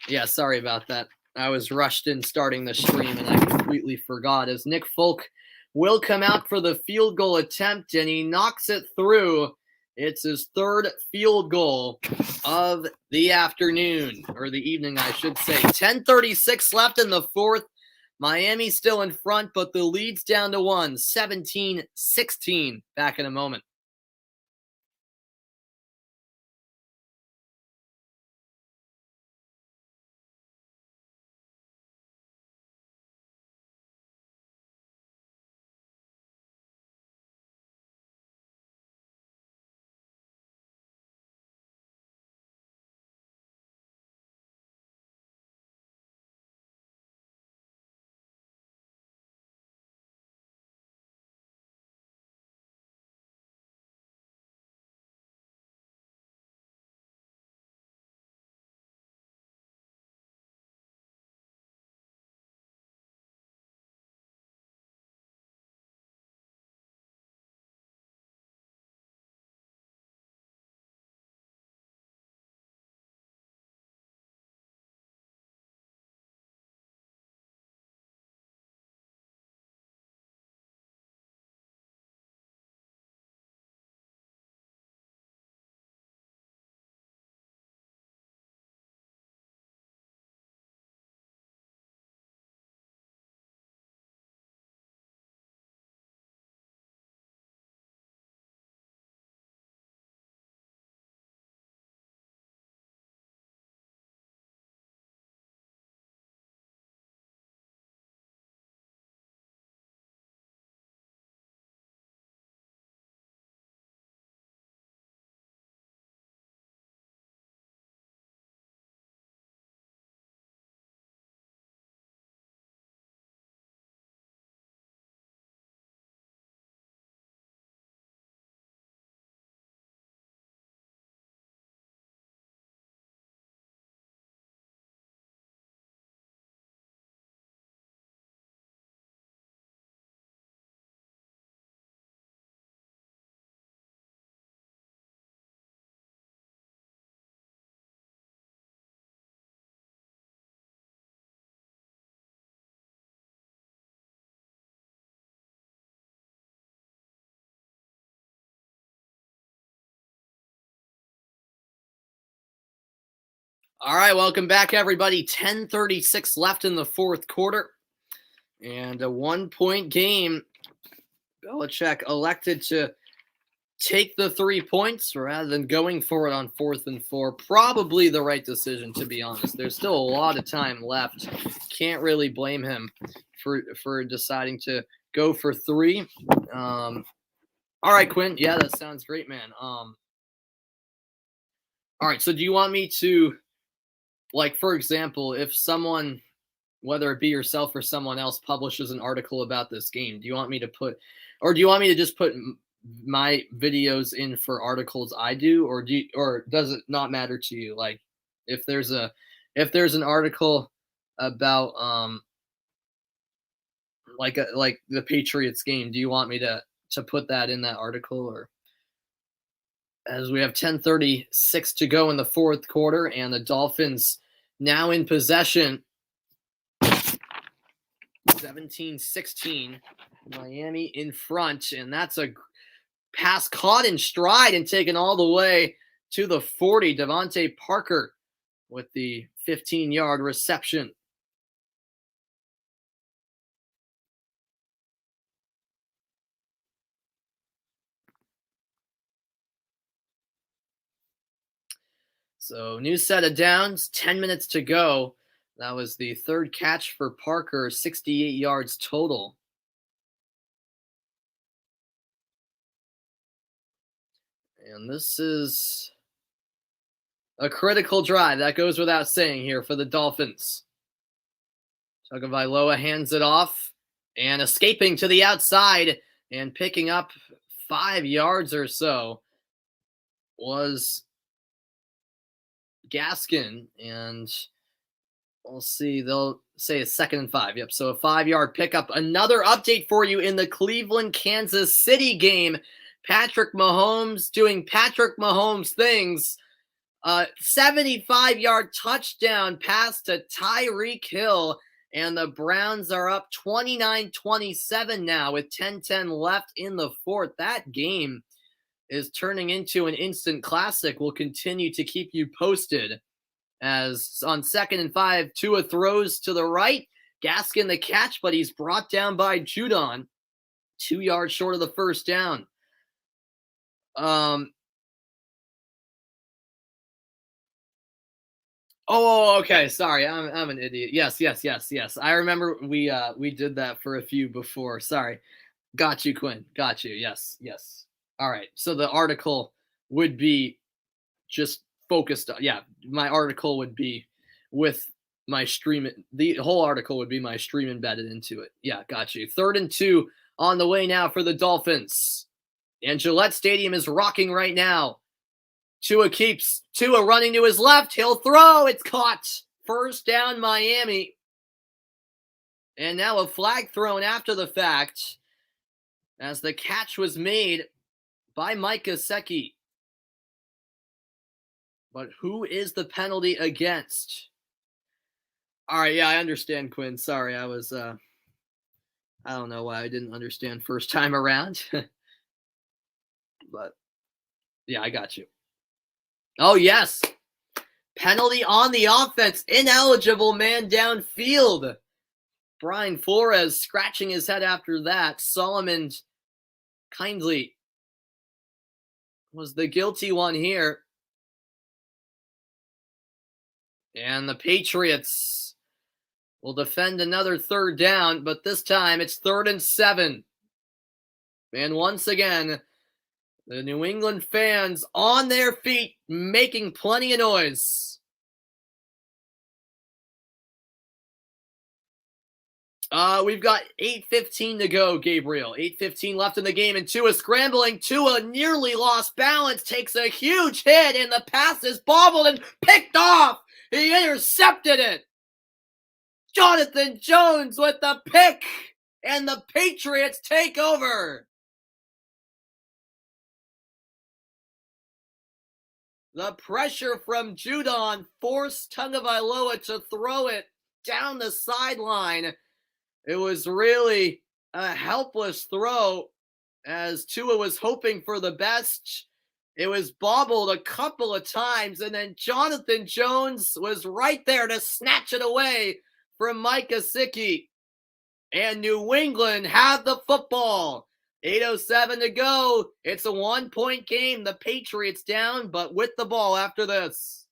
Yeah, sorry about that. I was rushed in starting the stream, and I completely forgot. As Nick Folk will come out for the field goal attempt, and he knocks it through. It's his 3rd field goal of the afternoon, or the evening, I should say. 10:36 left in the 4th. Miami still in front, but the lead's down to 1, 17-16. Back in a moment. All right, welcome back, everybody. 10:36 left in the 4th quarter. And a 1-point game. Belichick elected to take the 3 points rather than going for it on 4th and 4. Probably the right decision, to be honest. There's still a lot of time left. Can't really blame him for deciding to go for 3. All right, Quinn. Yeah, that sounds great, man. All right, so do you want me to, like, for example, if someone whether it be yourself or someone else, publishes an article about this game? Do you want me to put, or do you want me to just put my videos in for articles I do, or or does it not matter to you? Like, if there's an article about like the Patriots game, do you want me to put that in that article? Or, as we have 10:36 to go in the fourth quarter, and the Dolphins now in possession, 17-16, Miami in front, and that's a pass caught in stride and taken all the way to the 40. Devontae Parker with the 15-yard reception. So, new set of downs, 10 minutes to go. That was the third catch for Parker, 68 yards total. And this is a critical drive. That goes without saying here for the Dolphins. Tagovailoa hands it off, and escaping to the outside and picking up 5 yards or so was Gaskin, and we'll see. They'll say a 2nd and 5. Yep, so a 5-yard pickup. Another update for you in the Cleveland, Kansas City game. Patrick Mahomes doing Patrick Mahomes things. 75-yard touchdown pass to Tyreek Hill, and the Browns are up 29-27 now with 10:10 left in the fourth. That game is turning into an instant classic. We'll continue to keep you posted, as on 2nd and 5, Tua throws to the right, Gaskin the catch, but he's brought down by Judon, 2 yards short of the first down. Oh, okay. Sorry, I'm an idiot. Yes. I remember we did that for a few before. Sorry. Got you, Quinn. Got you. Yes. All right. So the article would be just focused on, yeah, my article would be with my stream. The whole article would be my stream embedded into it. Yeah, got you. 3rd and 2 on the way now for the Dolphins. And Gillette Stadium is rocking right now. Tua running to his left. He'll throw. It's caught. First down, Miami. And now a flag thrown after the fact, as the catch was made by Mike Gesicki. But who is the penalty against? All right, yeah, I understand, Quinn. Sorry, I was, I don't know why I didn't understand first time around. But, yeah, I got you. Oh, yes. Penalty on the offense. Ineligible man downfield. Brian Flores scratching his head after that. Solomon Kindly was the guilty one here. And the Patriots will defend another 3rd down, but this time it's 3rd and 7. And once again, the New England fans on their feet, making plenty of noise. We've got 8:15 to go, Gabriel. 8:15 left in the game, and Tua scrambling. Tua nearly lost balance, takes a huge hit, and the pass is bobbled and picked off. He intercepted it. Jonathan Jones with the pick, and the Patriots take over. The pressure from Judon forced Tagovailoa to throw it down the sideline. It was really a helpless throw, as Tua was hoping for the best. It was bobbled a couple of times, and then Jonathan Jones was right there to snatch it away from Mike Gesicki. And New England have the football. 8:07 to go. It's a 1-point game. The Patriots down, but with the ball after this.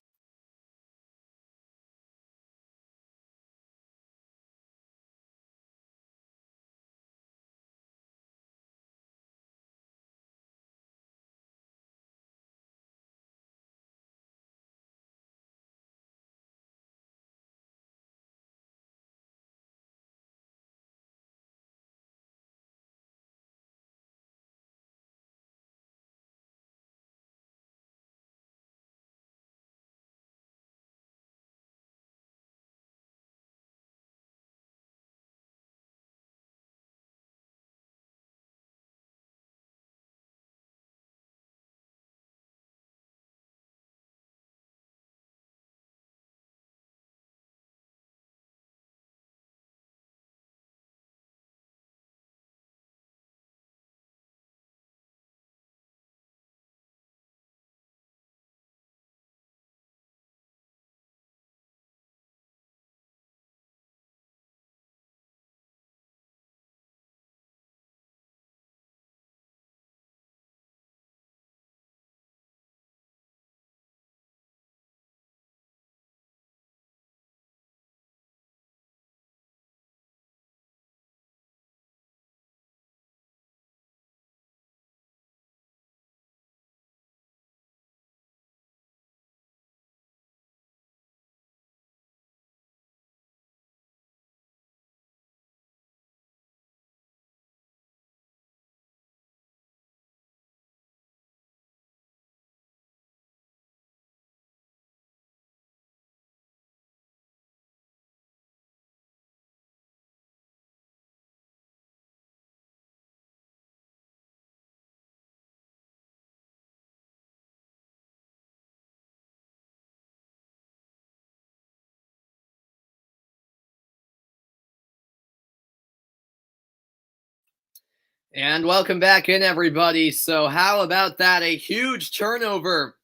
And welcome back in, everybody. So, how about that? A huge turnover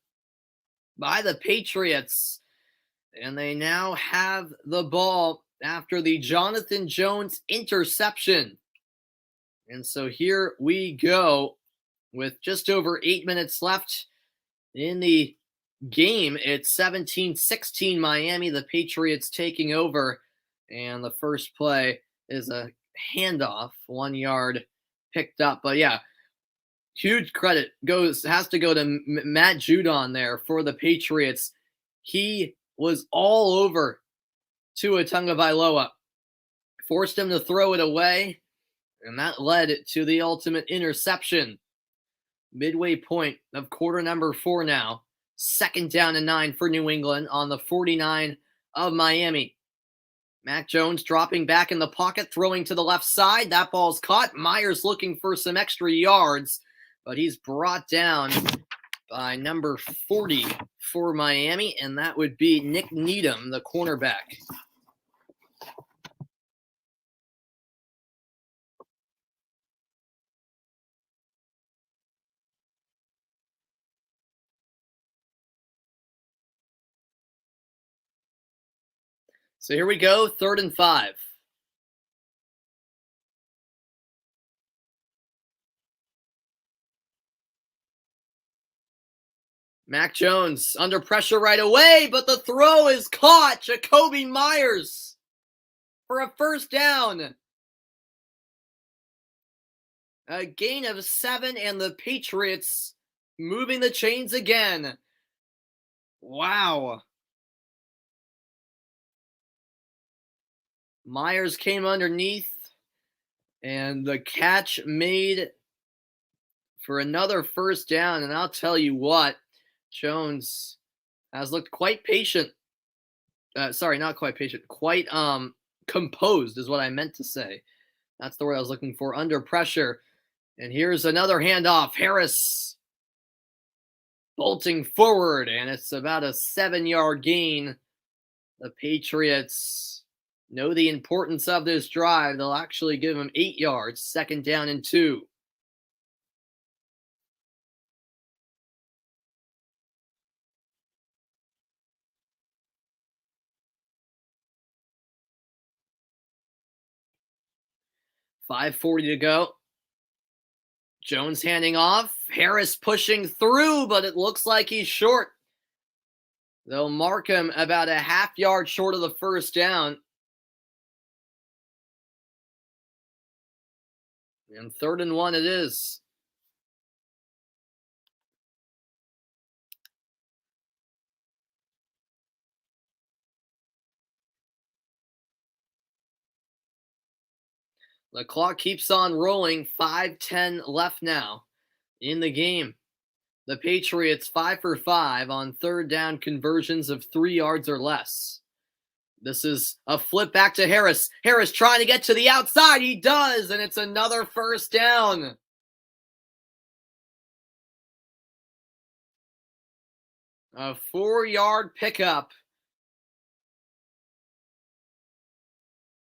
by the Patriots. And they now have the ball after the Jonathan Jones interception. And so here we go with just over 8 minutes left in the game. It's 17-16 Miami, the Patriots taking over. And the first play is a handoff, 1 yard picked up. But yeah, huge credit has to go to Matt Judon there for the Patriots. He was all over Tua Tagovailoa, forced him to throw it away, and that led to the ultimate interception. Midway point of quarter number 4 now. 2nd down and 9 for New England on the 49 of Miami. Mac Jones dropping back in the pocket, throwing to the left side. That ball's caught. Myers looking for some extra yards, but he's brought down by number 40 for Miami, and that would be Nick Needham, the cornerback. So here we go, 3rd and 5. Mac Jones under pressure right away, but the throw is caught. Jacoby Myers for a 1st down. A gain of 7, and the Patriots moving the chains again. Wow. Myers came underneath, and the catch made for another 1st down. And I'll tell you what, Jones has looked quite patient. Sorry, not quite patient. Quite composed is what I meant to say. That's the word I was looking for, under pressure. And here's another handoff. Harris bolting forward, and it's about a 7-yard gain. The Patriots know the importance of this drive. They'll actually give him 8 yards, 2nd down and 2. .540 to go. Jones handing off. Harris pushing through, but it looks like he's short. They'll mark him about a half-yard short of the 1st down. And 3rd and 1 it is. The clock keeps on rolling. 5:10 left now in the game. The Patriots 5 for 5 on 3rd down conversions of 3 yards or less. This is a flip back to Harris. Harris trying to get to the outside. He does, and it's another 1st down. A 4-yard pickup.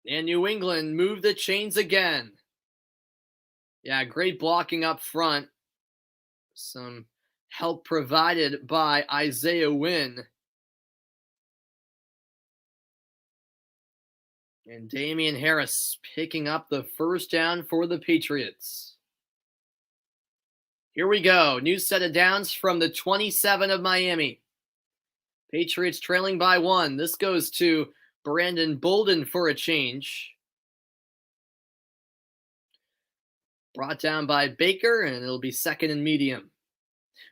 And New England moved the chains again. Yeah, great blocking up front. Some help provided by Isaiah Wynn. And Damien Harris picking up the 1st down for the Patriots. Here we go. New set of downs from the 27 of Miami. Patriots trailing by 1. This goes to Brandon Bolden for a change. Brought down by Baker, and it'll be 2nd and medium.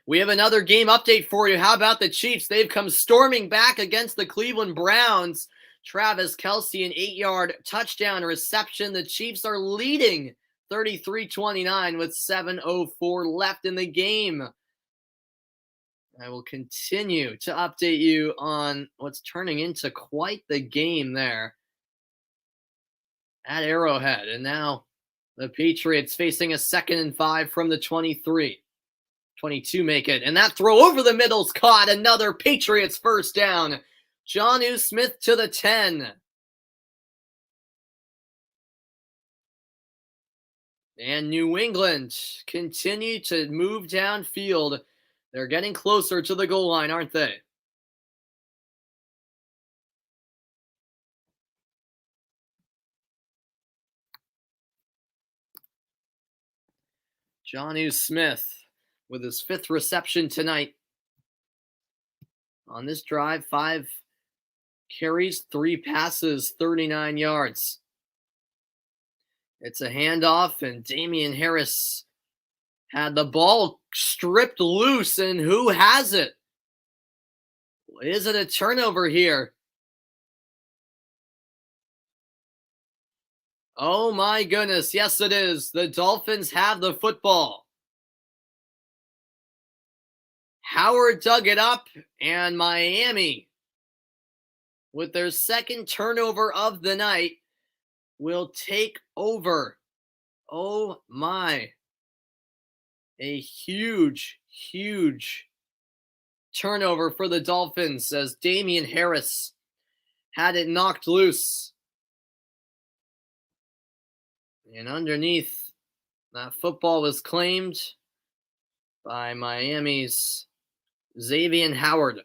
We have another game update for you. How about the Chiefs? They've come storming back against the Cleveland Browns. Travis Kelce, an 8-yard touchdown reception. The Chiefs are leading 33-29 with 7:04 left in the game. I will continue to update you on what's turning into quite the game there at Arrowhead. And now the Patriots facing a 2nd and 5 from the 23. 22 make it. And that throw over the middle's caught. Another Patriots 1st down. Jonnu Smith to the 10. And New England continue to move downfield. They're getting closer to the goal line, aren't they? Jonnu Smith with his 5th reception tonight. On this drive, 5 carries, 3 passes, 39 yards. It's a handoff, and Damien Harris had the ball stripped loose, and who has it? Is it a turnover here? Oh my goodness, yes it is. The Dolphins have the football. Howard dug it up, and Miami, with their 2nd turnover of the night, will take over. Oh my. A huge, huge turnover for the Dolphins as Damien Harris had it knocked loose. And underneath, that football was claimed by Miami's Xavier Howard.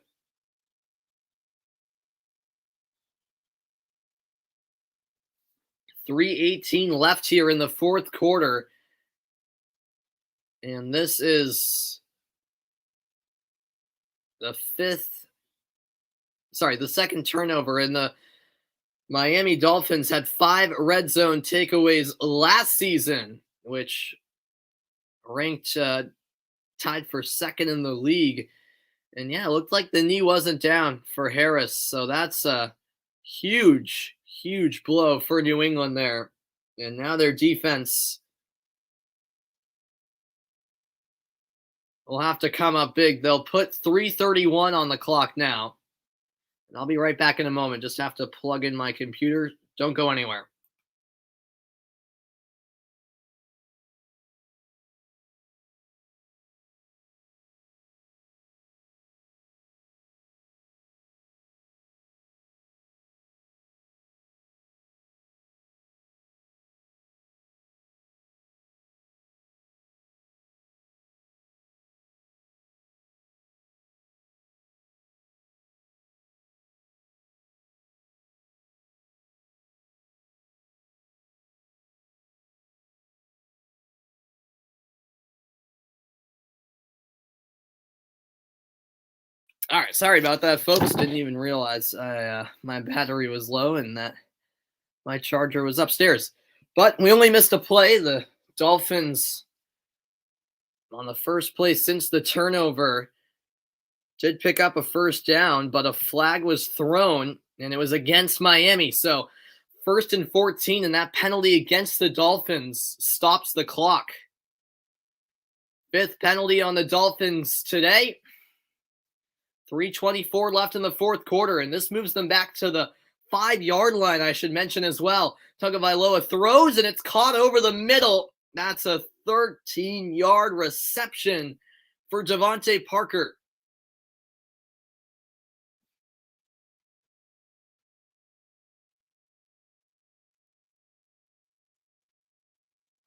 .318 left here in the 4th quarter. And this is the 2nd turnover. And the Miami Dolphins had 5 red zone takeaways last season, which ranked tied for 2nd in the league. And yeah, it looked like the knee wasn't down for Harris. So that's a huge, huge blow for New England there. And now their defense will have to come up big. They'll put 3:31 on the clock now. And I'll be right back in a moment. Just have to plug in my computer. Don't go anywhere. All right, sorry about that, folks. Didn't even realize my battery was low and that my charger was upstairs. But we only missed a play. The Dolphins, on the first play since the turnover, did pick up a 1st down, but a flag was thrown, and it was against Miami. So 1st and 14, and that penalty against the Dolphins stops the clock. 5th penalty on the Dolphins today. 3:24 left in the 4th quarter, and this moves them back to the 5-yard line, I should mention as well. Tagovailoa throws, and it's caught over the middle. That's a 13-yard reception for Devontae Parker.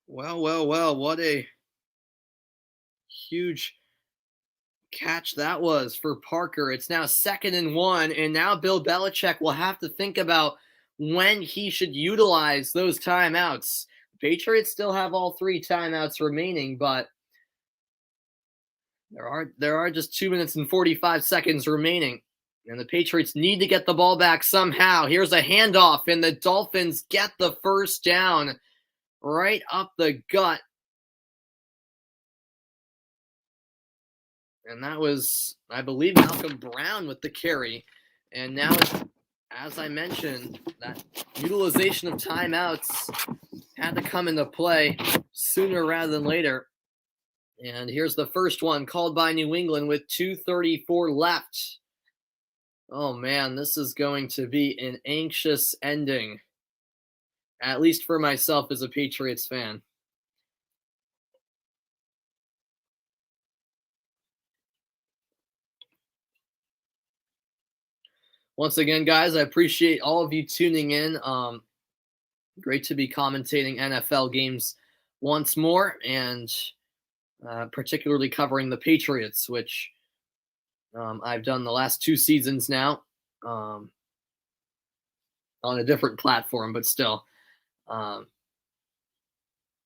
Well, what a huge catch that was for Parker. It's now 2nd and 1, and now Bill Belichick will have to think about when he should utilize those timeouts. The Patriots still have all 3 timeouts remaining, but there are just 2 minutes and 45 seconds remaining, and the Patriots need to get the ball back somehow. Here's a handoff, and the Dolphins get the 1st down right up the gut. And that was, I believe, Malcolm Brown with the carry. And now, as I mentioned, that utilization of timeouts had to come into play sooner rather than later. And here's the first one called by New England with 2:34 left. Oh, man, this is going to be an anxious ending, at least for myself as a Patriots fan. Once again, guys, I appreciate all of you tuning in. Great to be commentating NFL games once more, and particularly covering the Patriots, which I've done the last 2 seasons now, um, on a different platform, but still, um,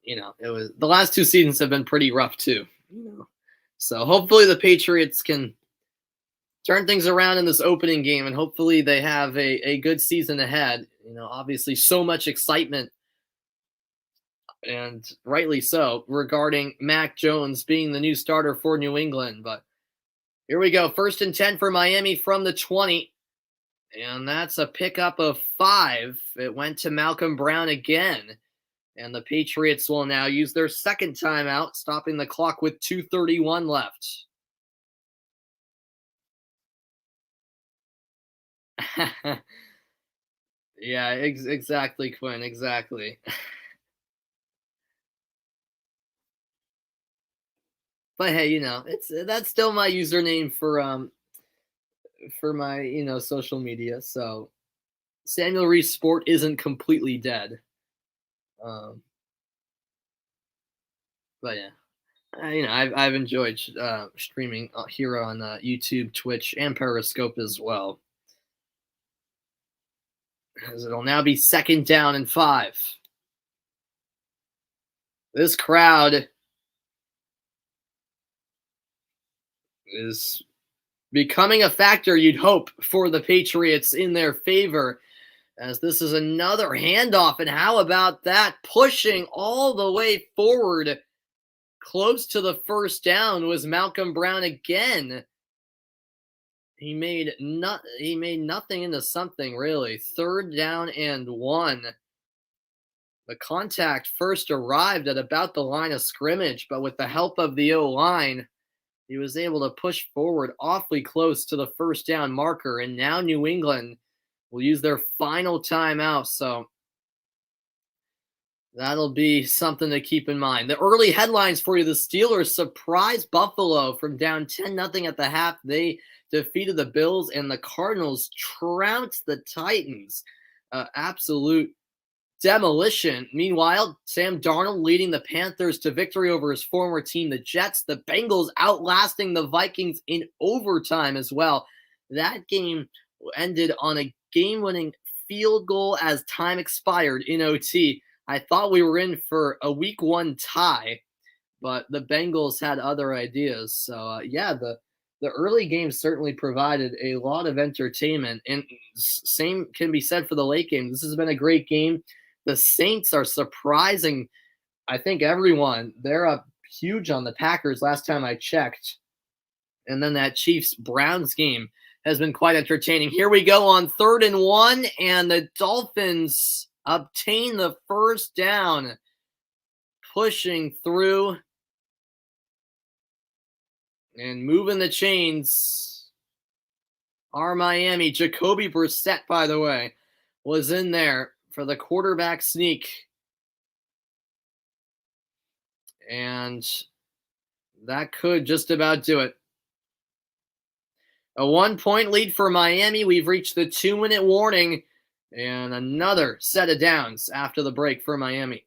it was the last 2 seasons have been pretty rough too. So hopefully the Patriots can turn things around in this opening game, and hopefully they have a good season ahead. Obviously so much excitement, and rightly so, regarding Mac Jones being the new starter for New England. But here we go. 1st and 10 for Miami from the 20. And that's a pickup of 5. It went to Malcolm Brown again. And the Patriots will now use their second timeout, stopping the clock with 2:31 left. Yeah, exactly, Quinn. Exactly. But hey, it's that's still my username for my social media. So Samuel Reese Sport isn't completely dead. Um, but yeah, I've enjoyed streaming here on YouTube, Twitch, and Periscope as well. As it'll now be 2nd down and 5. This crowd is becoming a factor, you'd hope, for the Patriots in their favor, as this is another handoff. And how about that? Pushing all the way forward, close to the 1st down, was Malcolm Brown again. He made nothing into something, really. 3rd down and 1. The contact first arrived at about the line of scrimmage, but with the help of the O-line, he was able to push forward awfully close to the 1st down marker. And now New England will use their final timeout. So that'll be something to keep in mind. The early headlines for you: the Steelers surprised Buffalo from down 10-0 at the half. They defeated the Bills, and the Cardinals trounced the Titans. Absolute demolition. Meanwhile, Sam Darnold leading the Panthers to victory over his former team, the Jets. The Bengals outlasting the Vikings in overtime as well. That game ended on a game-winning field goal as time expired in OT. I thought we were in for a week 1 tie, but the Bengals had other ideas. So, the early game certainly provided a lot of entertainment, and same can be said for the late game. This has been a great game. The Saints are surprising, I think, everyone. They're up huge on the Packers last time I checked. And then that Chiefs-Browns game has been quite entertaining. Here we go on 3rd and 1, and the Dolphins obtain the 1st down, pushing through and moving the chains. Our Miami, Jacoby Brissett, by the way, was in there for the quarterback sneak. And that could just about do it. A 1-point lead for Miami. We've reached the 2-minute warning, and another set of downs after the break for Miami.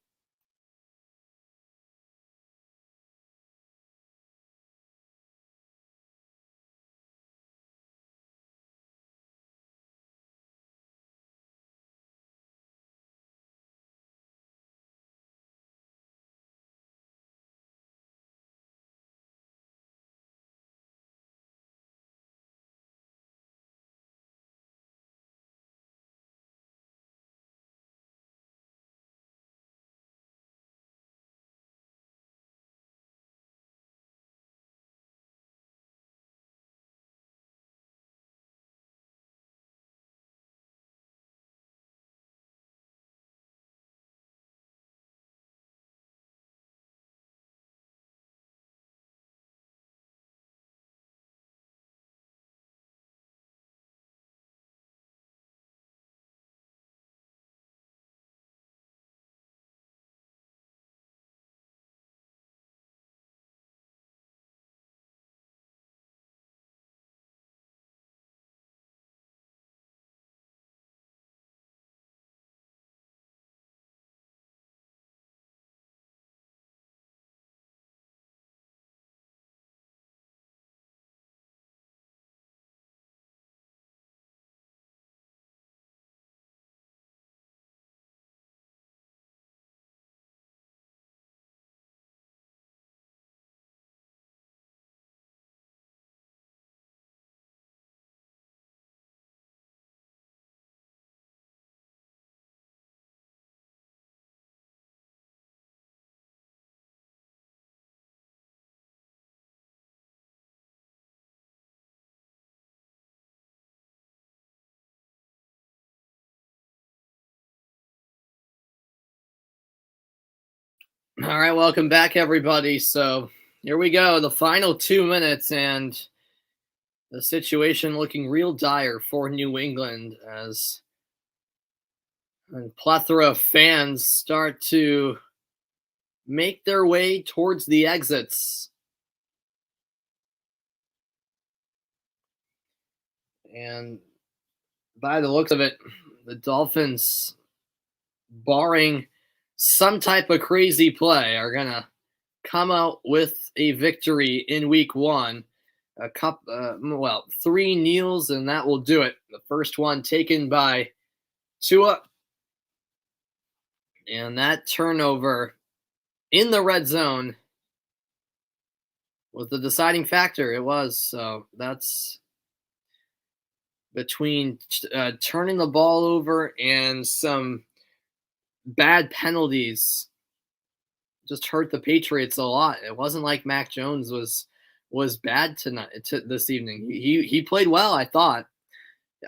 All right, welcome back, everybody. So here we go, the final 2 minutes, and the situation looking real dire for New England as a plethora of fans start to make their way towards the exits. And by the looks of it, the Dolphins, barring some type of crazy play, are going to come out with a victory in week one. Three kneels, and that will do it. The first one taken by Tua, and that turnover in the red zone was the deciding factor. It was. So that's between turning the ball over and some bad penalties just hurt the Patriots a lot. It wasn't like Mac Jones was bad this evening. He played well, I thought.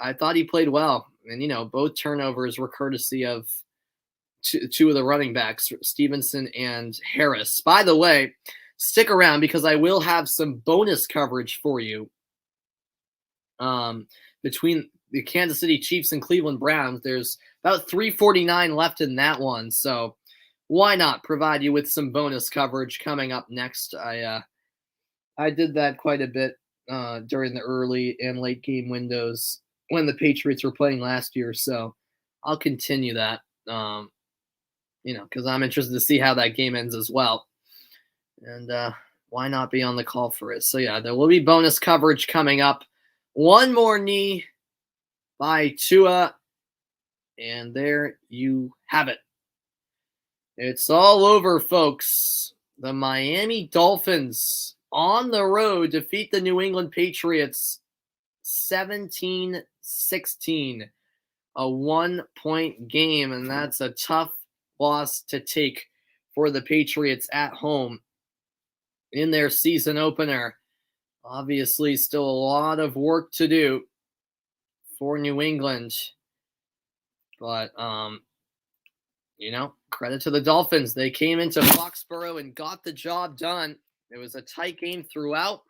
I thought he played well. And both turnovers were courtesy of two of the running backs, Stevenson and Harris. By the way, stick around because I will have some bonus coverage for you. Between the Kansas City Chiefs and Cleveland Browns, there's about 3:49 left in that one. So why not provide you with some bonus coverage coming up next? I did that quite a bit during the early and late game windows when the Patriots were playing last year. So I'll continue that, because I'm interested to see how that game ends as well. And why not be on the call for it? So, yeah, there will be bonus coverage coming up. One more knee by Tua, and there you have it. It's all over, folks. The Miami Dolphins on the road defeat the New England Patriots 17-16, a 1-point game, and that's a tough loss to take for the Patriots at home in their season opener. Obviously, still a lot of work to do for New England, but credit to the Dolphins. They came into Foxborough and got the job done. It was a tight game throughout,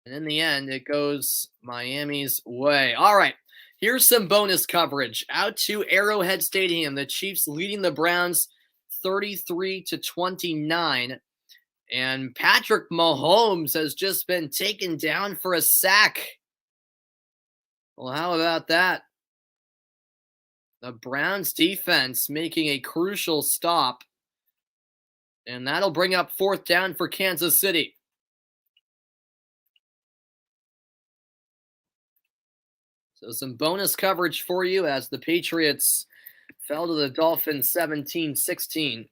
and in the end, it goes Miami's way. All right, here's some bonus coverage. Out to Arrowhead Stadium, the Chiefs leading the Browns 33-29, and Patrick Mahomes has just been taken down for a sack. Well, how about that? The Browns defense making a crucial stop, and that'll bring up fourth down for Kansas City. So some bonus coverage for you as the Patriots fell to the Dolphins 17-16.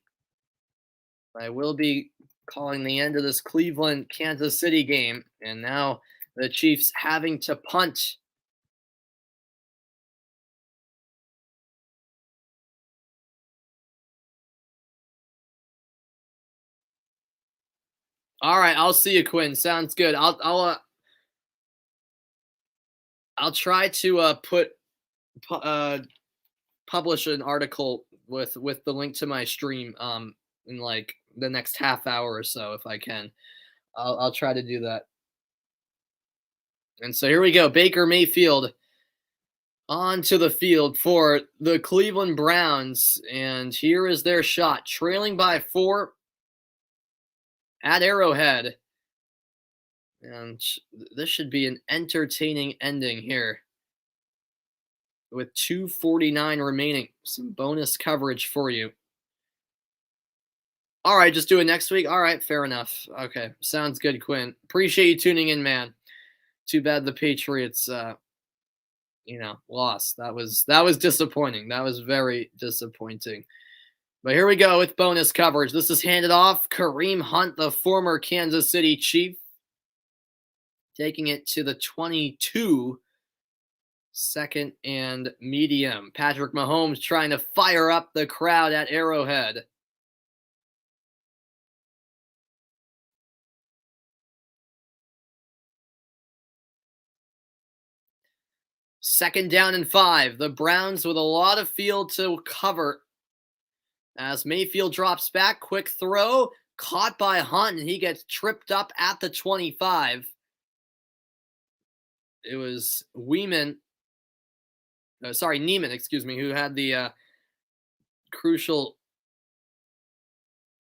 I will be calling the end of this Cleveland-Kansas City game, and now the Chiefs having to punt. All right, I'll see you, Quinn. Sounds good. I'll try to publish an article with the link to my stream in like the next half hour or so if I can. I'll try to do that. And so here we go. Baker Mayfield onto the field for the Cleveland Browns, and here is their shot, trailing by 4 at Arrowhead. And this should be an entertaining ending here with 2:49 remaining. Some bonus coverage for you. All right, just do it next week. All right, fair enough. Okay, sounds good, Quinn. Appreciate you tuning in, man. Too bad the Patriots, lost. That was disappointing. That was very disappointing. But here we go with bonus coverage. This is handed off. Kareem Hunt, the former Kansas City Chief, taking it to the 22, second and medium. Patrick Mahomes trying to fire up the crowd at Arrowhead. Second down and 5. The Browns with a lot of field to cover as Mayfield drops back. Quick throw, caught by Hunt, and he gets tripped up at the 25. It was Neiman, who had the crucial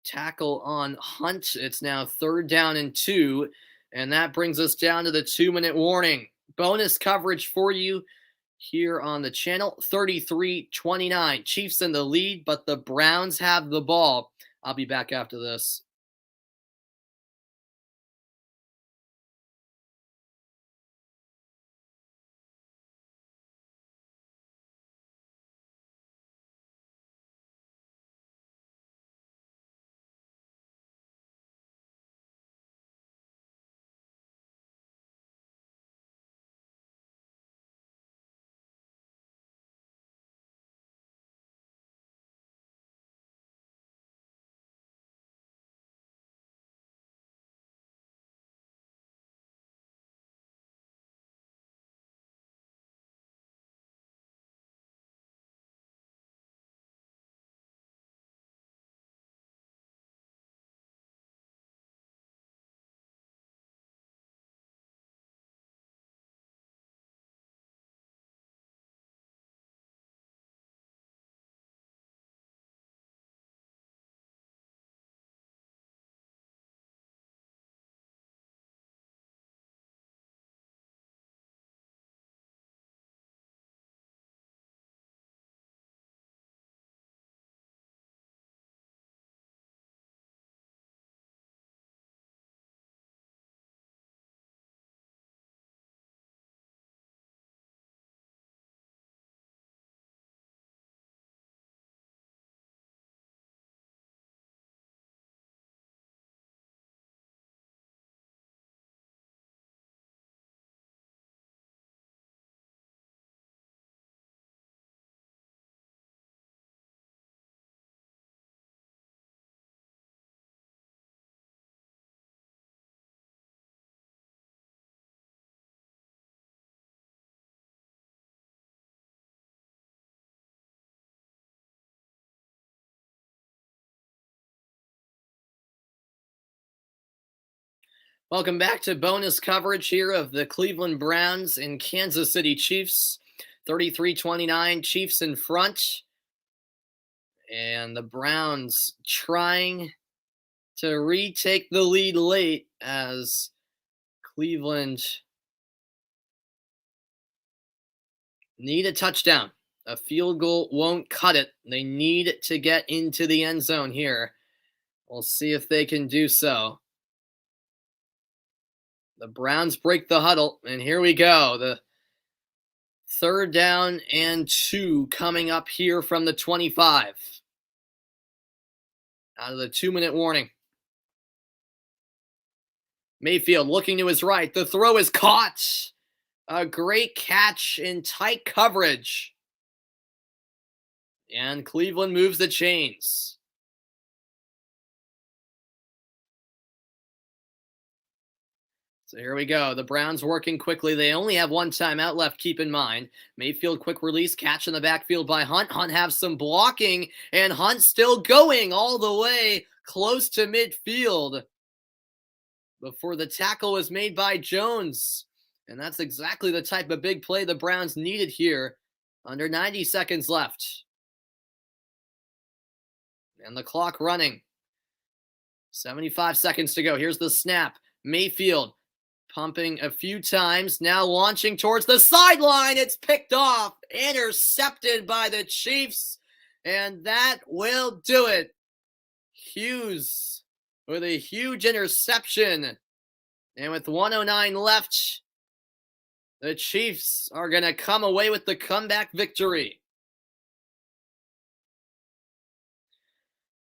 tackle on Hunt. It's now 3rd down and 2, and that brings us down to the 2-minute warning. Bonus coverage for you here on the channel. 33-29. Chiefs in the lead, but the Browns have the ball. I'll be back after this. Welcome back to bonus coverage here of the Cleveland Browns and Kansas City Chiefs. 33-29, Chiefs in front. And the Browns trying to retake the lead late as Cleveland need a touchdown. A field goal won't cut it. They need to get into the end zone here. We'll see if they can do so. The Browns break the huddle, and here we go. The 3rd down and 2 coming up here from the 25. Out of the 2-minute warning. Mayfield looking to his right. The throw is caught. A great catch in tight coverage. And Cleveland moves the chains. So here we go. The Browns working quickly. They only have one timeout left, keep in mind. Mayfield, quick release, catch in the backfield by Hunt. Hunt has some blocking, and Hunt still going all the way close to midfield before the tackle was made by Jones. And that's exactly the type of big play the Browns needed here. Under 90 seconds left. And the clock running. 75 seconds to go. Here's the snap. Mayfield pumping a few times, now launching towards the sideline. It's picked off, intercepted by the Chiefs, and that will do it. Hughes with a huge interception, and with 1:09 left, the Chiefs are going to come away with the comeback victory.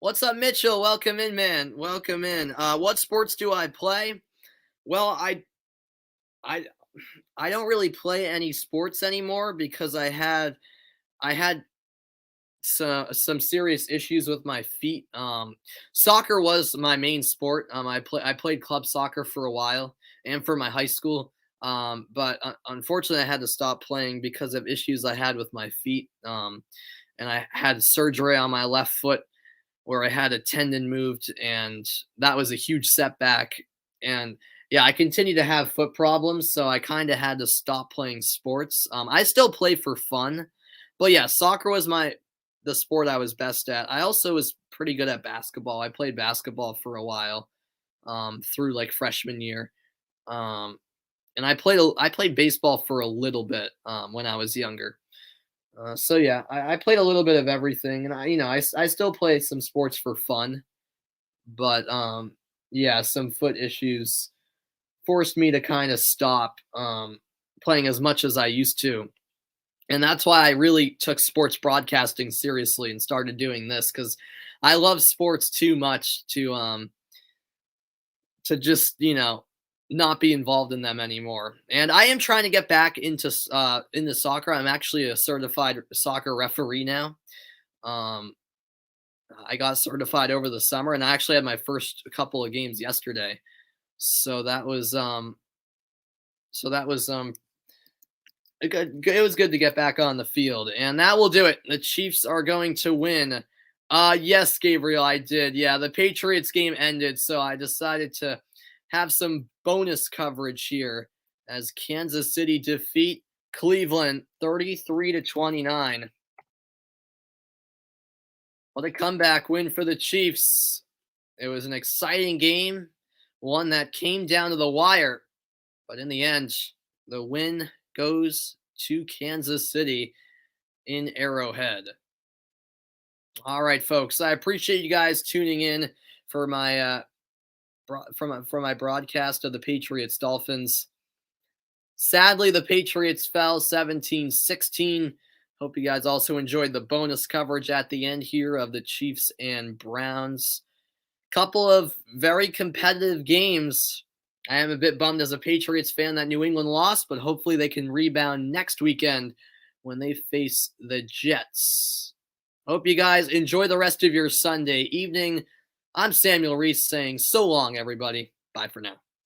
What's up, Mitchell? Welcome in, man. Welcome in. What sports do I play? Well, I don't really play any sports anymore because I had some serious issues with my feet. Soccer was my main sport. I played club soccer for a while and for my high school. But unfortunately, I had to stop playing because of issues I had with my feet. And I had surgery on my left foot where I had a tendon moved, and that was a huge setback. And yeah, I continue to have foot problems, so I kind of had to stop playing sports. I still play for fun, but yeah, soccer was the sport I was best at. I also was pretty good at basketball. I played basketball for a while, through like freshman year. Um, and I played baseball for a little bit, when I was younger. So yeah, I played a little bit of everything, and I still play some sports for fun, but yeah, some foot issues forced me to kind of stop playing as much as I used to. And that's why I really took sports broadcasting seriously and started doing this, because I love sports too much to just not be involved in them anymore. And I am trying to get back into soccer. I'm actually a certified soccer referee now. Um, I got certified over the summer, and I actually had my first couple of games yesterday. So that was so that was it was good to get back on the field. And that will do it. The Chiefs are going to win. Yes, Gabriel, I did. Yeah, the Patriots game ended, so I decided to have some bonus coverage here as Kansas City defeat Cleveland 33-29. What a comeback win for the Chiefs. It was an exciting game, one that came down to the wire, but in the end, the win goes to Kansas City in Arrowhead. All right, folks, I appreciate you guys tuning in for my from my broadcast of the Patriots Dolphins. Sadly, the Patriots fell 17-16. Hope you guys also enjoyed the bonus coverage at the end here of the Chiefs and Browns. Couple of very competitive games. I am a bit bummed as a Patriots fan that New England lost, but hopefully they can rebound next weekend when they face the Jets. Hope you guys enjoy the rest of your Sunday evening. I'm Samuel Reese saying so long, everybody. Bye for now.